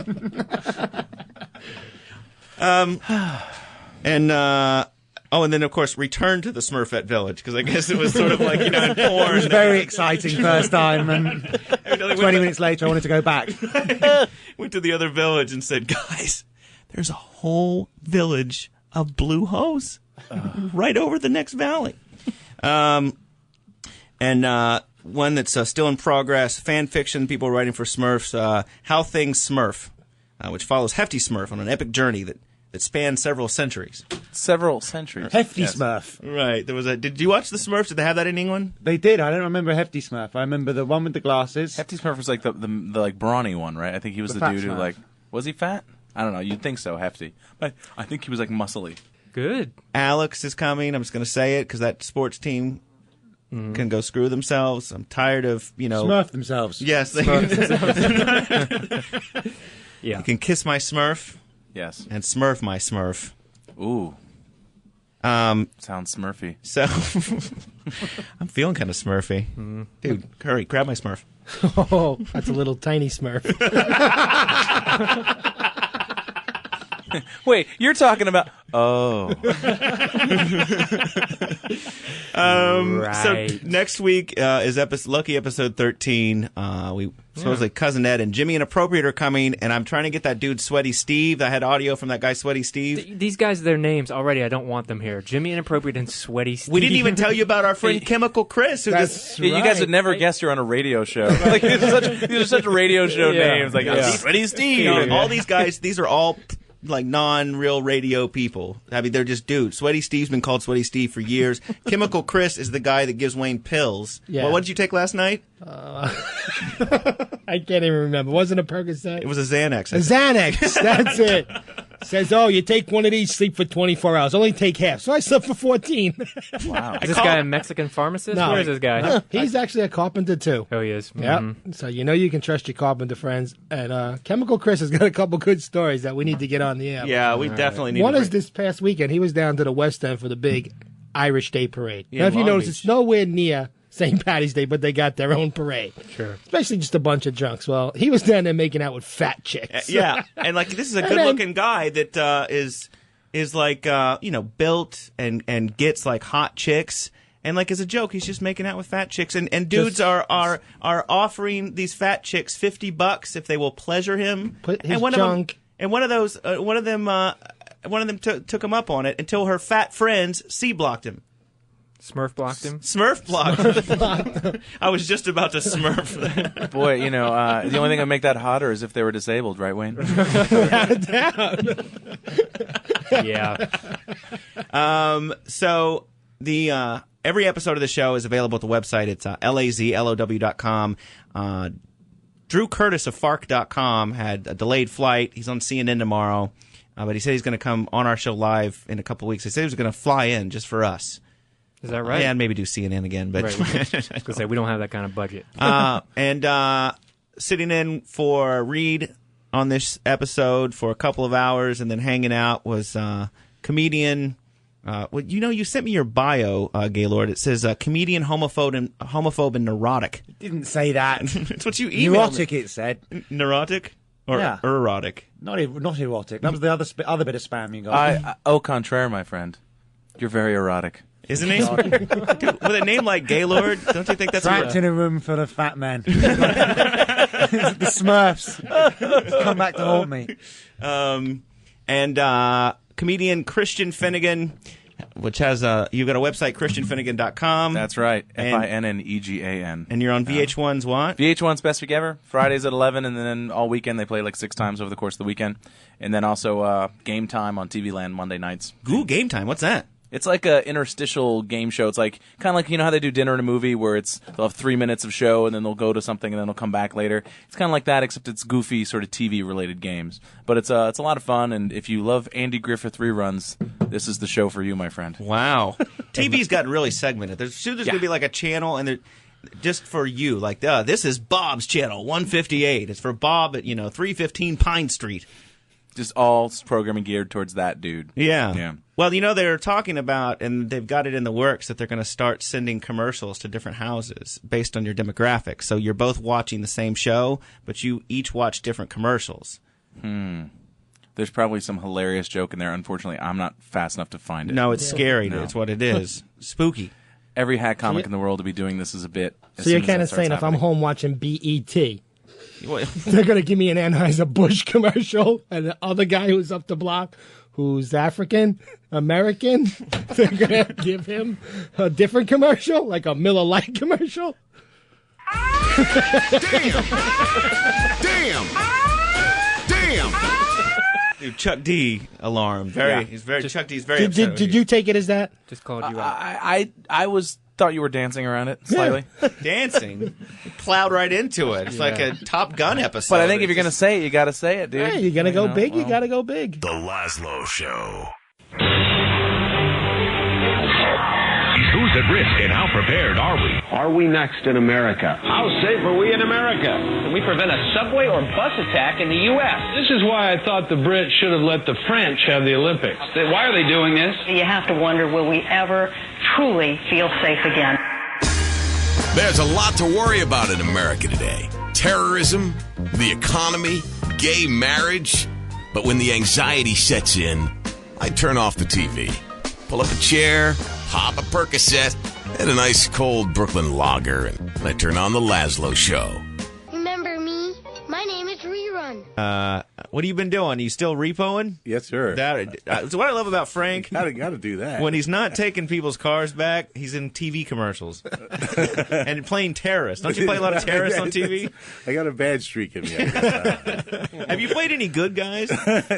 And then, of course, Return to the Smurfette Village, because I guess it was sort of like, in porn. It was very exciting first time, and 20 minutes later I wanted to go back. Went to the other village and said, guys, there's a whole village of blue hose right over the next valley. And one that's still in progress, fan fiction, people writing for Smurfs, How Things Smurf, which follows Hefty Smurf on an epic journey that spans several centuries. Hefty Smurf. Right. Did you watch the Smurfs? Did they have that in England? They did. I don't remember Hefty Smurf. I remember the one with the glasses. Hefty Smurf was like the like brawny one, right? I think he was the fat dude who Smurf. was he fat? I don't know. You'd think so, Hefty. But I think he was like muscly. Good. Alex is coming. I'm just going to say it because that sports team can go screw themselves. I'm tired of, Smurf themselves. Yes. Yeah. You can kiss my Smurf. Yes. And Smurf my Smurf. Ooh. Sounds Smurfy. So, I'm feeling kind of Smurfy. Dude, hurry, grab my Smurf. Oh, that's a little tiny Smurf. Wait, you're talking about... Oh. So next week is lucky episode 13. We supposedly Cousin Ed and Jimmy Inappropriate are coming, and I'm trying to get that dude Sweaty Steve. I had audio from that guy Sweaty Steve. These guys, their names already, I don't want them here. Jimmy Inappropriate and Sweaty Steve. We didn't even tell you about our friend Chemical Chris. Who You guys would never guess you're on a radio show. Like these are such radio show names. Like Sweaty Steve. All these guys, these are all like non-real radio people. I mean, they're just dudes. Sweaty Steve's been called Sweaty Steve for years. Chemical Chris is the guy that gives Wayne pills. Yeah. Well, what did you take last night? I can't even remember. Wasn't a Percocet? It was a Xanax. A Xanax. That's it. Says, oh, you take one of these, sleep for 24 hours. Only take half. So I slept for 14. Wow. Is this guy a Mexican pharmacist? No. Where is this guy? No, he's actually a carpenter, too. Oh, he is? Yep. So you can trust your carpenter friends. And Chemical Chris has got a couple good stories that we need to get on the air. Yeah, we definitely need One to is this past weekend. He was down to the West End for the big Irish Day Parade. Yeah, now, if you Long notice, Beach. it's nowhere near St. Patty's Day, but they got their own parade. Sure. Especially just a bunch of drunks. Well, he was down there making out with fat chicks. Yeah, and like this is a And good-looking guy that is like built and gets like hot chicks. And like as a joke, he's just making out with fat chicks, and dudes are offering these fat chicks $50 if they will pleasure him. Put his and one junk. One of them took him up on it until her fat friends C-blocked him. Smurf blocked him? Smurf blocked. I was just about to Smurf that. Boy, the only thing that make that hotter is if they were disabled, right, Wayne? Yeah. So the every episode of the show is available at the website. It's lazlow.com. Drew Curtis of Fark.com had a delayed flight. He's on CNN tomorrow, but he said he's going to come on our show live in a couple weeks. He said he was going to fly in just for us. Is that right? Yeah, and maybe do CNN again. But right. I was going to say, we don't have that kind of budget. And sitting in for Reed on this episode for a couple of hours and then hanging out was comedian. You sent me your bio, Gaylord. It says comedian, homophobe, and neurotic. It didn't say that. It's what you emailed. Neurotic, it said. Neurotic or erotic? Not erotic. That was the other bit of spam you got. Au contraire, my friend. You're very erotic. Isn't he? Dude, with a name like Gaylord, don't you think that's trapped in a room full of fat men? The Smurfs come back to haunt me. And comedian Christian Finnegan, which has you've got a website, christianfinnegan.com. That's right, FINNEGAN. And you're on VH1's what? VH1's Best Week Ever, Fridays at 11, and then all weekend they play like 6 times over the course of the weekend. And then also Game Time on TV Land Monday nights. Ooh, Game Time, what's that? It's like a interstitial game show. It's like kind of like, you know how they do dinner and a movie where they'll have 3 minutes of show and then they'll go to something and then they'll come back later. It's kind of like that, except it's goofy sort of TV related games. But it's a lot of fun, and if you love Andy Griffith reruns, this is the show for you, my friend. Wow. TV's gotten really segmented. There's going to be like a channel and just for you, like this is Bob's channel 158. It's for Bob at 315 Pine Street. Just all programming geared towards that dude. Yeah. Well, they're talking about, and they've got it in the works, that they're going to start sending commercials to different houses based on your demographics. So you're both watching the same show, but you each watch different commercials. There's probably some hilarious joke in there. Unfortunately, I'm not fast enough to find it. No, it's scary. No. It's what it is. Spooky. Every hack comic in the world to be doing this as a bit. So you're kind of saying if I'm home watching BET, they're going to give me an Anheuser-Busch commercial, and the other guy who's up the block, who's African American, they're going to give him a different commercial, like a Miller Lite commercial. Damn! Dude, Chuck D alarm. Chuck D's very upset. Did you take it as that? Just called you out. I thought you were dancing around it slightly. Dancing? Plowed right into it. It's like a Top Gun episode. But I think if you're going to say it, you got to say it, dude. Hey, you're going to go big, you got to go big. The Lazlow Show. Who's at risk and how prepared are we? Are we next in America? How safe are we in America? Can we prevent a subway or bus attack in the U.S.? This is why I thought the Brits should have let the French have the Olympics. Why are they doing this? You have to wonder, will we ever truly feel safe again? There's a lot to worry about in America today. Terrorism, the economy, gay marriage. But when the anxiety sets in, I turn off the TV, pull up a chair, pop a Percocet, and a nice cold Brooklyn lager, and I turn on the Lazlow Show. Remember me? My name is Rerun. What have you been doing? Are you still repoing? Yes, sir. That's what I love about Frank. Gotta do that. When he's not taking people's cars back, he's in TV commercials and playing terrorists. Don't you play a lot of terrorists on TV? I got a bad streak in me. Have you played any good guys?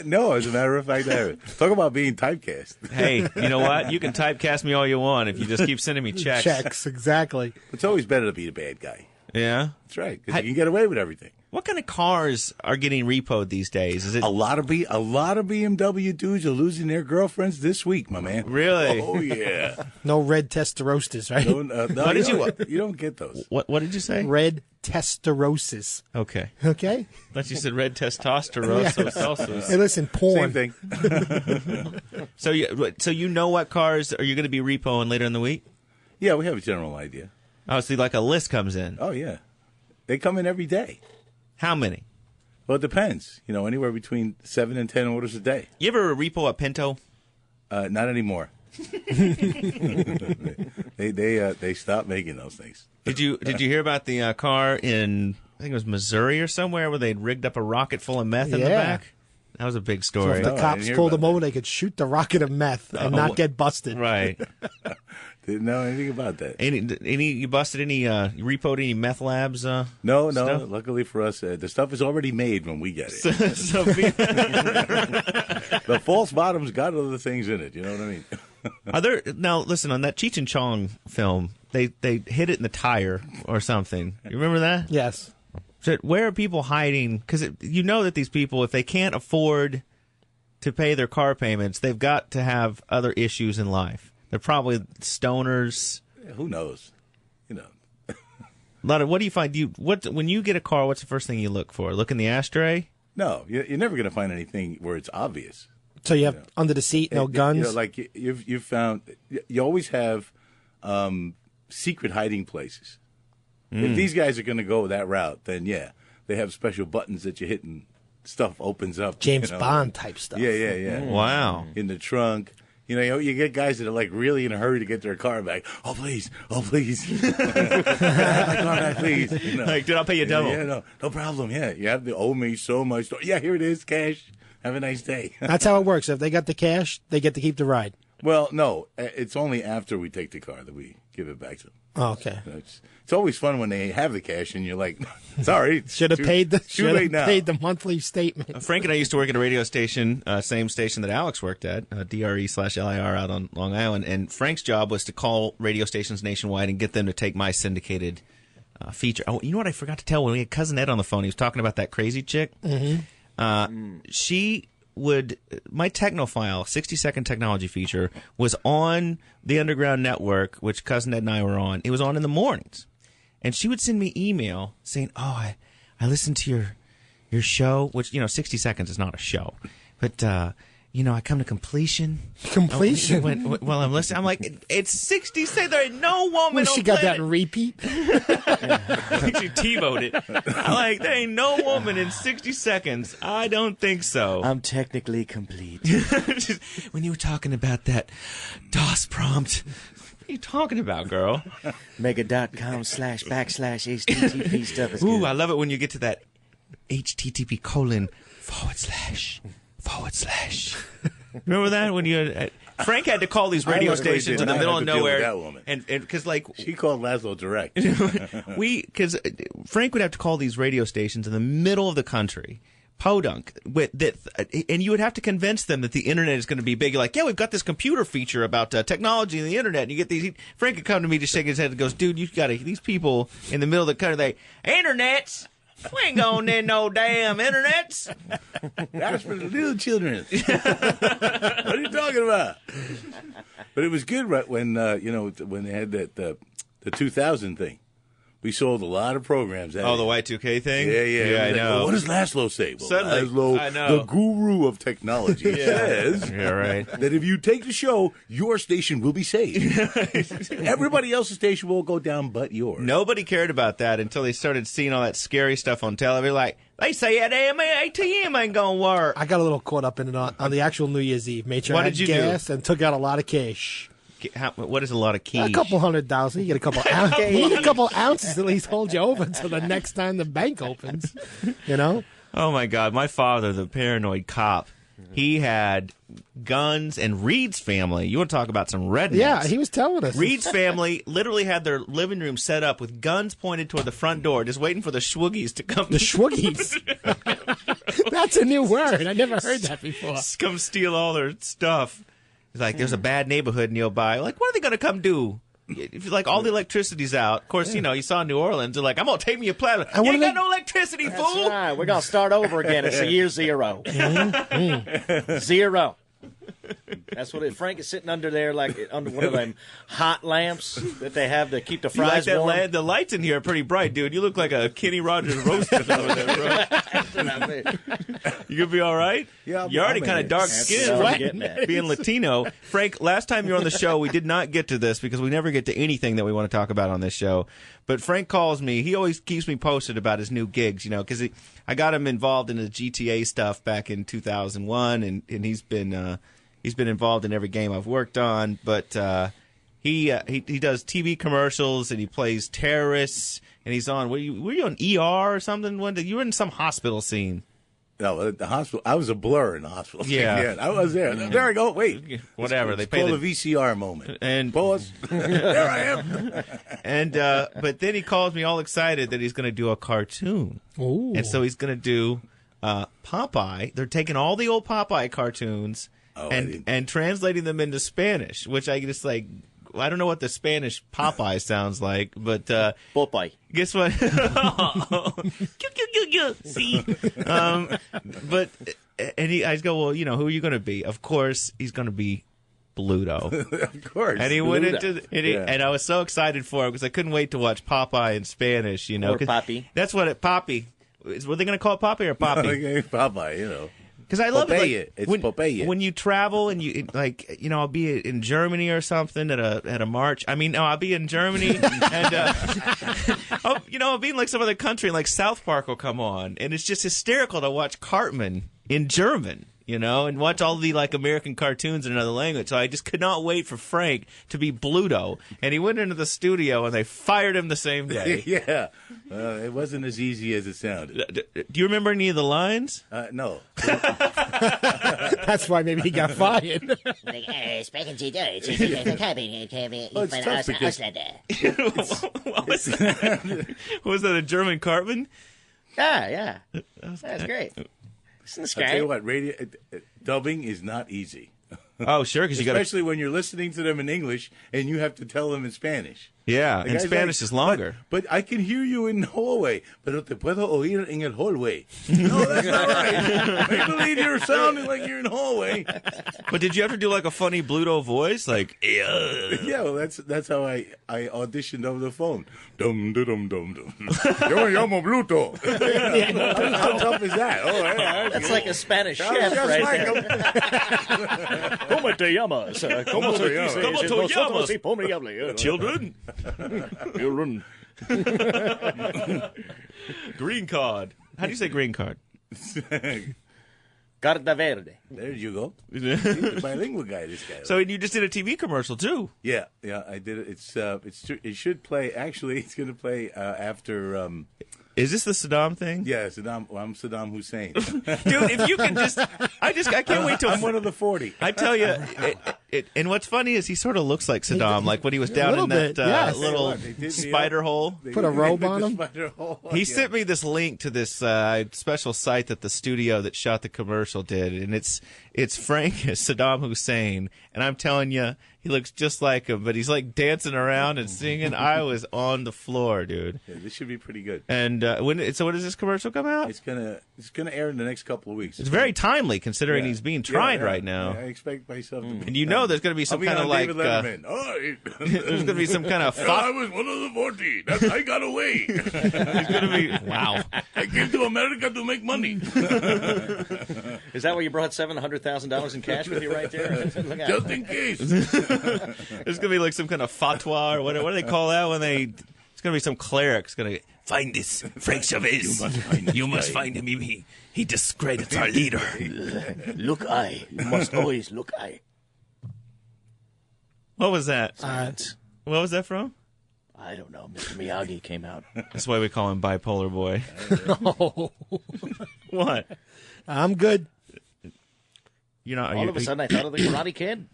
No, as a matter of fact, I haven't. Talk about being typecast. Hey, you know what? You can typecast me all you want if you just keep sending me checks. Checks, exactly. It's always better to be the bad guy. Yeah? That's right, because you can get away with everything. What kind of cars are getting repoed these days? Is it a lot of BMW dudes are losing their girlfriends this week, my man? Really? Oh yeah. No red Testarossas, right? No, you don't get those. What did you say? Red Testarossas. Okay. Okay. Thought you said red testosterone. Yes. Hey, listen, porn. Same thing. So you know what cars are you going to be repoing later in the week? Yeah, we have a general idea. Oh, so like a list comes in. Oh yeah, they come in every day. How many? Well, it depends. Anywhere between 7 and 10 orders a day. You ever repo a Pinto? Not anymore. They stopped making those things. Did you hear about the car in, I think it was Missouri or somewhere, where they'd rigged up a rocket full of meth in the back? That was a big story. So if the cops pulled them over, they could shoot the rocket of meth and not get busted. Right. Didn't know anything about that. You busted you repoed any meth labs? No. Stuff? Luckily for us, the stuff is already made when we get it. The false bottom's got other things in it. You know what I mean? Now listen, on that Cheech and Chong film, they hit it in the tire or something. You remember that? Yes. So where are people hiding? Because you know that these people, if they can't afford to pay their car payments, they've got to have other issues in life. They're probably stoners. Who knows? What do you find? When you get a car, what's the first thing you look for? Look in the ashtray? No, you're never going to find anything where it's obvious. So you have under the seat, no guns? Like you've found, you always have secret hiding places. If these guys are going to go that route, then yeah, they have special buttons that you hit and stuff opens up. James Bond type stuff. Yeah. Wow. In the trunk. You get guys that are like really in a hurry to get their car back. Oh, please. My car back, please. Like, dude, I'll pay you double. Yeah, no problem. Yeah, you have to owe me so much. Yeah, here it is, cash. Have a nice day. That's how it works. If they got the cash, they get to keep the ride. Well, no, it's only after we take the car that we give it back to them. Oh, okay. It's always fun when they have the cash and you're like, sorry. Should have paid the monthly statement. Frank and I used to work at a radio station, same station that Alex worked at, DRE/LIR out on Long Island. And Frank's job was to call radio stations nationwide and get them to take my syndicated feature. Oh, you know what I forgot to tell when we had Cousin Ed on the phone? He was talking about that crazy chick. Mm-hmm. She would, my Technophile 60-second technology feature was on the Underground Network, which Cousin Ed and I were on. It was on in the mornings. And she would send me email saying, I listened to your show, which, 60 seconds is not a show. But, I come to completion. Completion? Well, I'm listening. I'm like, it's 60 seconds. There ain't no woman she got that in repeat? I think she T-voed it. I'm like, there ain't no woman in 60 seconds. I don't think so. I'm technically complete. When you were talking about that DOS prompt, what are you talking about, girl? Mega.com//HTTP stuff is Ooh, good. I love it when you get to that HTTP:// Remember that when you Frank had to call these radio stations in the middle of nowhere, that woman. and because she called Lazlow direct. Because Frank would have to call these radio stations in the middle of the country, podunk, and you would have to convince them that the internet is going to be big. You're like, yeah, we've got this computer feature about technology and the internet. And you get these. Frank would come to me to shake his head and goes, dude, you got these people in the middle of the country. Internets. We ain't going in no damn internets. That's for the little children. What are you talking about? But it was good right when when they had that the 2000 thing. We sold a lot of programs. The Y2K thing? Yeah, I know. Well, what does Lazlow say? Well, Suddenly, Lazlow, I know. the guru of technology, says that if you take the show, your station will be saved. Everybody else's station will go down but yours. Nobody cared about that until they started seeing all that scary stuff on television. Like, they say that damn ATM ain't going to work. I got a little caught up in it on the actual New Year's Eve. Made sure I had gas and took out a lot of cash. What is a lot of keys? A couple $100,000. You get a couple ounces. You get a couple ounces at least hold you over until the next time the bank opens. Oh my God! My father, the paranoid cop, he had guns, and Reed's family. You want to talk about some rednecks? Yeah, he was telling us. Reed's family literally had their living room set up with guns pointed toward the front door, just waiting for the Schwoogies to come. The Schwoogies? That's a new word. I never heard that before. Come steal all their stuff. It's like there's a bad neighborhood nearby. Like, what are they going to come do? If like all the electricity's out, of course, you saw New Orleans. They're like, I'm gonna take me a platinum. You ain't got no electricity, fool. That's right. We're gonna start over again. It's the year 0. Zero. That's what Frank is sitting under there, like under one of them hot lamps that they have to keep the fries warm. The lights in here are pretty bright, dude. You look like a Kenny Rogers roaster over there, bro. You gonna be all right? Yeah, you're already kind of dark skinned, being Latino. Frank, last time you were on the show, we did not get to this because we never get to anything that we want to talk about on this show. But Frank calls me. He always keeps me posted about his new gigs, because I got him involved in the GTA stuff back in 2001, and he's been involved in every game I've worked on. But he does TV commercials and he plays terrorists, and he's on. Were you on ER or something? You were in some hospital scene. No, the hospital. I was a blur in the hospital. Yeah, I was there. There I go. Wait, whatever. It's called a VCR moment. And pause. There I am. And but then he calls me all excited that he's going to do a cartoon. Ooh. And so he's going to do Popeye. They're taking all the old Popeye cartoons and translating them into Spanish, which I just like. I don't know what the Spanish Popeye sounds like, but Popeye. Guess what? See, but I go, well, who are you going to be? Of course, he's going to be Bluto. Of course. And he Bluto. went into, and I was so excited for it because I couldn't wait to watch Popeye in Spanish. Or Poppy. That's what Poppy. Were they going to call it Poppy or Poppy? Popeye, Because I love Popeye. it. It's Popeye. When you travel and I'll be in Germany or something at a march. I'll be in Germany and I'll be in like some other country, like South Park will come on, and it's just hysterical to watch Cartman in German. and watch all the American cartoons in another language. So I just could not wait for Frank to be Bluto. And he went into the studio and they fired him the same day. Yeah. It wasn't as easy as it sounded. Do you remember any of the lines? No. That's why maybe he got fired. Sprechen Sie Deutsch? Ich bin tough because- What was that? Was that a German Cartman? Yeah. That's great. Isn't this I'll tell great? you what, radio dubbing is not easy. Oh, sure, because you got especially when you're listening to them in English and you have to tell them in Spanish. Yeah, The and guy's Spanish is longer. But I can hear you in the hallway. Pero te puedo oír en el hallway. No, that's not right. I believe you're sounding like you're in the hallway. But did you have to do a funny Bluto voice? Yeah, well, that's how I auditioned over the phone. Dum dum dum dum. Yo me llamo Bluto. How tough is that? Oh, yeah, That's like a Spanish chef, just right like there. ¿Cómo te llamas? ¿Cómo se dice? ¿Cómo te Nosotros llamas? sí pomeriable. Children? Children. Green card. How do you say green card? Carta verde. There you go. He's a bilingual guy, this guy. So you just did a TV commercial, too. Yeah, I did it. It should play. Actually, it's going to play after. Is this the Saddam thing? Yeah, Saddam. Well, I'm Saddam Hussein. Dude, if you can just, I can't wait till I'm one of the 40. I tell you, and what's funny is he sort of looks like Saddam, like when he was down in that yes. little spider hole. Put a robe on him. He sent me this link to this special site that the studio that shot the commercial did, and it's Frank as Saddam Hussein, and I'm telling you, he looks just like him, but he's dancing around and singing. I was on the floor, dude. Yeah, this should be pretty good. And when does this commercial come out? It's gonna air in the next couple of weeks. It's very timely considering he's being tried right now. Yeah, I expect myself to be. And there's going to be some kind of David Letterman. there's going to be some kind of I was one of the 40. I got away. He's going to be wow. I came to America to make money. Is that why you brought $700,000 in cash with you right there? Look out. Just in case. There's going to be some kind of fatwa or what do they call that when they? It's going to be some cleric's going to find this Frank Chavez. You must find him. He discredits our leader. Look, you must always look, What was that? What was that from? I don't know. Mr. Miyagi came out. That's why we call him Bipolar Boy. What? I'm good. All of a sudden, I thought of the Karate Kid.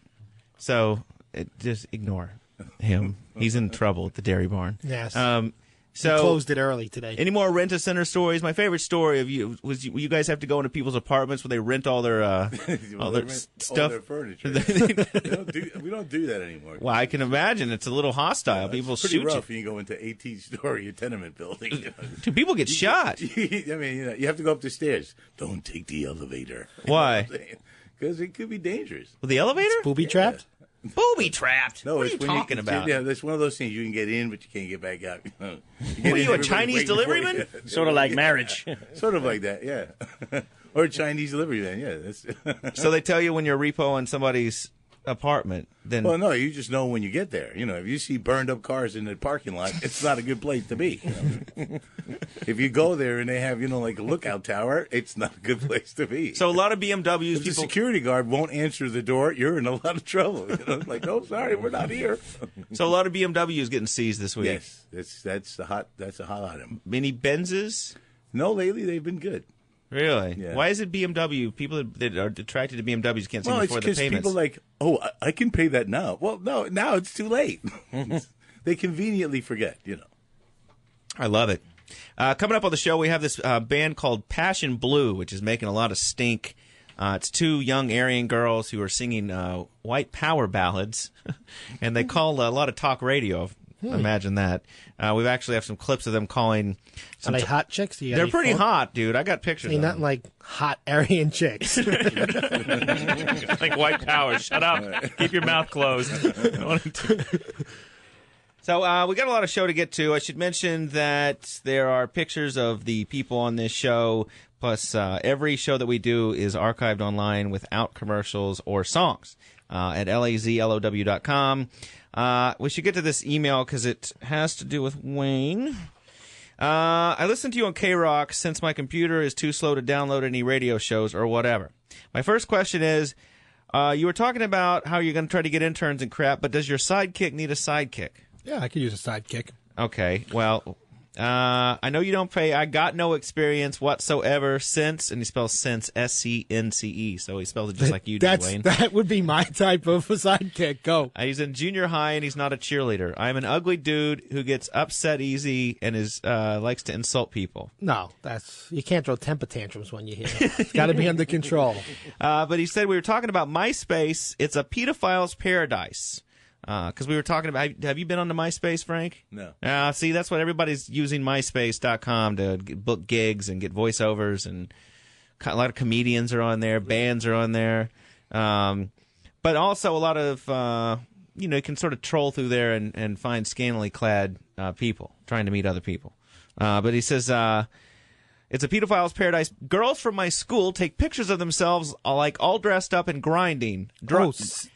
So just ignore him. He's in trouble at the Dairy Barn. Yes. So we closed it early today. Any more rent-a-center stories? My favorite story of you was you guys have to go into people's apartments where they rent all their stuff, all their furniture. We don't do that anymore. Well, I can imagine it's a little hostile. People it's pretty shoot rough you. when you go into 18-story tenement building. Dude, people get shot. I mean, you have to go up the stairs. Don't take the elevator. Why? Because it could be dangerous. Well, the elevator? It's booby trapped? Booby trapped? No, what are you talking about? Yeah, that's one of those things. You can get in, but you can't get back out. What are you, a Chinese deliveryman? Sort of like marriage. Sort of like that, yeah. Or a Chinese deliveryman, yeah. So they tell you when you're repoing somebody's apartment, then... Well, no, you just know when you get there. If you see burned up cars in the parking lot, it's not a good place to be. If you go there and they have, like a lookout tower, it's not a good place to be. So a lot of BMWs... If the security guard won't answer the door, you're in a lot of trouble. Like, oh, sorry, we're not here. So a lot of BMWs getting seized this week. Yes, that's a hot item. Many Benzes? No, lately they've been good. Really? Yeah. Why is it BMW? People that are attracted to BMWs can't see before the it's payments. people like, I can pay that now. Well, no, now it's too late. They conveniently forget, I love it. Coming up on the show, we have this band called Passion Blue, which is making a lot of stink. It's two young Aryan girls who are singing white power ballads, and they call a lot of talk radio. Imagine that. We've actually have some clips of them calling. Are they hot chicks? They're pretty hot, dude. I got pictures. They're of not them. like hot Aryan chicks. Like white power. Shut up. Keep your mouth closed. So we got a lot of show to get to. I should mention that there are pictures of the people on this show. Plus, every show that we do is archived online without commercials or songs at lazlow.com. We should get to this email because it has to do with Wayne. I listen to you on K-Rock since my computer is too slow to download any radio shows or whatever. My first question is, you were talking about how you're going to try to get interns and crap, but does your sidekick need a sidekick? Yeah, I could use a sidekick. Okay, well, I know you don't pay. I got no experience whatsoever since, and he spells since, S-C-N-C-E, so he spells it just like you do, Wayne. That would be my type of a sidekick. Go. He's in junior high, and he's not a cheerleader. I'm an ugly dude who gets upset easy and likes to insult people. No, you can't throw temper tantrums when you're here. It's got to be under control. But he said we were talking about MySpace. It's a pedophile's paradise. Because we were talking about, have you been on the MySpace, Frank? No. See, that's what everybody's using MySpace.com to book gigs and get voiceovers, and a lot of comedians are on there, bands are on there, but also a lot of, you can sort of troll through there and find scantily clad people trying to meet other people. But he says, it's a pedophile's paradise. Girls from my school take pictures of themselves all dressed up and grinding.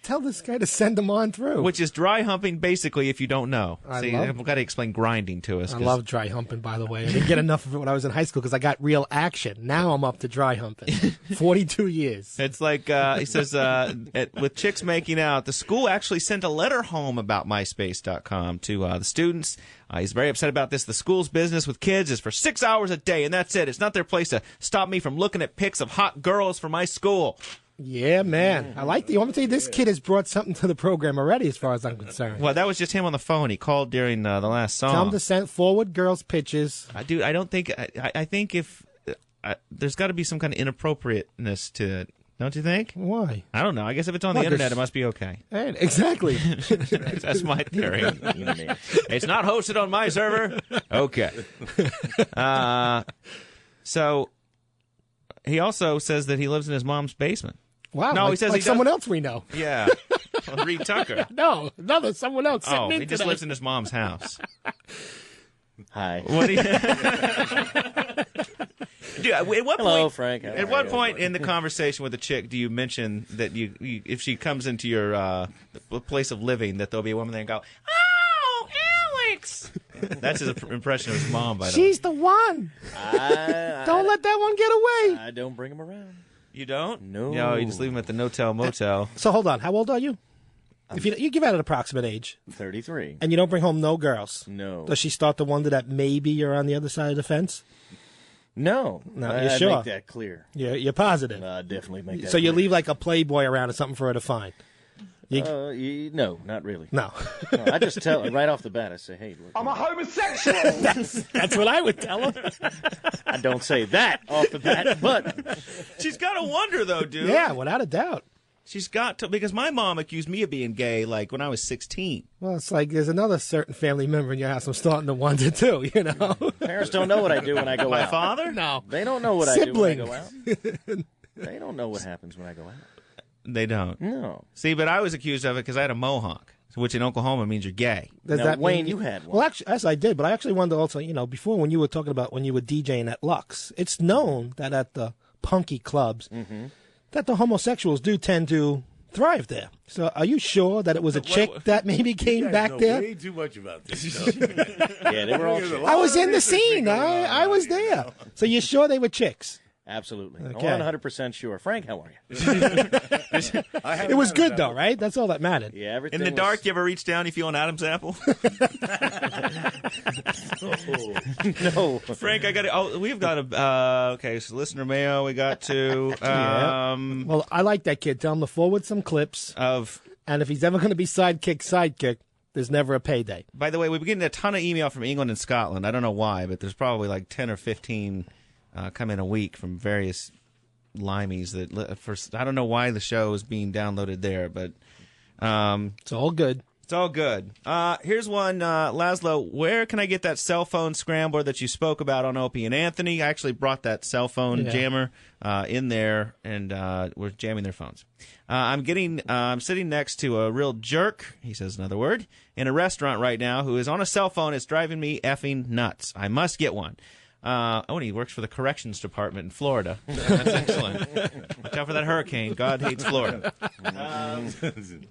Tell this guy to send them on through. Which is dry humping, basically, if you don't know. I've got to explain grinding to us. I love dry humping, by the way. I didn't get enough of it when I was in high school because I got real action. Now I'm up to dry humping. 42 years. It's like, he says, with chicks making out, the school actually sent a letter home about MySpace.com to the students. He's very upset about this. The school's business with kids is for 6 hours a day, and that's it. It's not their place to stop me from looking at pics of hot girls from my school. Yeah, man. I want to tell you, this kid has brought something to the program already, as far as I'm concerned. Well, that was just him on the phone. He called during the last song. Tell him to send forward girls' pictures. Dude, I don't think... I think if... there's got to be some kind of inappropriateness to it. Don't you think? Why? I don't know. I guess if it's on the internet, it must be okay. Exactly. That's my theory. It's not hosted on my server. Okay. So he also says that he lives in his mom's basement. Wow. No, he says someone else we know. Yeah. Reed Tucker. No, someone else. He just lives in his mom's house. Hi. What do you... Dude, at what Hello, point, Frank. At what point in the conversation with a chick do you mention that you if she comes into your place of living, that there'll be a woman there and go, "Oh, Alex"? That's his impression of his mom. By the way, she's the one. Don't let that one get away. I don't bring him around. You don't? No, you just leave him at the no-tell motel. So hold on. How old are you? If you give out an approximate age. 33. And you don't bring home no girls. No. Does she start to wonder that maybe you're on the other side of the fence? No. You're sure? Make that clear. You're positive? I definitely make that So you clear. leave like a Playboy around or something for her to find? No, not really. No. No, I just tell her right off the bat, I say, hey, look. I'm a homosexual. That's what I would tell her. I don't say that off the bat, but... She's got to wonder, though, dude. Yeah, without a doubt. She's got to, because my mom accused me of being gay, like, when I was 16. Well, it's like there's another certain family member in your house I'm starting to wonder, too, you know? Parents don't know what I do when I go out. My father? No. They don't know what I do when I go out. They don't know what happens when I go out. They don't. No. See, but I was accused of it because I had a mohawk, which in Oklahoma means you're gay. Does Now, that Wayne, mean, you had one. Well, actually, yes, I did, but I actually wonder also, before when you were talking about when you were DJing at Lux, it's known that at the punky clubs, that the homosexuals do tend to thrive there. So are you sure that it was a chick that maybe came back know there? way too much about this stuff. Yeah, they were all... I was in the scene. I was there. So you're sure they were chicks? Absolutely. Okay. 100% sure. Frank, how are you? It was good, though, right? That's all that mattered. Yeah, everything In the was... dark, you ever reach down, you feel an Adam's apple? No. Frank, we've got okay, so listener mail, we got to, Well, I like that kid. Tell him to forward some clips and if he's ever going to be sidekick, there's never a payday. By the way, we've been getting a ton of email from England and Scotland. I don't know why, but there's probably like 10 or 15 come in a week from various limeys that I don't know why the show is being downloaded there, but it's all good. It's all good. Here's one, Lazlow. Where can I get that cell phone scrambler that you spoke about on Opie and Anthony? I actually brought that cell phone jammer in there, and we're jamming their phones. I'm sitting next to a real jerk, he says another word, in a restaurant right now who is on a cell phone. It's driving me effing nuts. I must get one. And he works for the corrections department in Florida. That's excellent. Watch out for that hurricane. God hates Florida.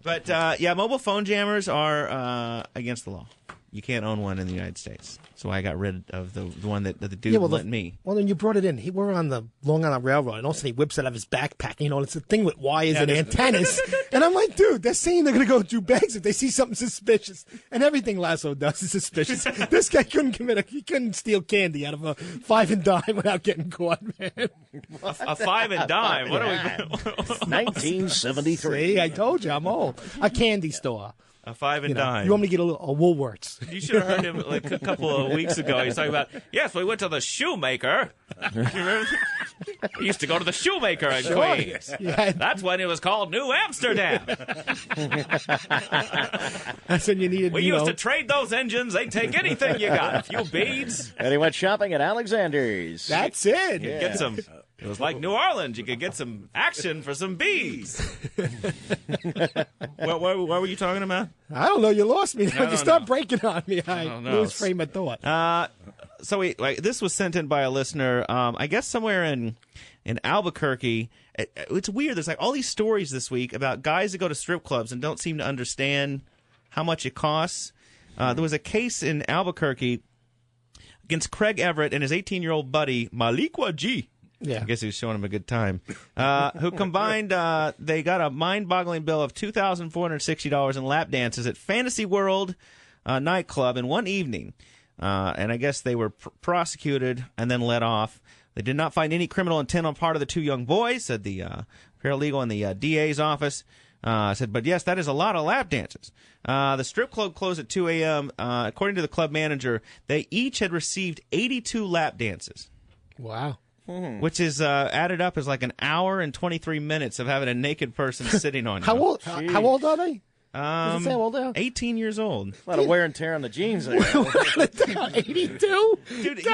But mobile phone jammers are against the law. you can't own one in the United States. So I got rid of the one that the dude lent me. Well, then you brought it in. We're on the Long Island Railroad, and all of a sudden he whips it out of his backpack. You know, it's a thing with wires and antennas. And I'm like, dude, they're saying they're going to go through bags if they see something suspicious. And everything Lazlow does is suspicious. This guy he couldn't steal candy out of a 5 and dime without getting caught, man. A 5 and dime? What are we? 1973. See, I told you, I'm old. A candy store. A 5 and dime. You want me to get a Woolworths? You should have heard him like a couple of weeks ago. He was talking about, yes, we went to the shoemaker. You remember? We used to go to the shoemaker in Queens. Yeah. That's when it was called New Amsterdam. That's when you needed. We used to trade those engines. They'd take anything you got. A few beads. And he went shopping at Alexander's. That's it. Yeah. Get some. It was like New Orleans. You could get some action for some bees. what were you talking about? I don't know. You lost me. When you start breaking on me, I lose frame of thought. So this was sent in by a listener. I guess somewhere in Albuquerque. It's weird. There's like all these stories this week about guys that go to strip clubs and don't seem to understand how much it costs. There was a case in Albuquerque against Craig Everett and his 18-year-old buddy Malikwa G. Yeah. I guess he was showing him a good time. Who combined, they got a mind-boggling bill of $2,460 in lap dances at Fantasy World nightclub in one evening. And I guess they were prosecuted and then let off. They did not find any criminal intent on part of the two young boys, said the paralegal in the DA's office. Said, but yes, that is a lot of lap dances. The strip club closed at 2 a.m. According to the club manager, they each had received 82 lap dances. Wow. Which is added up as like an hour and 23 minutes of having a naked person sitting on you. How old are they? Does it say how old they are? 18 years old. A lot of wear and tear on the jeans there. 82? Dude,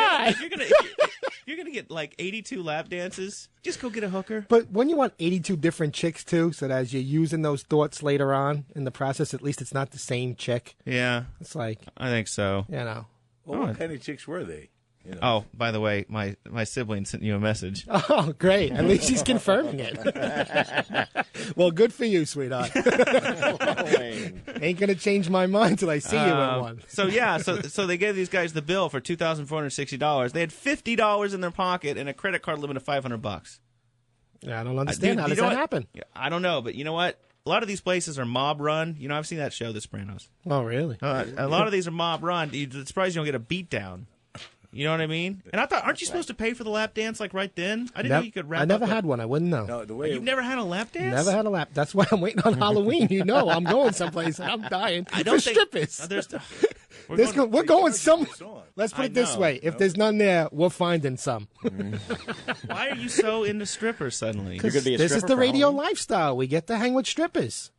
you're gonna get like 82 lap dances. Just go get a hooker. But when you want 82 different chicks too, so that as you're using those thoughts later on in the process, at least it's not the same chick. Yeah. It's like, I think so. you know. Well, what kind of chicks were they? You know. Oh, by the way, my sibling sent you a message. Oh, great. At least he's confirming it. Well, good for you, sweetheart. Ain't going to change my mind till I see you in one. So they gave these guys the bill for $2,460. They had $50 in their pocket and a credit card limit of $500. Yeah, I don't understand. How does that happen? I don't know, but you know what? A lot of these places are mob run. You know, I've seen that show, The Sopranos. Oh, really? A lot of these are mob run. You're surprised you don't get a beat down. You know what I mean? And I thought, aren't you supposed to pay for the lap dance like right then? I didn't know you could wrap I never up had one. I wouldn't know. No, the way You've never had a lap dance? Never had a lap. That's why I'm waiting on Halloween. You know, I'm going someplace and I'm dying. I don't for think strippers. We're going some. Let's put it this way: if there's none there, we're finding some. Why are you so into strippers suddenly? This is the radio lifestyle. We get to hang with strippers.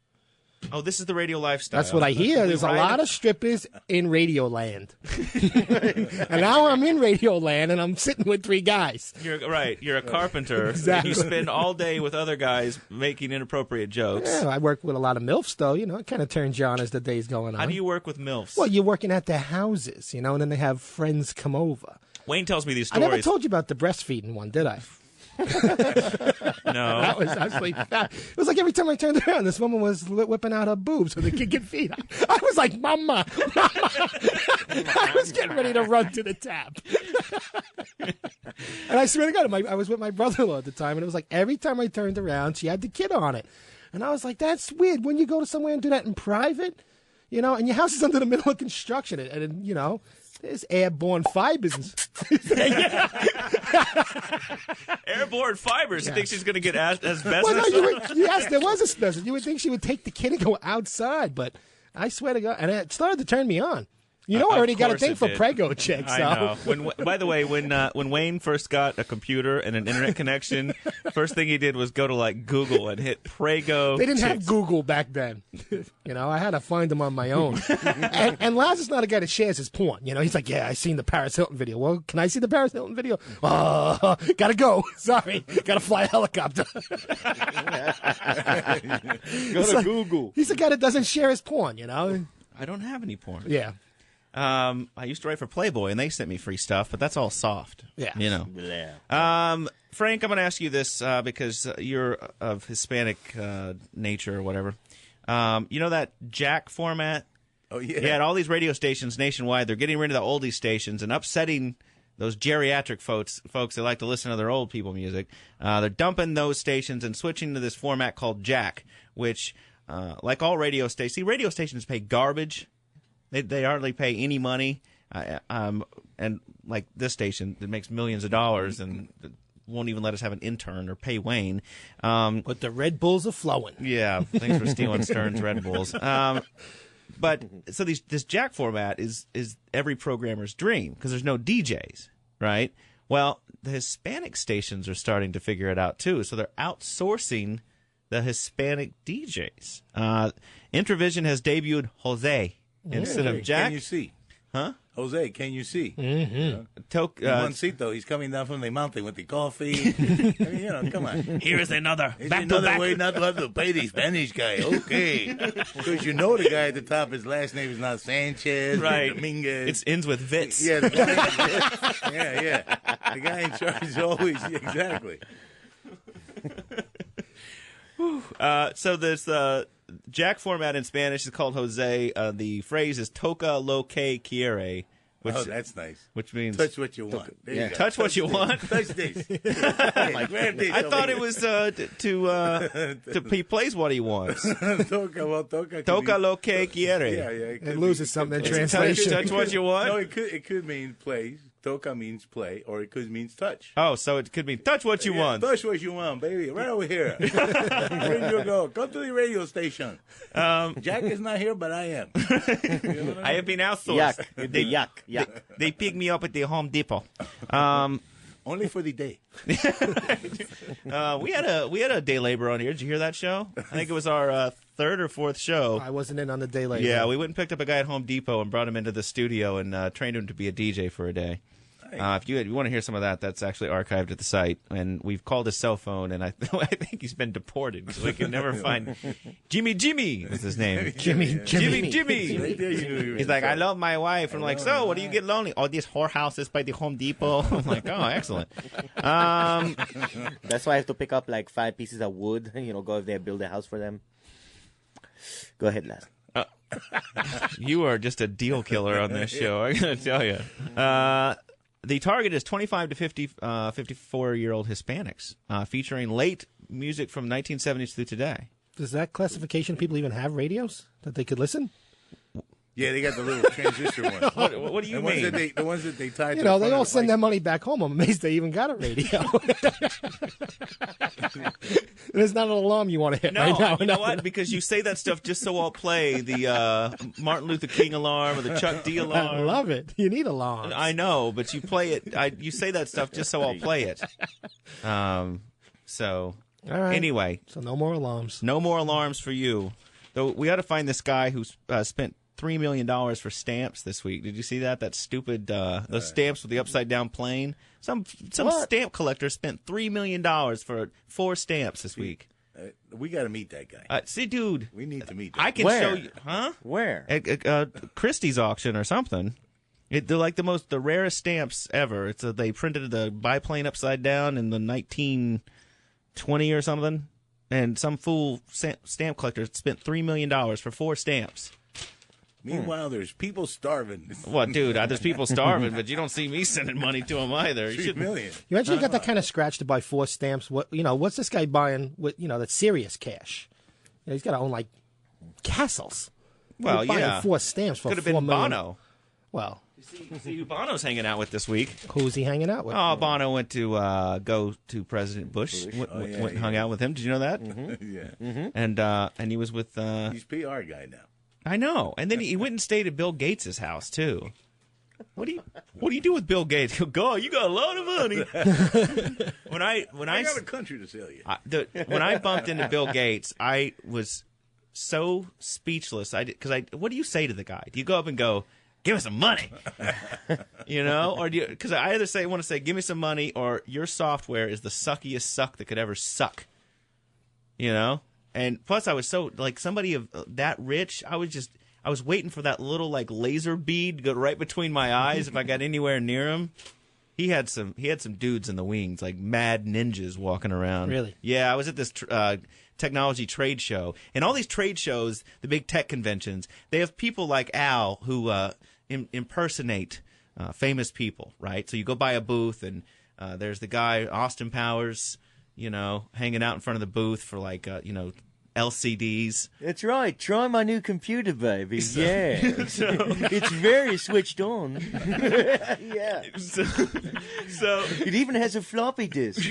Oh, this is the radio lifestyle. That's what I hear. There's a lot of strippers in Radio Land. And now I'm in Radio Land, and I'm sitting with 3 guys. You're right. You're a carpenter. Exactly. You spend all day with other guys making inappropriate jokes. Yeah, I work with a lot of MILFs, though. You know, it kind of turns you on as the day's going on. How do you work with MILFs? Well, you're working at their houses, you know, and then they have friends come over. Wayne tells me these stories. I never told you about the breastfeeding one, did I? No. That was actually fat. It was like every time I turned around, this woman was whipping out her boobs so the kid could feed. I was like, Mama. I was getting ready to run to the tap. And I swear to God, I was with my brother-in-law at the time, and it was like every time I turned around, she had the kid on it. And I was like, that's weird. When you go to somewhere and do that in private, you know, and your house is under the middle of construction, and you know, there's airborne fibers. Airborne fibers. You think she's going to get asbestos? Well, no, yes, there was asbestos. You would think she would take the kid and go outside, but I swear to God, and it started to turn me on. You know, I already got a thing for Prego chicks. So. I know. By the way, when Wayne first got a computer and an internet connection, first thing he did was go to like Google and hit Prego. They didn't chicks. have Google back then. You know, I had to find them on my own. and Laz is not a guy that shares his porn. You know, he's like, yeah, I seen the Paris Hilton video. Well, can I see the Paris Hilton video? Oh, gotta go. Sorry, gotta fly a helicopter. Go to Google. He's the guy that doesn't share his porn. You know. I don't have any porn. Yeah. I used to write for Playboy, and they sent me free stuff, but that's all soft. Yeah. You know. Yeah. Frank, I'm going to ask you this because you're of Hispanic nature or whatever. You know that Jack format Oh, yeah. He had all these radio stations nationwide. They're getting rid of the oldies stations and upsetting those geriatric folks that like to listen to their old people music. They're dumping those stations and switching to this format called Jack, which, like all radio stations, radio stations pay garbage. They hardly pay any money. And like this station that makes millions of dollars and won't even let us have an intern or pay Wayne. But the Red Bulls are flowing. Yeah, thanks for stealing Stern's Red Bulls. But so this Jack format is every programmer's dream because there's no DJs, right? Well, the Hispanic stations are starting to figure it out too, so they're outsourcing the Hispanic DJs. Intravision has debuted Jose instead of Jack. Can you see? Huh? Jose, can you see? Mm-hmm. Juancito, he's coming down from the mountain with the coffee. I mean, come on. Here is another. It's Back another to back. way not to have to pay the Spanish guy. Okay. Because you know the guy at the top, his last name is not Sanchez. Right. Or Dominguez. It ends with Vitz. Yeah, the guy, yeah. The guy in charge is always, exactly. So this Jack format in Spanish is called Jose. The phrase is toca lo que quiere. Which, that's nice. Which means touch what you want. There you go. Touch what you want. Touch this. Grab this. I thought it was he plays what he wants. Toca lo que quiere. Yeah. It loses something in Touch, translation. touch what you want. No, it could mean plays. Toca means play, or it could mean touch. Oh, so it could mean touch what you want. Touch what you want, baby. Right over here. Where you go? Come to the radio station. Jack is not here, but I am. I have been outsourced. Yuck. They picked me up at the Home Depot. Only for the day. We had a day labor on here. Did you hear that show? I think it was our third or fourth show. I wasn't in on the day labor. Yeah, we went and picked up a guy at Home Depot and brought him into the studio and trained him to be a DJ for a day. If you want to hear some of that, that's actually archived at the site. And we've called his cell phone, and I think he's been deported, so we can never find Jimmy is his name. Jimmy. He's like, I love my wife. I'm like, so what do you get lonely? Oh, these whorehouses by the Home Depot. I'm like, oh, excellent. That's why I have to pick up like 5 pieces of wood. Go over there, build a house for them. Go ahead, Les. You are just a deal killer on this show, I gotta tell you. The target is 25 to 54-year-old Hispanics, featuring late music from 1970s through today. Does that classification people even have radios that they could listen? Yeah, they got the little transistor ones. What do you mean? The ones that they tied to they all send their money back home. I'm amazed they even got a radio. There's not an alarm you want to hit right now. You know what? Because you say that stuff just so I'll play the Martin Luther King alarm or the Chuck D alarm. I love it. You need alarms. I know, but you play it. You say that stuff just so I'll play it. So all right. Anyway. So no more alarms. No more alarms for you. Though we ought to find this guy who's spent $3 million for stamps this week. Did you see that? That stupid those stamps with the upside down plane. Some stamp collector spent $3 million for 4 stamps this week. We got to meet that guy. See, dude, we need to meet. That I can show you, huh? Where? At Christie's auction or something. They're like the rarest stamps ever. They printed the biplane upside down in the 1920 or something, and some fool stamp collector spent $3 million for 4 stamps. Meanwhile, there's people starving. What, dude? There's people starving, but you don't see me sending money to them either. $3 million. You actually got that kind of scratch to buy 4 stamps. What's this guy buying with that's serious cash? He's got to own like castles. Well, buying 4 stamps for could have $4 been million. Bono. Well, you see who Bono's hanging out with this week. Who's he hanging out with? Oh, Bono went to go to President Bush. Went and hung out with him. Did you know that? Mm-hmm. Yeah. Mm-hmm. And he was with. He's PR guy now. I know. And then he went and stayed at Bill Gates' house too. What do you do with Bill Gates? Go, you got a lot of money. when I got a country to sell you. When I bumped into Bill Gates, I was so speechless. What do you say to the guy? Do you go up and go, "Give us some money," or do you? Because I either want to say, "Give me some money," or "Your software is the suckiest suck that could ever suck." And plus, I was so somebody of that rich. I was waiting for that little laser bead to go right between my eyes if I got anywhere near him. he had some dudes in the wings, like mad ninjas walking around. Really? Yeah, I was at this technology trade show, and all these trade shows, the big tech conventions, they have people like Al who impersonate famous people, right? So you go by a booth, and there's the guy Austin Powers, hanging out in front of the booth for like LCDs. That's right. Try my new computer, baby. Yeah. It's very switched on. Yeah. So it even has a floppy disk.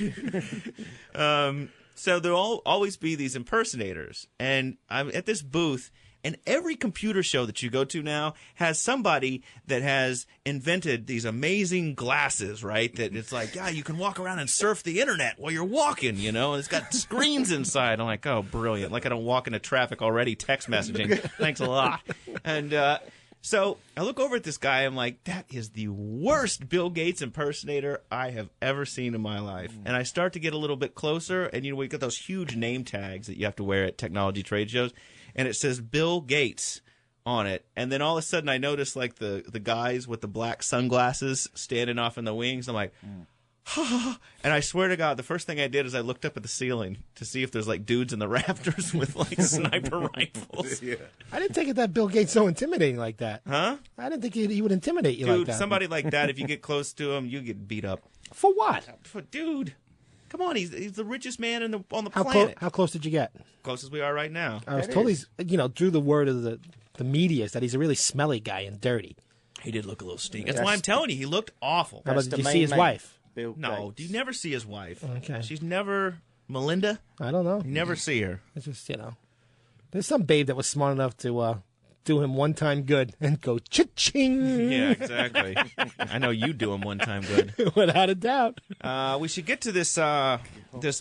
So there'll always be these impersonators. And I'm at this booth, and every computer show that you go to now has somebody that has invented these amazing glasses, right? That it's like, yeah, you can walk around and surf the internet while you're walking, and it's got screens inside. I'm like, oh, brilliant. Like I don't walk into traffic already, text messaging. Thanks a lot. And so I look over at this guy. I'm like, that is the worst Bill Gates impersonator I have ever seen in my life. And I start to get a little bit closer, and we got those huge name tags that you have to wear at technology trade shows. And it says Bill Gates on it. And then all of a sudden I notice like the guys with the black sunglasses standing off in the wings. I'm like, and I swear to God, the first thing I did is I looked up at the ceiling to see if there's like dudes in the rafters with like sniper rifles. Yeah. I didn't think that Bill Gates so intimidating like that. Huh? I didn't think he would intimidate you like Dude, that. somebody like that, if you get close to him, you get beat up. For what? Dude, come on, he's the richest man on the How planet. how close did you get? Close as we are right now. I was told he's, through the word of the media, is that he's a really smelly guy and dirty. He did look a little stinky. That's why I'm telling you, he looked awful. How about, did you see his wife? Bill No, Gates. you never see his wife. Okay. She's never Melinda. I don't know. You never see her. It's just, there's some babe that was smart enough to do him one time good and go cha-ching. Yeah, exactly. I know you do him one time good. Without a doubt. We should get to this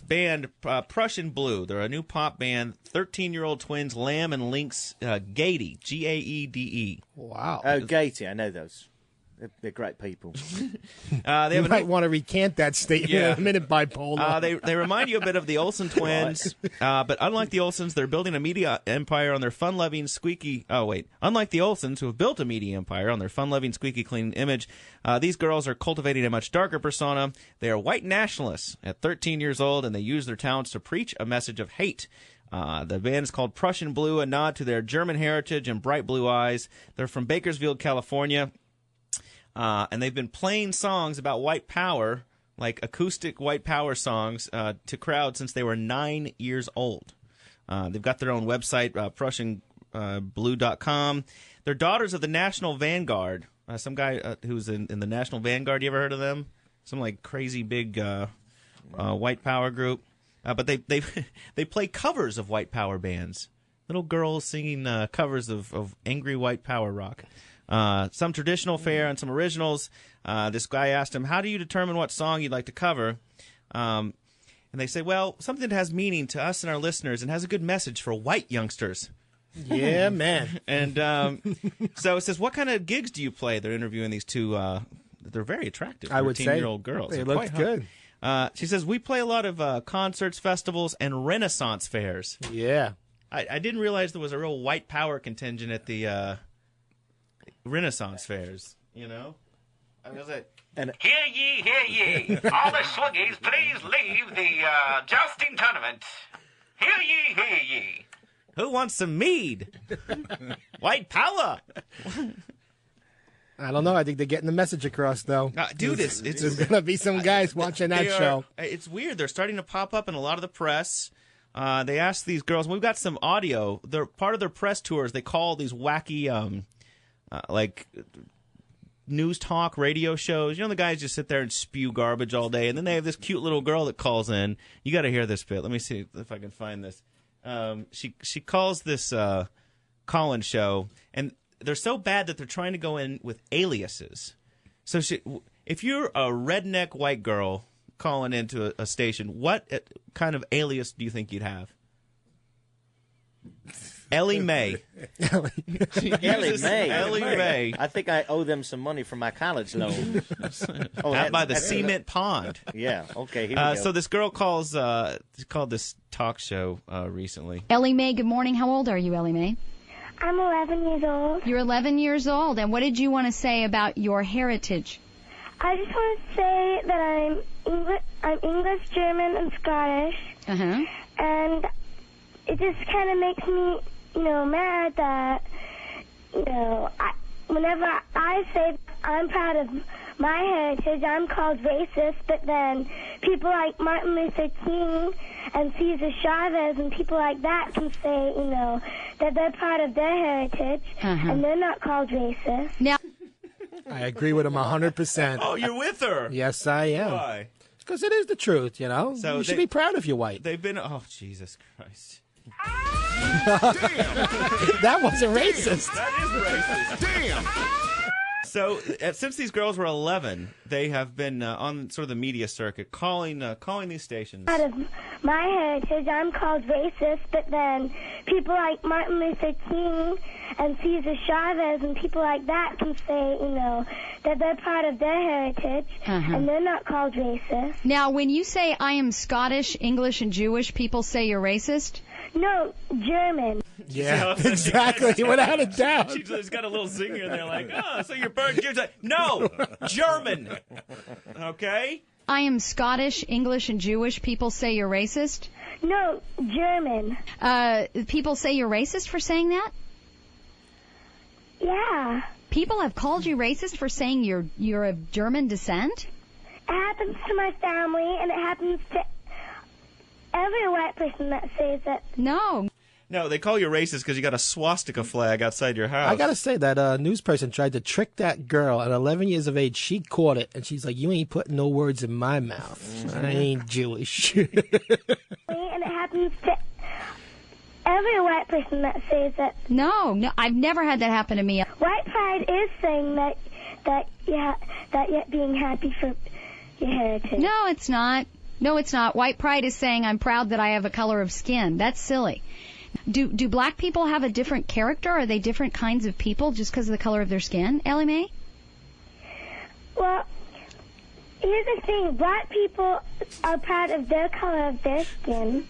band, Prussian Blue. They're a new pop band. 13-year-old twins, Lamb and Lynx Gaedy, Gaede. Wow. Oh, Gaety, I know those. They're great people. You might want to recant that statement in a minute, bipolar. They remind you a bit of the Olsen twins, but unlike the Olsens, they're building a media empire on their fun-loving, squeaky... Oh, wait. Unlike the Olsens, who have built a media empire on their fun-loving, squeaky clean image, these girls are cultivating a much darker persona. They are white nationalists at 13 years old, and they use their talents to preach a message of hate. The band is called Prussian Blue, a nod to their German heritage and bright blue eyes. They're from Bakersfield, California. And they've been playing songs about white power, like acoustic white power songs, to crowds since they were 9 years old. They've got their own website, PrussianBlue.com. They're daughters of the National Vanguard. Some guy who's in the National Vanguard, you ever heard of them? Some like crazy big white power group. But they play covers of white power bands. Little girls singing covers of angry white power rock. Some traditional fare and some originals. This guy asked him, how do you determine what song you'd like to cover? And they say, well, something that has meaning to us and our listeners and has a good message for white youngsters. Yeah, man. And so it says, what kind of gigs do you play? They're interviewing these two. They're very attractive. I would say 13-year-old girls. They They're look quite hot. good. She says, we play a lot of concerts, festivals, and Renaissance fairs. Yeah. I didn't realize there was a real white power contingent at the Renaissance fairs, I was like, Hear ye, hear ye. All the swuggies, please leave the jousting tournament. Hear ye, hear ye. who wants some mead? White power. I don't know. I think they're getting the message across, though. Dude, there's going to be some guys watching that show. It's weird. They're starting to pop up in a lot of the press. They ask these girls, we've got some audio. They're part of their press tours. They call these wacky, like news talk radio shows. The guys just sit there and spew garbage all day, and then they have this cute little girl that calls in. You got to hear this bit. Let me see if I can find this. She calls this call-in show, and they're so bad that they're trying to go in with aliases. So if you're a redneck white girl calling into a station, what kind of alias do you think you'd have? Ellie Mae. Ellie Mae. Ellie Mae. I think I owe them some money for my college loan. Out by the cement pond. Yeah, okay, here we go. So this girl called this talk show recently. Ellie Mae, good morning. How old are you, Ellie Mae? I'm 11 years old. You're 11 years old. And what did you want to say about your heritage? I just want to say that I'm English, German, and Scottish. Uh-huh. And it just kind of makes me, mad that, whenever I say I'm proud of my heritage, I'm called racist, but then people like Martin Luther King and Cesar Chavez and people like that can say, that they're proud of their heritage, and they're not called racist. Now, I agree with him 100%. Oh, you're with her? Yes, I am. Why? Because it is the truth, So you should be proud if you're white. They've been... Oh, Jesus Christ. That wasn't racist. That is racist. Damn. So, since these girls were 11, they have been on sort of the media circuit calling these stations. Out of my heritage, I'm called racist, but then people like Martin Luther King and Cesar Chavez and people like that can say, that they're proud of their heritage, and they're not called racist. Now, when you say I am Scottish, English, and Jewish, people say you're racist? No, German. Yeah, exactly, without a doubt. She's got a little zinger in there like, so you're burned Jews. No, German. Okay? I am Scottish, English, and Jewish. People say you're racist? No, German. People say you're racist for saying that? Yeah. People have called you racist for saying you're of German descent? It happens to my family, and it happens to every white person that says it. No. No, they call you racist because you got a swastika flag outside your house. I got to say that news person tried to trick that girl at 11 years of age. She caught it, and she's like, you ain't putting no words in my mouth. I ain't Jewish. And it happens to every white person that says it. No, I've never had that happen to me. White pride is saying that you're being happy for your heritage. No, it's not. No, it's not. White pride is saying I'm proud that I have a color of skin. That's silly. Do black people have a different character? Are they different kinds of people just because of the color of their skin, Ellie Mae? Well, here's the thing. Black people are proud of their color of their skin.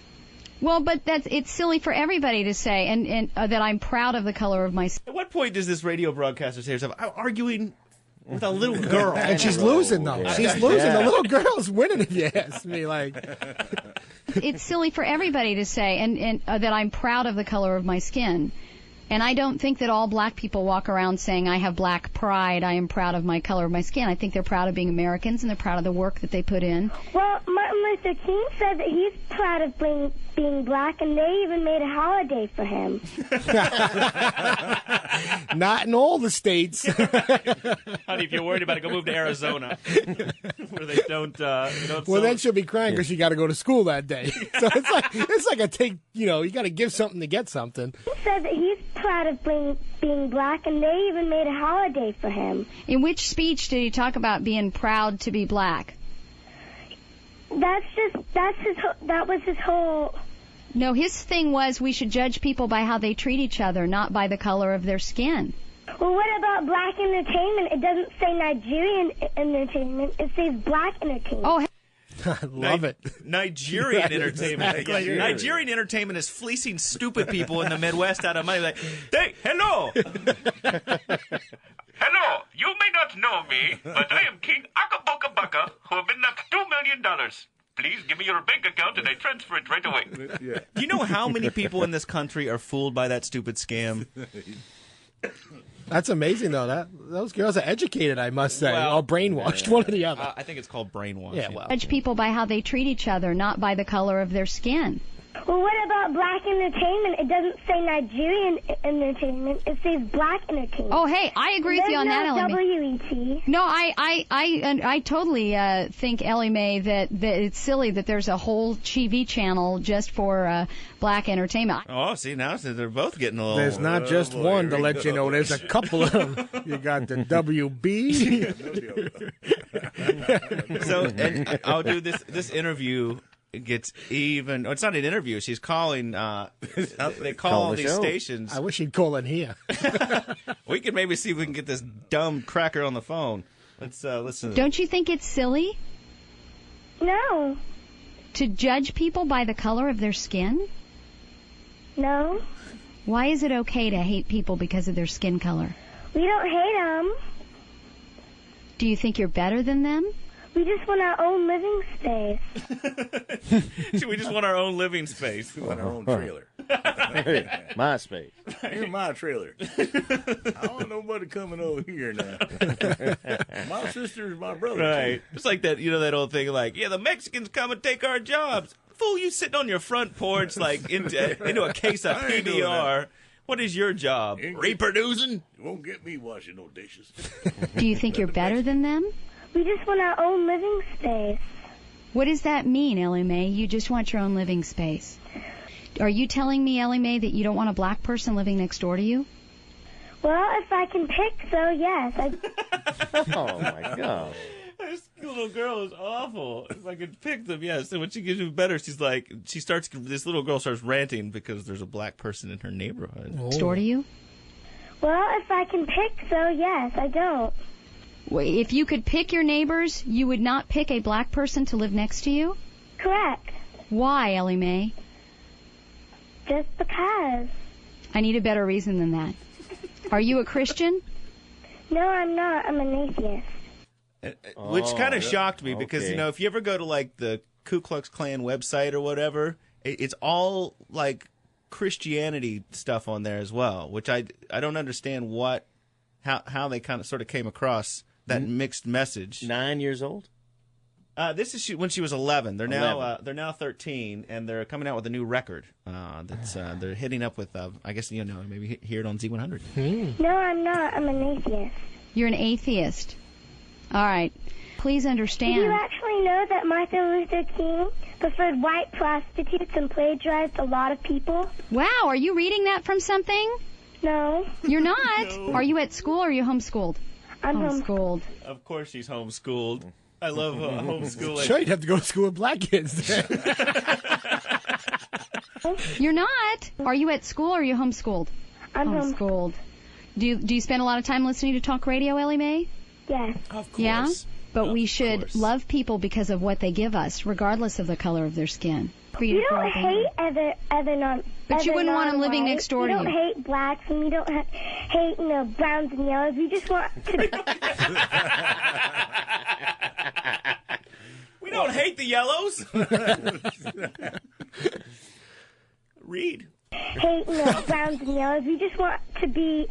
Well, but it's silly for everybody to say and that I'm proud of the color of my skin. At what point does this radio broadcaster say herself, I'm arguing with a little girl? And she's losing, though. She's losing. The little girl's winning, if you ask me. It's silly for everybody to say and that I'm proud of the color of my skin. And I don't think that all black people walk around saying I have black pride, I am proud of my color of my skin. I think they're proud of being Americans and they're proud of the work that they put in. Well, Martin Luther King said that he's proud of being black, and they even made a holiday for him. Not in all the states. Honey, if you're worried about it, go move to Arizona, where they don't. Well, then she'll be crying because she got to go to school that day. So it's like a take. You got to give something to get something. He said that he's proud of being black, and they even made a holiday for him. In which speech did he talk about being proud to be black? That was his whole. No, his thing was we should judge people by how they treat each other, not by the color of their skin. Well, what about black entertainment? It doesn't say Nigerian entertainment. It says black entertainment. Oh, I love it. Nigerian entertainment. Exactly. Nigerian entertainment is fleecing stupid people in the Midwest out of money. Like, hey, hello. Hello, you may not know me, but I am King Akaboka Baka, who have been left $2 million. Please give me your bank account and I transfer it right away. Yeah. Do you know how many people in this country are fooled by that stupid scam? That's amazing, though. Those girls are educated, I must say, Well, or brainwashed, one or the other. I think it's called brainwashing. Yeah, well. Judge people by how they treat each other, not by the color of their skin. Well, what about black entertainment? It doesn't say Nigerian entertainment. It says black entertainment. Oh, hey, I agree with you on that, Ellie Mae. WET. No, I totally think, Ellie Mae, that it's silly that there's a whole TV channel just for black entertainment. Oh, see, now they're both getting a little... There's not just one to let you know. There's a couple of them. You got the WB. So, and I'll do this interview... It gets even. Oh, it's not an interview. She's calling. They call these stations. I wish he'd call in here. We could maybe see if we can get this dumb cracker on the phone. Let's listen. Don't you think it's silly? No. To judge people by the color of their skin? No. Why is it okay to hate people because of their skin color? We don't hate them. Do you think you're better than them? We just want our own living space. We just want our own living space. We want our own trailer. My space. Here's my trailer. I don't know nobody coming over here now. My sister's my brother. Right. It's like that, that old thing, like, yeah, the Mexicans come and take our jobs. Fool, you sitting on your front porch, like, into a case of I ain't doing PBR. that. What is your job? Reproducing? You won't get me washing no dishes. Do you think you're better than them? We just want our own living space. What does that mean, Ellie Mae? You just want your own living space. Are you telling me, Ellie Mae, that you don't want a black person living next door to you? Well, if I can pick, so yes. Oh, my God. This little girl is awful. If I could pick them, yes. And when she gets better, this little girl starts ranting because there's a black person in her neighborhood. Next door to you? Well, if I can pick, so yes. I don't. If you could pick your neighbors, you would not pick a black person to live next to you? Correct. Why, Ellie Mae? Just because. I need a better reason than that. Are you a Christian? No, I'm not. I'm an atheist. Which kind of shocked me because, okay. if you ever go to, like, the Ku Klux Klan website or whatever, it's all, like, Christianity stuff on there as well, which I don't understand how they kind of sort of came across that mixed message. 9 years old? This is when she was 11. They're now 13, and they're coming out with a new record. They're hitting up with I guess maybe hear it on Z100. No, I'm not. I'm an atheist. You're an atheist. All right. Please understand. Did you actually know that Martin Luther King preferred white prostitutes and plagiarized a lot of people? Wow, are you reading that from something? No. You're not? No. Are you at school or are you homeschooled? I'm homeschooled. Of course she's homeschooled. I love homeschooling. Sure, you'd have to go to school with black kids. You're not? Are you at school or are you homeschooled? I'm homeschooled. Do you spend a lot of time listening to talk radio, Ellie Mae? Yes. Of course. Yeah? But we should love people because of what they give us, regardless of the color of their skin. You don't hate other non. But you wouldn't want them living non-white. next door to you. We don't hate blacks and we don't hate browns and yellows. We just want to. We don't hate the yellows. Read. Hate browns and yellows. We just want to be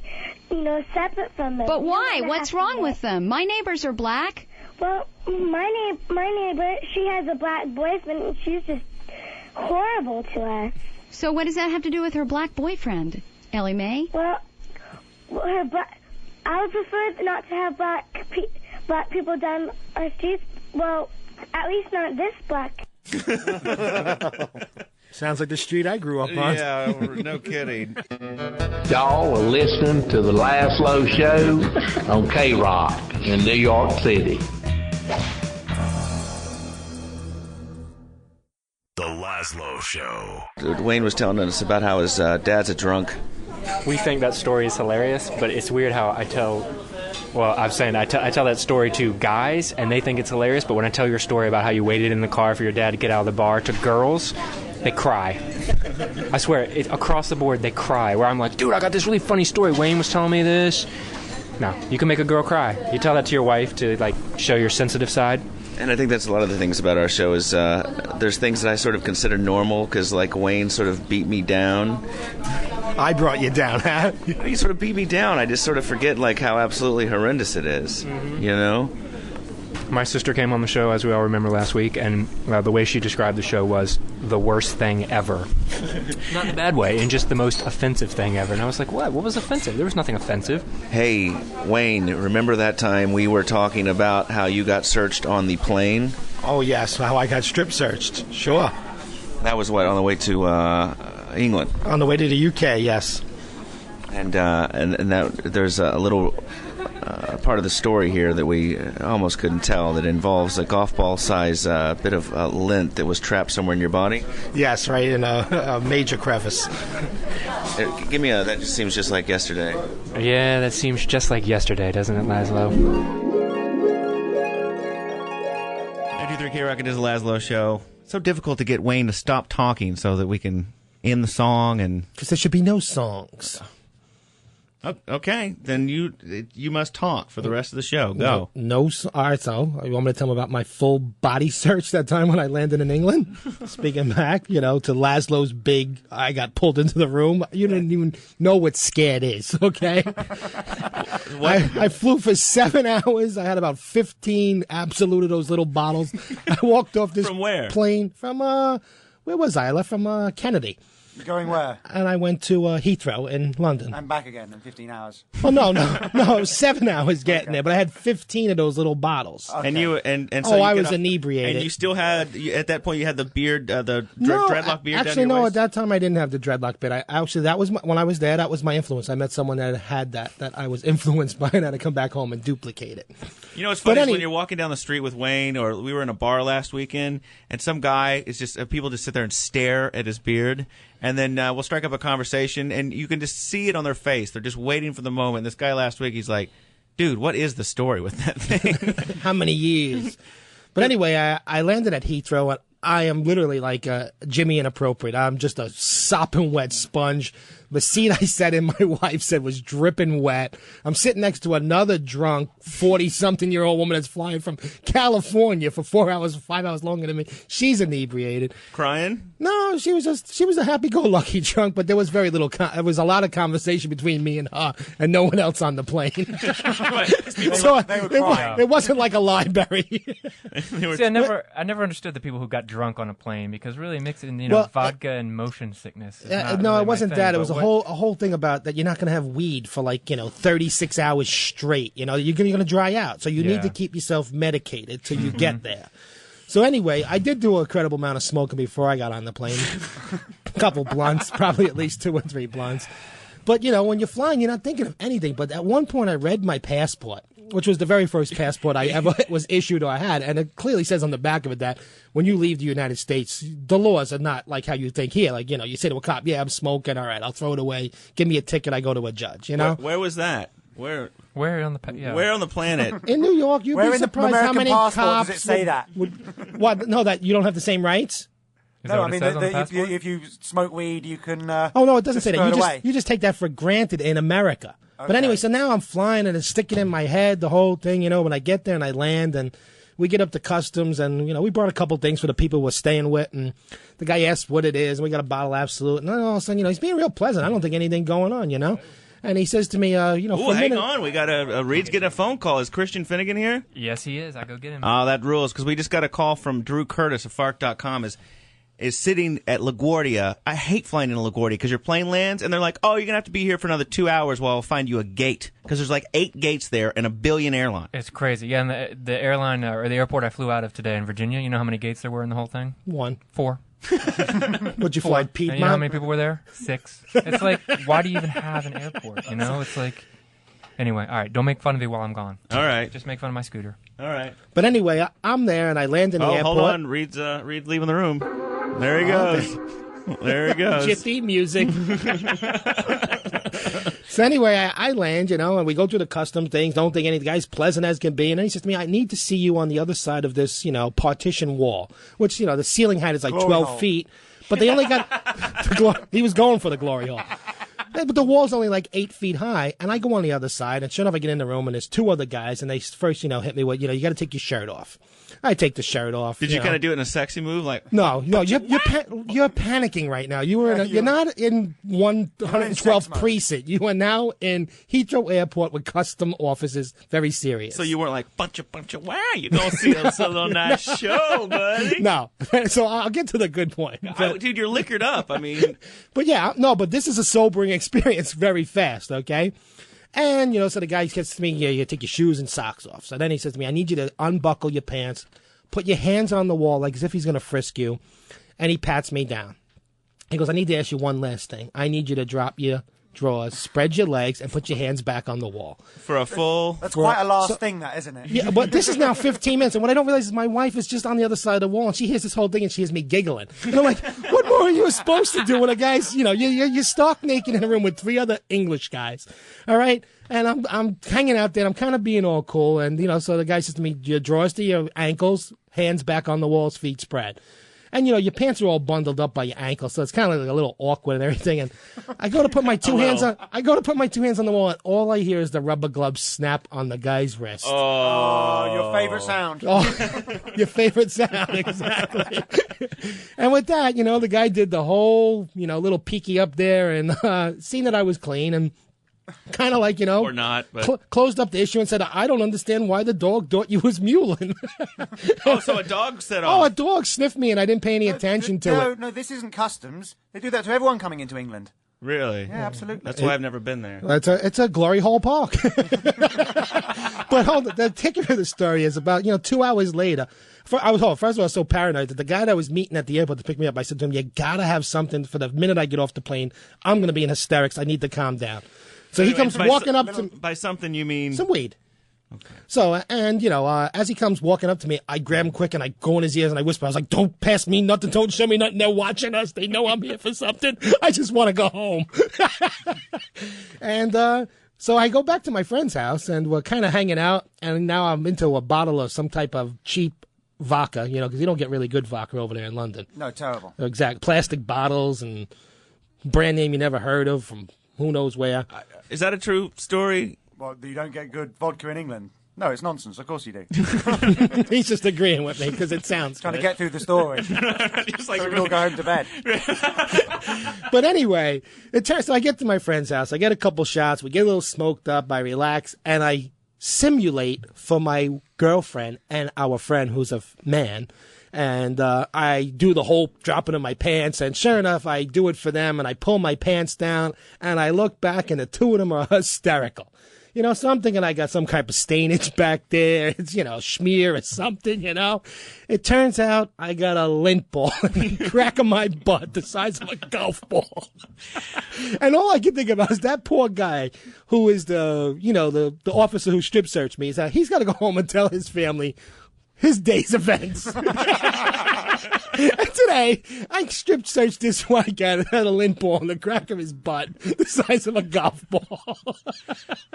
separate from them. But why? What's wrong with them? My neighbors are black. Well, my neighbor, she has a black boyfriend, and she's just horrible to us. So what does that have to do with her black boyfriend, Ellie Mae? Well, I would prefer not to have black people down our streets. Well, at least not this black. Sounds like the street I grew up on. Yeah, no kidding. Y'all are listening to the Lazlow Show on K-Rock in New York City. The Lazlow Show. Wayne was telling us about how his dad's a drunk. We think that story is hilarious, but it's weird how I tell that story to guys, and they think it's hilarious, but when I tell your story about how you waited in the car for your dad to get out of the bar to girls, they cry. I swear, across the board, they cry, where I'm like, dude, I got this really funny story. Wayne was telling me this. No, you can make a girl cry. You tell that to your wife to, show your sensitive side. And I think that's a lot of the things about our show is there's things that I sort of consider normal because, Wayne sort of beat me down. I brought you down, huh? He sort of beat me down. I just sort of forget, how absolutely horrendous it is, My sister came on the show, as we all remember last week, and the way she described the show was the worst thing ever. Not in a bad way, in just the most offensive thing ever. And I was like, what? What was offensive? There was nothing offensive. Hey, Wayne, remember that time we were talking about how you got searched on the plane? Oh, yes, how I got strip searched. Sure. That was on the way to England? On the way to the UK, yes. And that there's a little part of the story here that we almost couldn't tell that involves a golf ball size bit of lint that was trapped somewhere in your body. Yes, right in a major crevice. Give me that just seems just like yesterday. Yeah, that seems just like yesterday, doesn't it, Lazlow? 93 K-Rock, it is the Lazlow Show. It's so difficult to get Wayne to stop talking so that we can end the song. Because there should be no songs. Okay, then you must talk for the rest of the show. Go. No. All right, so you want me to tell them about my full body search that time when I landed in England? Speaking back, to Lazlow's big, I got pulled into the room. You didn't even know what scared is, okay? I flew for 7 hours. I had about 15 Absolute of those little bottles. I walked off this From where? plane from, where was I? I left from Kennedy. Going where? And I went to Heathrow in London. And back again in 15 hours. Oh, no, it was 7 hours getting there, but I had 15 of those little bottles. Okay. And you so I you was inebriated. And you still had at that point you had the beard, dreadlock beard. Actually, down your no. waist? At that time, I didn't have the dreadlock beard. That was when I was there. That was my influence. I met someone that had that I was influenced by, and I had to come back home and duplicate it. You know what's funny is when you're walking down the street with Wayne, or we were in a bar last weekend, and some guy is people just sit there and stare at his beard, and then we'll strike up a conversation, and you can just see it on their face. They're just waiting for the moment. This guy last week, he's like, dude, what is the story with that thing? How many years? But anyway, I landed at Heathrow, and I am literally like Jimmy Inappropriate. I'm just a sopping wet sponge. The seat I sat in, my wife said, was dripping wet. I'm sitting next to another drunk 40-something-year-old woman that's flying from California for 4 hours, 5 hours longer than me. She's inebriated. Crying? No, she was a happy-go-lucky drunk, but there was very little. There was a lot of conversation between me and her, and no one else on the plane. So it wasn't like a library. See, I never understood the people who got drunk on a plane, because really mixing vodka and motion sickness. Is not no, really it wasn't my thing, that. It was but a whole thing about that you're not going to have weed for 36 hours straight. You're going to dry out, so you need to keep yourself medicated till you get there. So anyway, I did do a incredible amount of smoking before I got on the plane. A couple blunts, probably at least 2 or 3 blunts. But when you're flying, you're not thinking of anything. But at one point, I read my passport, which was the very first passport I ever was issued or had, and it clearly says on the back of it that when you leave the United States, the laws are not like how you think here. Like, you say to a cop, yeah, I'm smoking, all right, I'll throw it away. Give me a ticket, I go to a judge, Where was that? Where on the Where on the planet? In New York, you'd be surprised how many cops does it say that? What? No, that you don't have the same rights? No, I mean, if you smoke weed, you can. Oh no, it doesn't say throw it that. away. You just take that for granted in America. Okay. But anyway, so now I'm flying and it's sticking in my head, the whole thing. When I get there and I land and we get up to customs and we brought a couple things for the people we're staying with, and the guy asked what it is, and we got a bottle of Absolute, and then all of a sudden, he's being real pleasant. I don't think anything going on, And he says to me, Oh, hang on. We got Reed's getting a phone call. Is Christian Finnegan here? Yes, he is. I go get him. Oh, that rules, because we just got a call from Drew Curtis of Fark.com is sitting at LaGuardia. I hate flying in LaGuardia because your plane lands, and they're like, oh, you're going to have to be here for another 2 hours while I'll find you a gate, because there's 8 gates there and a billion airlines. It's crazy. Yeah, and the airline or the airport I flew out of today in Virginia, you know how many gates there were in the whole thing? 1. 4. Would you fly Piedmont? And you know how many people were there? 6. It's like, why do you even have an airport? It's like, anyway, all right, don't make fun of me while I'm gone. All right. Just make fun of my scooter. All right. But anyway, I'm there and I land in the airport. Hold on. Reed's leaving the room. There he goes. There he goes. Jiffy music. So anyway, I land, and we go through the custom things. Don't think any of the guy's pleasant as can be. And then he says to me, I need to see you on the other side of this, partition wall, which, the ceiling height is like Glory 12 hole. feet. But they only got, he was going for the glory hole. But the wall's only 8 feet high, and I go on the other side, and sure enough, I get in the room, and there's 2 other guys, and they first, hit me with, you got to take your shirt off. I take the shirt off. Did you kind of do it in a sexy move? No, you're panicking right now. You're not in 112th precinct. You are now in Heathrow Airport with custom officers. Very serious. So you weren't like, bunch of, wow, you're going to see a little nice show, buddy. No. So I'll get to the good point. Dude, you're liquored up. I mean. But this is a sobering experience very fast, okay? And, so the guy gets to me, you take your shoes and socks off. So then he says to me, I need you to unbuckle your pants, put your hands on the wall like as if he's going to frisk you, and he pats me down. He goes, I need to ask you one last thing. I need you to drop your drawers, spread your legs, and put your hands back on the wall. For a full... That's quite a last thing, that, isn't it? Yeah, but this is now 15 minutes, and what I don't realize is my wife is just on the other side of the wall, and she hears this whole thing, and she hears me giggling. And I'm like, what more are you supposed to do when a guy's, you're stark naked in a room with 3 other English guys, all right? And I'm hanging out there, and I'm kind of being all cool, and, so the guy says to me, your drawers to your ankles, hands back on the walls, feet spread. And, your pants are all bundled up by your ankles, so it's kind of like a little awkward and everything. And I go to put my two hands on the wall, and all I hear is the rubber glove snap on the guy's wrist. Oh, your favorite sound. Oh, your favorite sound, exactly. And with that, the guy did the whole, little peeky up there and seen that I was clean and kind of like, or not, but closed up the issue and said, I don't understand why the dog thought you was muling. Oh, so a dog set off. Oh, a dog sniffed me and I didn't pay any attention to it. No, this isn't customs. They do that to everyone coming into England. Really? Yeah, absolutely. That's why I've never been there. It's a glory hole park. But hold on, the ticket of the story is about, 2 hours later. First of all, I was so paranoid that the guy that was meeting at the airport to pick me up, I said to him, you gotta have something for the minute I get off the plane. I'm going to be in hysterics. I need to calm down. So he comes walking up to me. By something you mean? Some weed. Okay. So, and, as he comes walking up to me, I grab him quick and I go in his ears and I whisper. I was like, don't pass me nothing. Don't show me nothing. They're watching us. They know I'm here for something. I just want to go home. And so I go back to my friend's house and we're kind of hanging out. And now I'm into a bottle of some type of cheap vodka, because you don't get really good vodka over there in London. No, terrible. Exactly. Plastic bottles and brand name you never heard of from who knows where. Is that a true story? Well, you don't get good vodka in England. No, it's nonsense. Of course you do. He's just agreeing with me because it sounds trying good. to get through the story. Just like so we can all go home to bed. But anyway, so I get to my friend's house. I get a couple shots. We get a little smoked up. I relax, and I simulate for my girlfriend and our friend who's a man. And I do the whole dropping of my pants, and sure enough, I do it for them, and I pull my pants down, and I look back, and the two of them are hysterical. So I'm thinking I got some kind of stainage back there. It's, smear or something, It turns out I got a lint ball in the crack of my butt the size of a golf ball. And all I can think about is that poor guy who is the officer who strip searched me. He's got to go home and tell his family his day's events. And today, I strip searched this white guy that had a lint ball in the crack of his butt, the size of a golf ball.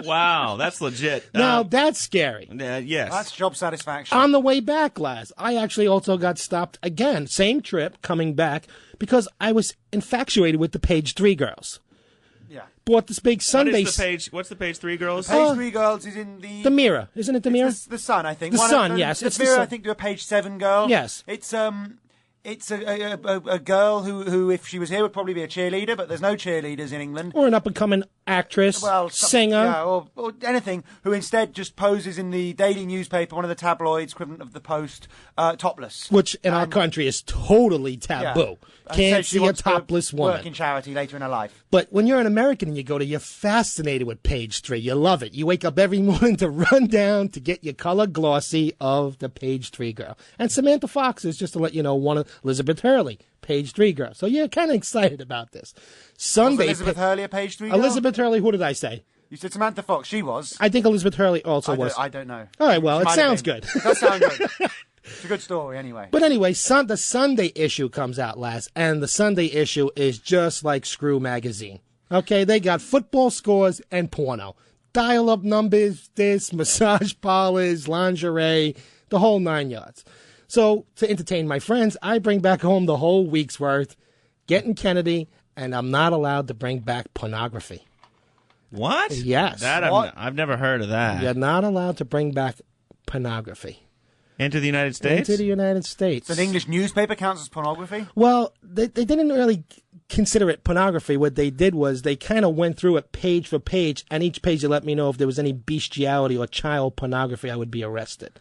Wow, that's legit. Now, that's scary. Yes. That's job satisfaction. On the way back, Laz, I actually also got stopped again, same trip, coming back, because I was infatuated with the Page 3 girls. Yeah. Bought this big Sunday... What's the Page 3 girls? Page 3 girls is in the... The Mirror. Isn't it the Mirror? The Sun, I think. The Sun, yes. The It's Mirror, the Sun. I think, do a Page 7 girl. Yes. It's a girl who, if she was here, would probably be a cheerleader, but there's no cheerleaders in England. Or an up-and-coming actress, singer. Yeah, or anything, who instead just poses in the daily newspaper, one of the tabloids, equivalent of the Post, topless. Which in our country is totally taboo. Yeah. Can't see a topless woman. Work in charity later in her life. But when you're an American and you go to, you're fascinated with Page 3. You love it. You wake up every morning to run down to get your color glossy of the Page 3 girl. And Samantha Fox is, just to let you know, one of Elizabeth Hurley, Page 3 girl. So you're kind of excited about this. Sunday. Was Elizabeth Hurley a Page 3 girl? Elizabeth Hurley, who did I say? You said Samantha Fox. She was. I think Elizabeth Hurley also was. I don't know. All right, well, it sounds good. It does sound good. It's a good story, anyway. But anyway, the Sunday issue comes out last, and the Sunday issue is just like Screw Magazine. Okay, they got football scores and porno. Dial-up numbers, massage parlors, lingerie, the whole 9 yards. So, to entertain my friends, I bring back home the whole week's worth, getting Kennedy, and I'm not allowed to bring back pornography. What? Yes. I've never heard of that. You're not allowed to bring back pornography. Into the United States? Into the United States. So the English newspaper counts as pornography? Well, they didn't really consider it pornography. What they did was they kind of went through it page for page, and each page they let me know if there was any bestiality or child pornography, I would be arrested.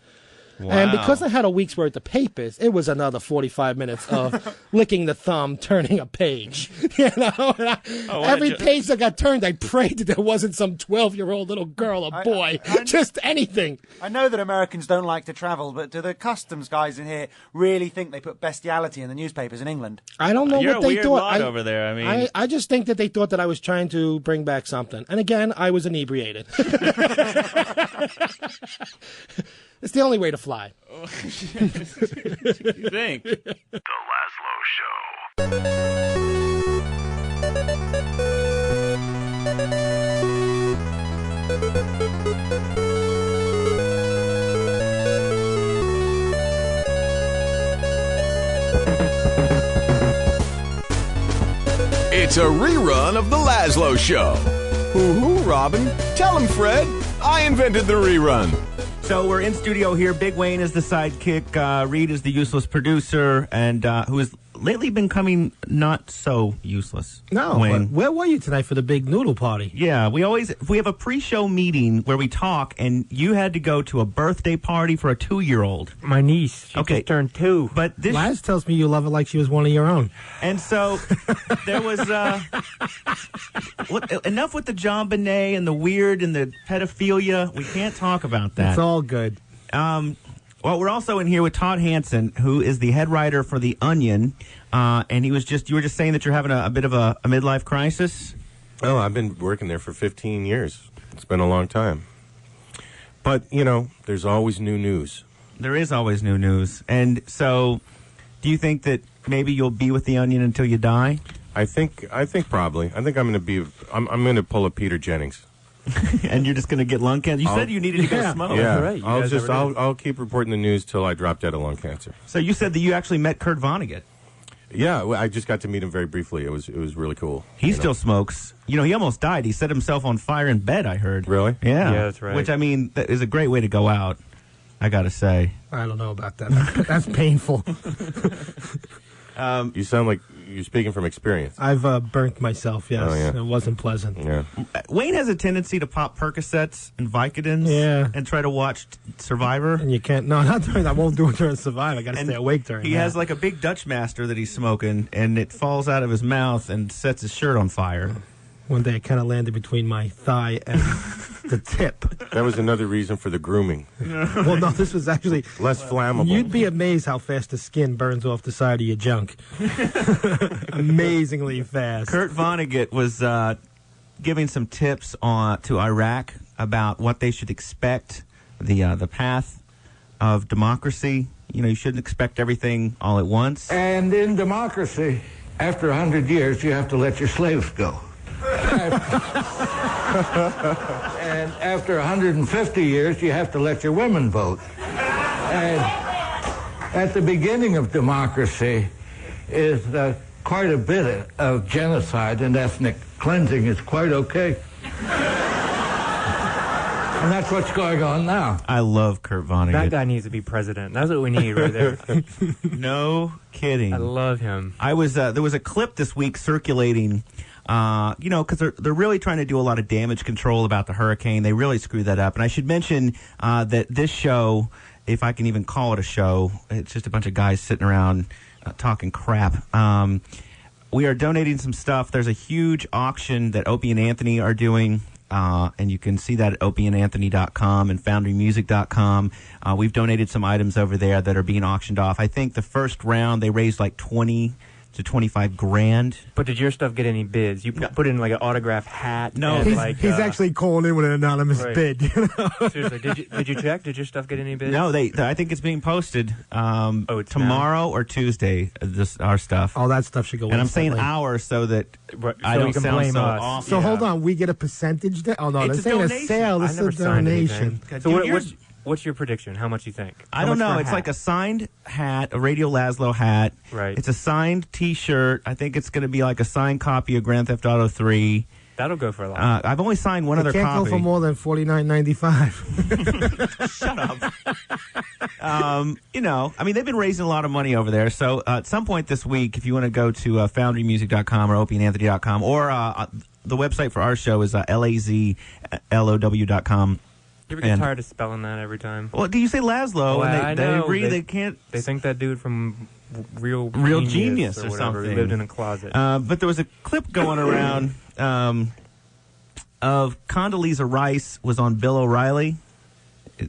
Wow. And because I had a week's worth of papers, it was another 45 minutes of licking the thumb, turning a page. Every page that got turned, I prayed that there wasn't some 12-year-old little girl or boy, just anything. I know that Americans don't like to travel, but do the customs guys in here really think they put bestiality in the newspapers in England? I don't know You're what they a weird thought. lot over there. I mean, I just think that they thought that I was trying to bring back something. And again, I was inebriated. It's the only way to fly. You think? The Lazlow Show. It's a rerun of The Lazlow Show. Hoo-hoo, Robin. Tell him, Fred. I invented the rerun. So we're in studio here. Big Wayne is the sidekick. Reed is the useless producer, and who has lately been coming not so useless. No, Wayne. but where were you tonight for the big noodle party? Yeah, we have a pre-show meeting where we talk, and you had to go to a birthday party for a 2-year-old. My niece. She just turned 2. But this Laz tells me you love her like she was one of your own. And so there was enough with the John Bonet and the weird and the pedophilia. We can't talk about that. It's all good. Well, we're also in here with Todd Hansen, who is the head writer for The Onion, and you were just saying that you're having a bit of a midlife crisis. Oh, I've been working there for 15 years. It's been a long time. But, there's always new news. There is always new news. And so, do you think that maybe you'll be with The Onion until you die? I think probably. I think I'm going to pull a Peter Jennings. And you're just going to get lung cancer? You said you needed to go smoke. Yeah, right. I'll keep reporting the news till I drop dead of lung cancer. So you said that you actually met Kurt Vonnegut. Yeah, I just got to meet him very briefly. It was really cool. He still smokes. He almost died. He set himself on fire in bed, I heard. Really? Yeah. Yeah, that's right. Which, that is a great way to go out, I got to say. I don't know about that. That's painful. You sound like you're speaking from experience. I've burnt myself, yes. Oh, yeah. It wasn't pleasant. Yeah. Wayne has a tendency to pop Percocets and Vicodins and try to watch Survivor. And you can't, no, not during, I won't do it during Survivor. I got to stay awake during He has like a big Dutch master that he's smoking, and it falls out of his mouth and sets his shirt on fire. One day it kind of landed between my thigh and the tip. That was another reason for the grooming. Well, no, this was actually less flammable. You'd be amazed how fast the skin burns off the side of your junk. Amazingly fast. Kurt Vonnegut was giving some tips to Iraq about what they should expect, the path of democracy. You shouldn't expect everything all at once. And in democracy, after 100 years, you have to let your slaves go. And after 150 years, you have to let your women vote. And at the beginning of democracy is quite a bit of genocide, and ethnic cleansing is quite okay. And that's what's going on now. I love Kurt Vonnegut. That guy needs to be president. That's what we need right there. No kidding. I love him. There was a clip this week circulating. Because they're really trying to do a lot of damage control about the hurricane. They really screwed that up. And I should mention that this show, if I can even call it a show, it's just a bunch of guys sitting around talking crap. We are donating some stuff. There's a huge auction that Opie and Anthony are doing. And you can see that at opieandanthony.com and foundrymusic.com. We've donated some items over there that are being auctioned off. I think the first round they raised like 20 to 25 grand. But did your stuff get any bids? You put in like an autographed hat? No, he's actually calling in with an anonymous bid. Seriously, did you check? Did your stuff get any bids? No, I think it's being posted it's tomorrow or Tuesday. Our stuff. All that stuff should go. And I'm saying ours so that I don't can sound blame so us. off. So hold on, we get a percentage. Oh no, It's this ain't a sale. This is a donation. So what's your prediction? How much you think? I don't know. It's like a signed hat, a Radio Lazlow hat. Right. It's a signed T-shirt. I think it's going to be like a signed copy of Grand Theft Auto 3. That'll go for a lot. I've only signed one other can't copy. Go for more than $49.95. Shut up. They've been raising a lot of money over there. So at some point this week, if you want to go to foundrymusic.com or opieandanthony.com, or the website for our show is lazlow.com. You ever get tired of spelling that every time? Well, do you say Lazlow? Well, and they agree they can't. They think that dude from Real Genius or whatever, something. He lived in a closet. But there was a clip going around of Condoleezza Rice was on Bill O'Reilly.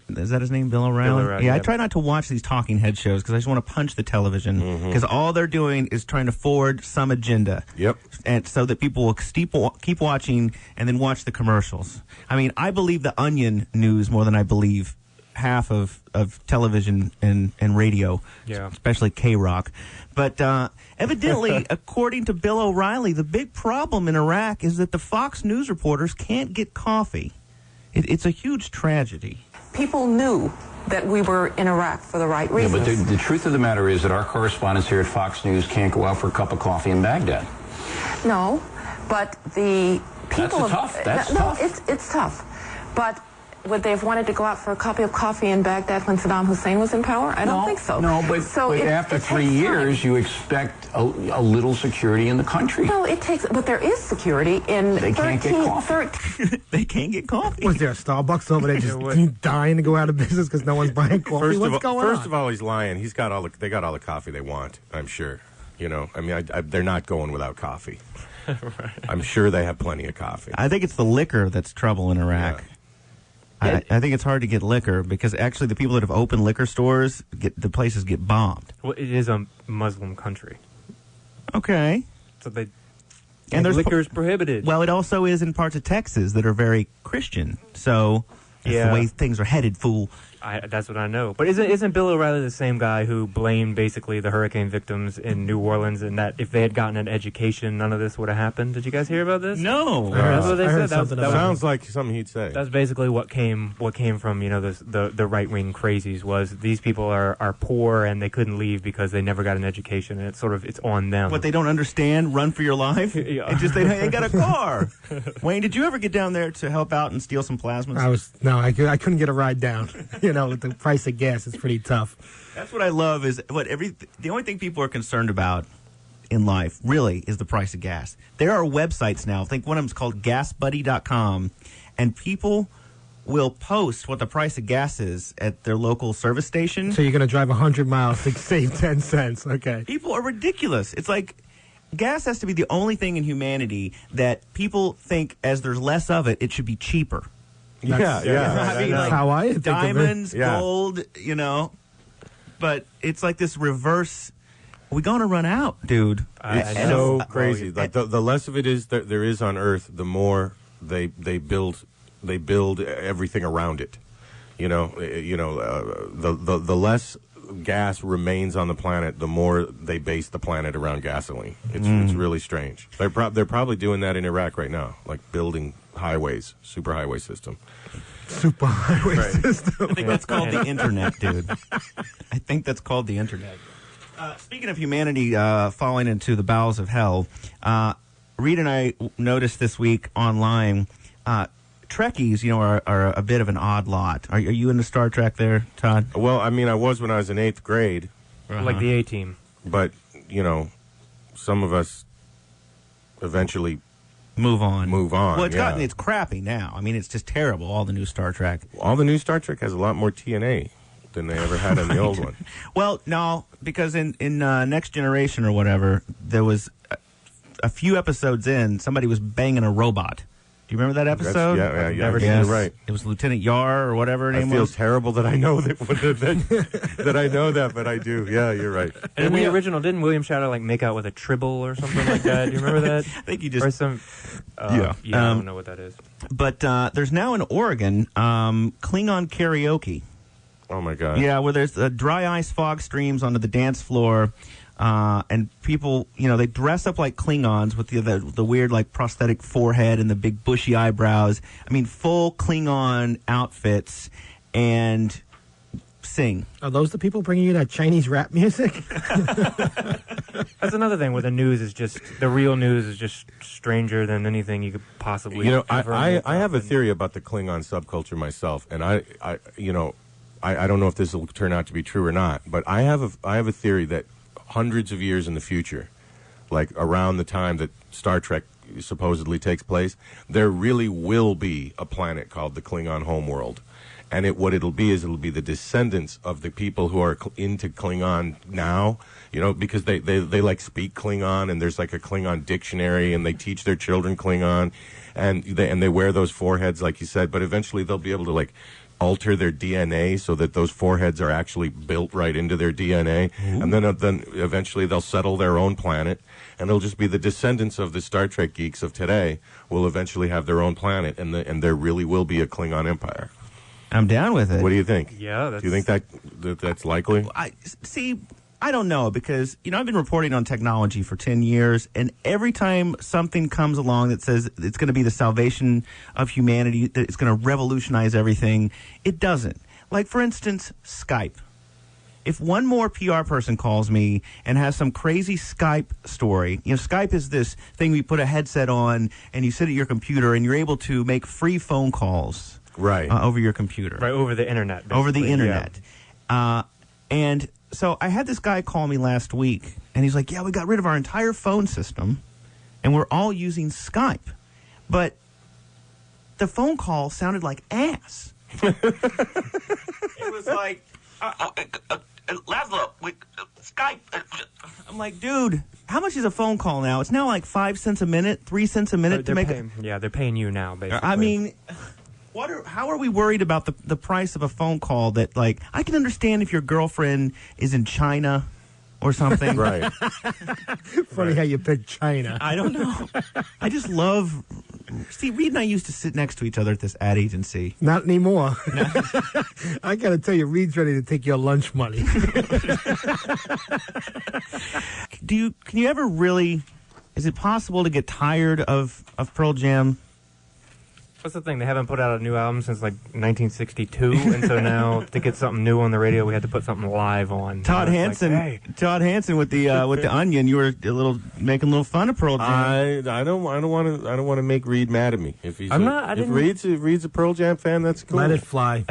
Is that his name, Bill O'Reilly? Yeah, I try not to watch these talking head shows because I just want to punch the television because all they're doing is trying to forward some agenda. Yep. And so that people will keep watching and then watch the commercials. I believe the Onion news more than I believe half of television and radio, especially K-Rock. But evidently, according to Bill O'Reilly, the big problem in Iraq is that the Fox News reporters can't get coffee. It's a huge tragedy. People knew that we were in Iraq for the right reasons. Yeah, but the truth of the matter is that our correspondents here at Fox News can't go out for a cup of coffee in Baghdad. No, but the people... That's no, tough. it's tough. But would they have wanted to go out for a cup of coffee in Baghdad when Saddam Hussein was in power? I don't think so. No, but after 3 years, you expect a little security in the country. No, it takes... But there is security in They can't get coffee. They can't get coffee. Was there a Starbucks over there just dying to go out of business because no one's buying coffee? What's going on? First of all, he's lying. They got all the coffee they want, I'm sure. You know, I mean, they're not going without coffee. Right. I'm sure they have plenty of coffee. I think it's the liquor that's trouble in Iraq. Yeah. I think it's hard to get liquor because actually the people that have opened liquor stores, the places get bombed. Well, it is a Muslim country. Okay. So they... And there's liquor is prohibited. Well, it also is in parts of Texas that are very Christian. So that's the way things are headed, fool. That's what I know. But isn't Bill O'Reilly the same guy who blamed basically the hurricane victims in New Orleans and that if they had gotten an education, none of this would have happened? Did you guys hear about this? No. That's what they said. That sounds like something he'd say. That's basically what came from the right wing crazies was these people are poor and they couldn't leave because they never got an education and it's on them. What they don't understand, run for your life. Yeah. It's just they ain't got a car. Wayne, did you ever get down there to help out and steal some plasmas? I couldn't get a ride down. You know, with the price of gas, it's pretty tough. That's what I love is the only thing people are concerned about in life really is the price of gas. There are websites now. I think one of them is called gasbuddy.com, and people will post what the price of gas is at their local service station. So you're going to drive 100 miles to save 10 cents. Okay. People are ridiculous. It's like gas has to be the only thing in humanity that people think as there's less of it, it should be cheaper. That's Like how I think diamonds, of it. Yeah. gold, you know. But it's like this reverse. We're going to run out, dude. It's so crazy. Like the less of it is there is on Earth, the more they build everything around it. The less gas remains on the planet, the more they base the planet around gasoline. It's really strange. They're probably doing that in Iraq right now, like building highways, superhighway system. Superhighway system. I think that's called the internet, dude. I think that's called the internet. Speaking of humanity falling into the bowels of hell, Reed and I noticed this week online, Trekkies, are a bit of an odd lot. Are you into Star Trek there, Todd? Well, I mean, I was when I was in 8th grade. Like the A-Team. But, some of us eventually move on. Well, it's crappy now. I mean, it's just terrible, all the new Star Trek. All the new Star Trek has a lot more TNA than they ever had in the old one. Well, no, because in Next Generation or whatever, there was a few episodes in, somebody was banging a robot. Do you remember that episode? Yeah, you're right. It was Lieutenant Yar or whatever her name was. I feel terrible that I know that I know that, but I do. Yeah, you're right. And in the original, didn't William Shatner make out with a tribble or something like that? Do you remember that? I think he just... Or some... I don't know what that is. But there's now in Oregon Klingon karaoke. Oh, my God. Yeah, where there's dry ice fog streams onto the dance floor. And people, they dress up like Klingons with the weird, like, prosthetic forehead and the big bushy eyebrows. I mean, full Klingon outfits and sing. Are those the people bringing you that Chinese rap music? That's another thing where the real news is just stranger than anything you could possibly I have a theory about the Klingon subculture myself, and I don't know if this will turn out to be true or not, but I have a theory that hundreds of years in the future, like around the time that Star Trek supposedly takes place, there really will be a planet called the Klingon homeworld. And what it'll be the descendants of the people who are into Klingon now, because they like speak Klingon, and there's like a Klingon dictionary, and they teach their children Klingon, and they wear those foreheads like you said, but eventually they'll be able to like alter their DNA so that those foreheads are actually built right into their DNA. Ooh. And then eventually they'll settle their own planet, and it'll just be the descendants of the Star Trek geeks of today will eventually have their own planet, and there really will be a Klingon empire. I'm down with it. What do you think? Yeah. Do you think that's likely? I don't know, because, I've been reporting on technology for 10 years, and every time something comes along that says it's going to be the salvation of humanity, that it's going to revolutionize everything, it doesn't. Like, for instance, Skype. if one more PR person calls me and has some crazy Skype story, Skype is this thing where you put a headset on and you sit at your computer and you're able to make free phone calls over your computer. Right, over the internet. Over the internet. Yeah. And so I had this guy call me last week, and he's like, yeah, we got rid of our entire phone system, and we're all using Skype. But the phone call sounded like ass. It was like, Lazlow, Skype. I'm like, dude, how much is a phone call now? It's now like 5 cents a minute, 3 cents a minute to make Yeah, they're paying you now, basically. I mean, how are we worried about the price of a phone call that, like, I can understand if your girlfriend is in China or something. Right. Funny how you picked China. I don't know. I just love... See, Reed and I used to sit next to each other at this ad agency. Not anymore. I got to tell you, Reed's ready to take your lunch money. Can you ever really... Is it possible to get tired of Pearl Jam? That's the thing. They haven't put out a new album since like 1962, and so now to get something new on the radio, we had to put something live on. Todd Hansen, like, hey. Todd Hansen with the Onion. You were making a little fun of Pearl Jam. I don't want to make Reed mad at me. If he's if Reed's a Pearl Jam fan, that's cool. Let it fly.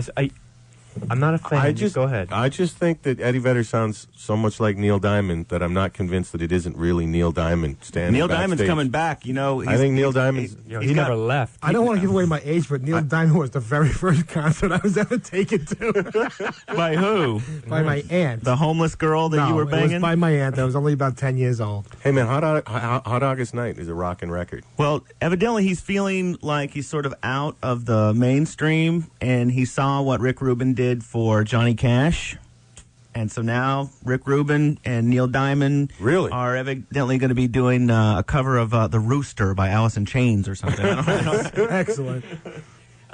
I'm not a fan. Go ahead. I just think that Eddie Vedder sounds so much like Neil Diamond that I'm not convinced that it isn't really Neil Diamond standing Neil backstage. Diamond's coming back. I think Neil Diamond's... He never left. I don't want to give away my age, but Neil Diamond was the very first concert I was ever taken to. By who? By my aunt. The homeless girl that you were banging? It was by my aunt. I was only about 10 years old. Hey, man, Hot August Night is a rockin' record. Well, evidently he's feeling like he's sort of out of the mainstream, and he saw what Rick Rubin did for Johnny Cash. And so now Rick Rubin and Neil Diamond are evidently going to be doing a cover of The Rooster by Alice in Chains or something. I don't know. Excellent.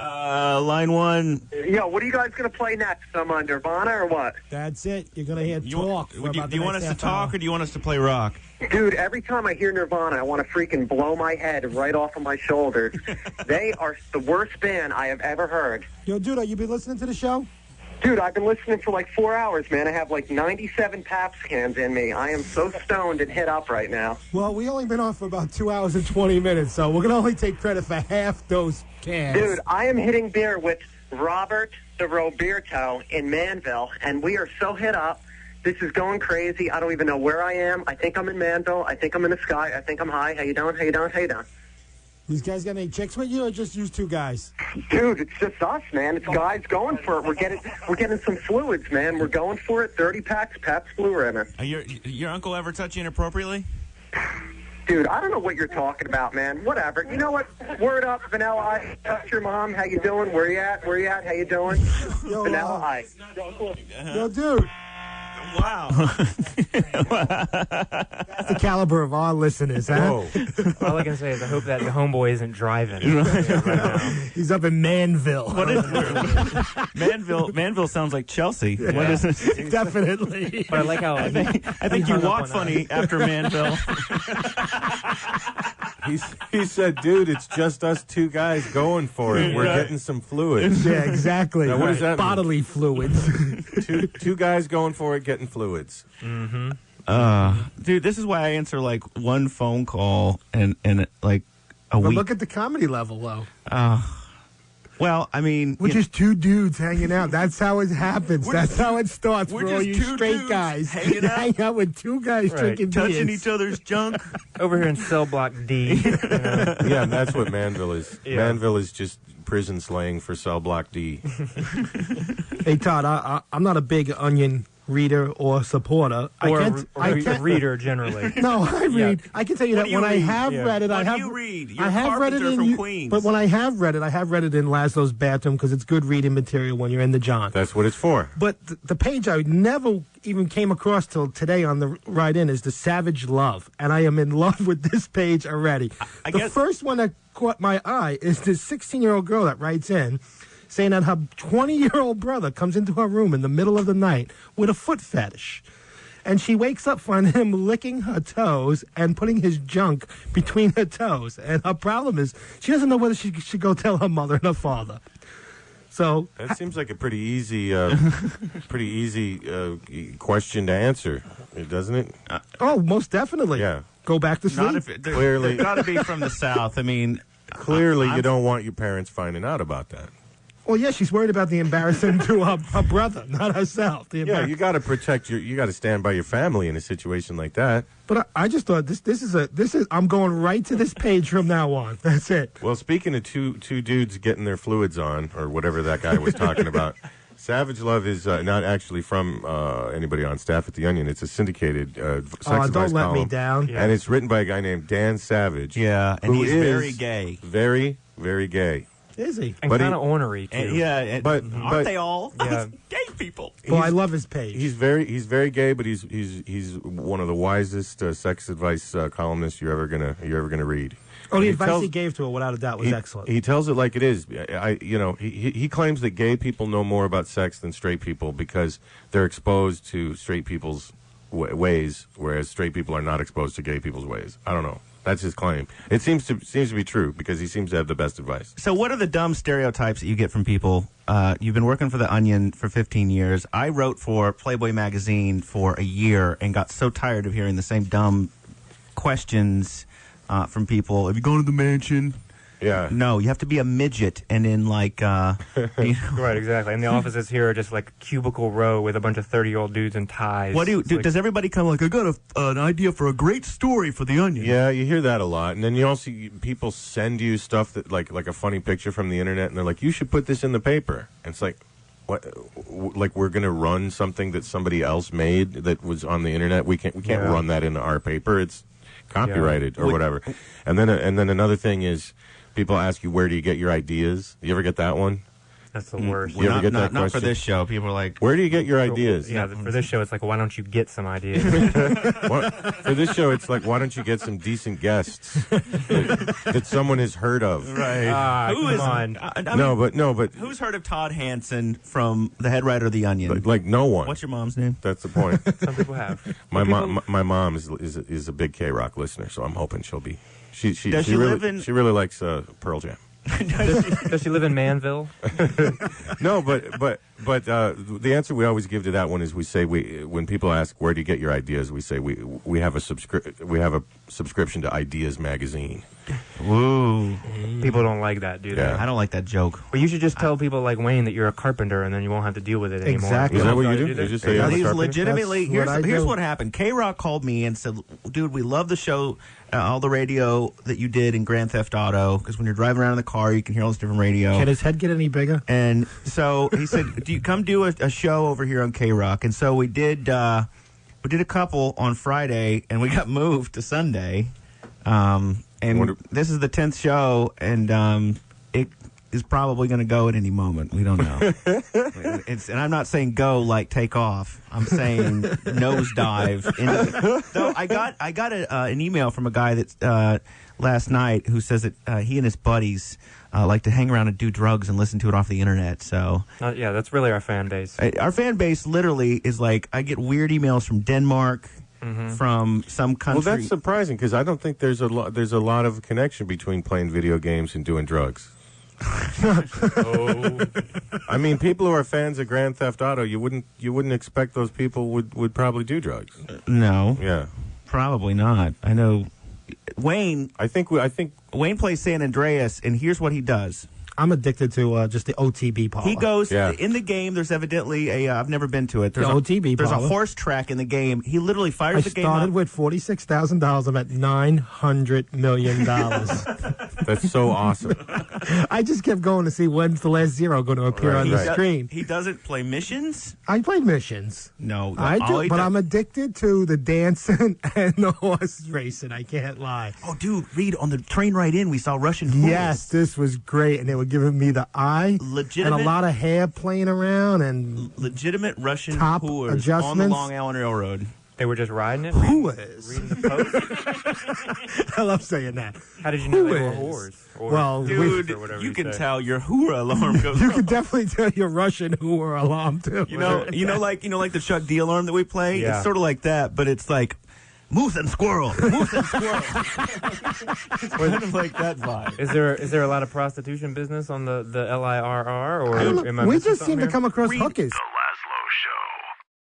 Line one. Yo, what are you guys going to play next? Some Nirvana or what? That's it. You're going to hear talk. Do you want us to talk or do you want us to play rock? Dude, every time I hear Nirvana, I want to freaking blow my head right off of my shoulders. They are the worst band I have ever heard. Yo, dude, you been listening to the show? Dude, I've been listening for like 4 hours, man. I have like 97 Pap scans in me. I am so stoned and hit up right now. Well, we only been on for about 2 hours and 20 minutes, so we're going to only take credit for half those cans. Dude, I am hitting beer with Robert the Roberto in Manville, and we are so hit up. This is going crazy. I don't even know where I am. I think I'm in Manville. I think I'm in the sky. I think I'm high. How you doing? How you doing? How you doing? These guys got any chicks with you, or just use two guys? Dude, it's just us, man. It's guys going for it. We're getting some fluids, man. We're going for it. 30 packs, Pabst Blue Ribbon. Your uncle ever touch you inappropriately? Dude, I don't know what you're talking about, man. Whatever. You know what? Word up, Vanilla Ice. Touch your mom. How you doing? Where you at? Where you at? How you doing? Yo, Vanilla Ice. Yo, dude. Wow. That's the caliber of our listeners, huh? All I can say is I hope that the homeboy isn't driving. Right now. He's up in Manville. What is Manville sounds like Chelsea. Yeah. What is it? Definitely. But I like how I think you walk funny after Manville. He said, dude, it's just us two guys going for it. We're getting some fluids. Yeah, exactly. Now, what does that mean? Bodily fluids. two guys going for it, getting fluids. Mm-hmm. Dude, this is why I answer like one phone call and like a But week. look at the comedy level, though. Well, I mean, We're just two dudes hanging out. That's how it happens. That's how it starts we're for all just you two straight dudes guys. hanging out. Hang out with two guys drinking touching beers. each other's junk. Over here in cell block D. Yeah, and that's what Manville is. Yeah. Manville is just prison slang for cell block D. Hey, Todd, I'm not a big Onion reader or supporter. Or I a can't reader generally. No, I read. Yeah. I can tell you What that do you when I read? have Yeah. read it, What I do have. you read? You're I a have read it carpenter in from Queens. But when I have read it in Lazlow's bathroom because it's good reading material when you're in the John. That's what it's for. But the page I never even came across till today on the ride in is the Savage Love, and I am in love with this page already. I The guess- first one that caught my eye is this 16-year-old girl that writes in saying that her 20-year-old brother comes into her room in the middle of the night with a foot fetish. And she wakes up finding him licking her toes and putting his junk between her toes. And her problem is she doesn't know whether she should go tell her mother and her father. So that seems like a pretty easy question to answer, doesn't it? Oh, most definitely. Yeah. Go back to sleep. Not if it, Clearly. got to be from the South. I mean, Clearly, you don't want your parents finding out about that. Well, yeah, she's worried about the embarrassment to her brother, not herself. Yeah, you got to protect you got to stand by your family in a situation like that. But I just thought this is I'm going right to this page from now on. That's it. Well, speaking of two dudes getting their fluids on, or whatever that guy was talking about, Savage Love is not actually from anybody on staff at The Onion. It's a syndicated sex advice don't let me column. down. And it's written by a guy named Dan Savage. Yeah, and who he's is very gay. Very, very gay. Is he? And kind of ornery too. but aren't they all? Yeah. Gay people. Well, I love his page. He's very gay, but he's one of the wisest sex advice columnists you're ever gonna read. Oh, the And advice he gave to her, without a doubt, was excellent. He tells it like it is. He claims that gay people know more about sex than straight people because they're exposed to straight people's ways, whereas straight people are not exposed to gay people's ways. I don't know. That's his claim. It seems to be true because he seems to have the best advice. So what are the dumb stereotypes that you get from people? You've been working for The Onion for 15 years. I wrote for Playboy magazine for a year and got so tired of hearing the same dumb questions from people. Have you gone to the mansion? Yeah. No, you have to be a midget and in like... Right, exactly. And the offices here are just like a cubicle row with a bunch of 30-year-old dudes in ties. What does everybody come like, I got an idea for a great story for The Onion? Yeah, you hear that a lot. And then you also, people send you stuff that like a funny picture from the internet, and they're like, you should put this in the paper. And it's like, what? Like we're going to run something that somebody else made that was on the internet? We can't run that into our paper. It's copyrighted or whatever. And then another thing is, people ask you, where do you get your ideas? You ever get that one? That's the worst. You ever get that question? Not for this show. People are like, where do you get your ideas? Yeah, for this show, it's like, why don't you get some ideas? For this show, it's like, why don't you get some decent guests that someone has heard of? Right. No, but who's heard of Todd Hansen from the head writer of The Onion? Like no one. What's your mom's name? That's the point. Some people have. My mom is a big K-Rock listener, so I'm hoping she'll be. She really likes Pearl Jam. Does she live in Manville? No, but the answer we always give to that one is we say when people ask where do you get your ideas, we say we have a subscription to Ideas Magazine. Woo! People don't like that, do they? I don't like that joke. Well, you should just tell people like Wayne that you're a carpenter, and then you won't have to deal with it anymore. Exactly. Is that what you do? You just say I'm a He's carpenter? legitimately. That's Here's what what happened. K-Rock called me and said, "Dude, we love the show, all the radio that you did in Grand Theft Auto, because when you're driving around in the car, you can hear all this different radio." Can his head get any bigger? And so he said, "Do you come do a show over here on K-Rock?" And so we did. We did a couple on Friday, and we got moved to Sunday. And this is the 10th show, and it is probably going to go at any moment. We don't know. And I'm not saying go like take off. I'm saying nosedive. Though I got an email from a guy that last night who says that he and his buddies like to hang around and do drugs and listen to it off the internet. So yeah, that's really our fan base. Our fan base literally is like, I get weird emails from Denmark. From some country. Well, that's surprising because I don't think there's a lot of connection between playing video games and doing drugs. I mean, people who are fans of Grand Theft Auto, you wouldn't expect those people would probably do drugs. No. Yeah. Probably not. I know Wayne. I think Wayne plays San Andreas, and here's what he does. I'm addicted to just the OTB parlor. He goes in the game. There's evidently a. I've never been to it. There's OTB There's parlor. a horse track in the game. He literally fires the game up. I started with $46,000. I'm at $900 million. That's so awesome. I just kept going to see when's the last zero going to appear on the screen. He doesn't play missions? I play missions. No. I do, but I'm addicted to the dancing and the horse racing. I can't lie. Oh, dude, Reed, on the train ride in, we saw Russian horse. Yes, this was great, and they were giving me the eye. Legitimate, and a lot of hair playing around and legitimate Russian top whores adjustments on the Long Island Railroad. They were just riding it? Who is? Reading the post? I love saying that. How did you know they were whores? Or well, dude, you can tell your hura alarm goes You off. can definitely tell your Russian hura alarm too. You know, like the Chuck D alarm that we play. Yeah. It's sort of like that, but it's like Moose and squirrel. Moose and squirrel. It's kind of like that vibe. Is there a lot of prostitution business on the LIRR, or am I We missing just seem something to here? come across hookers.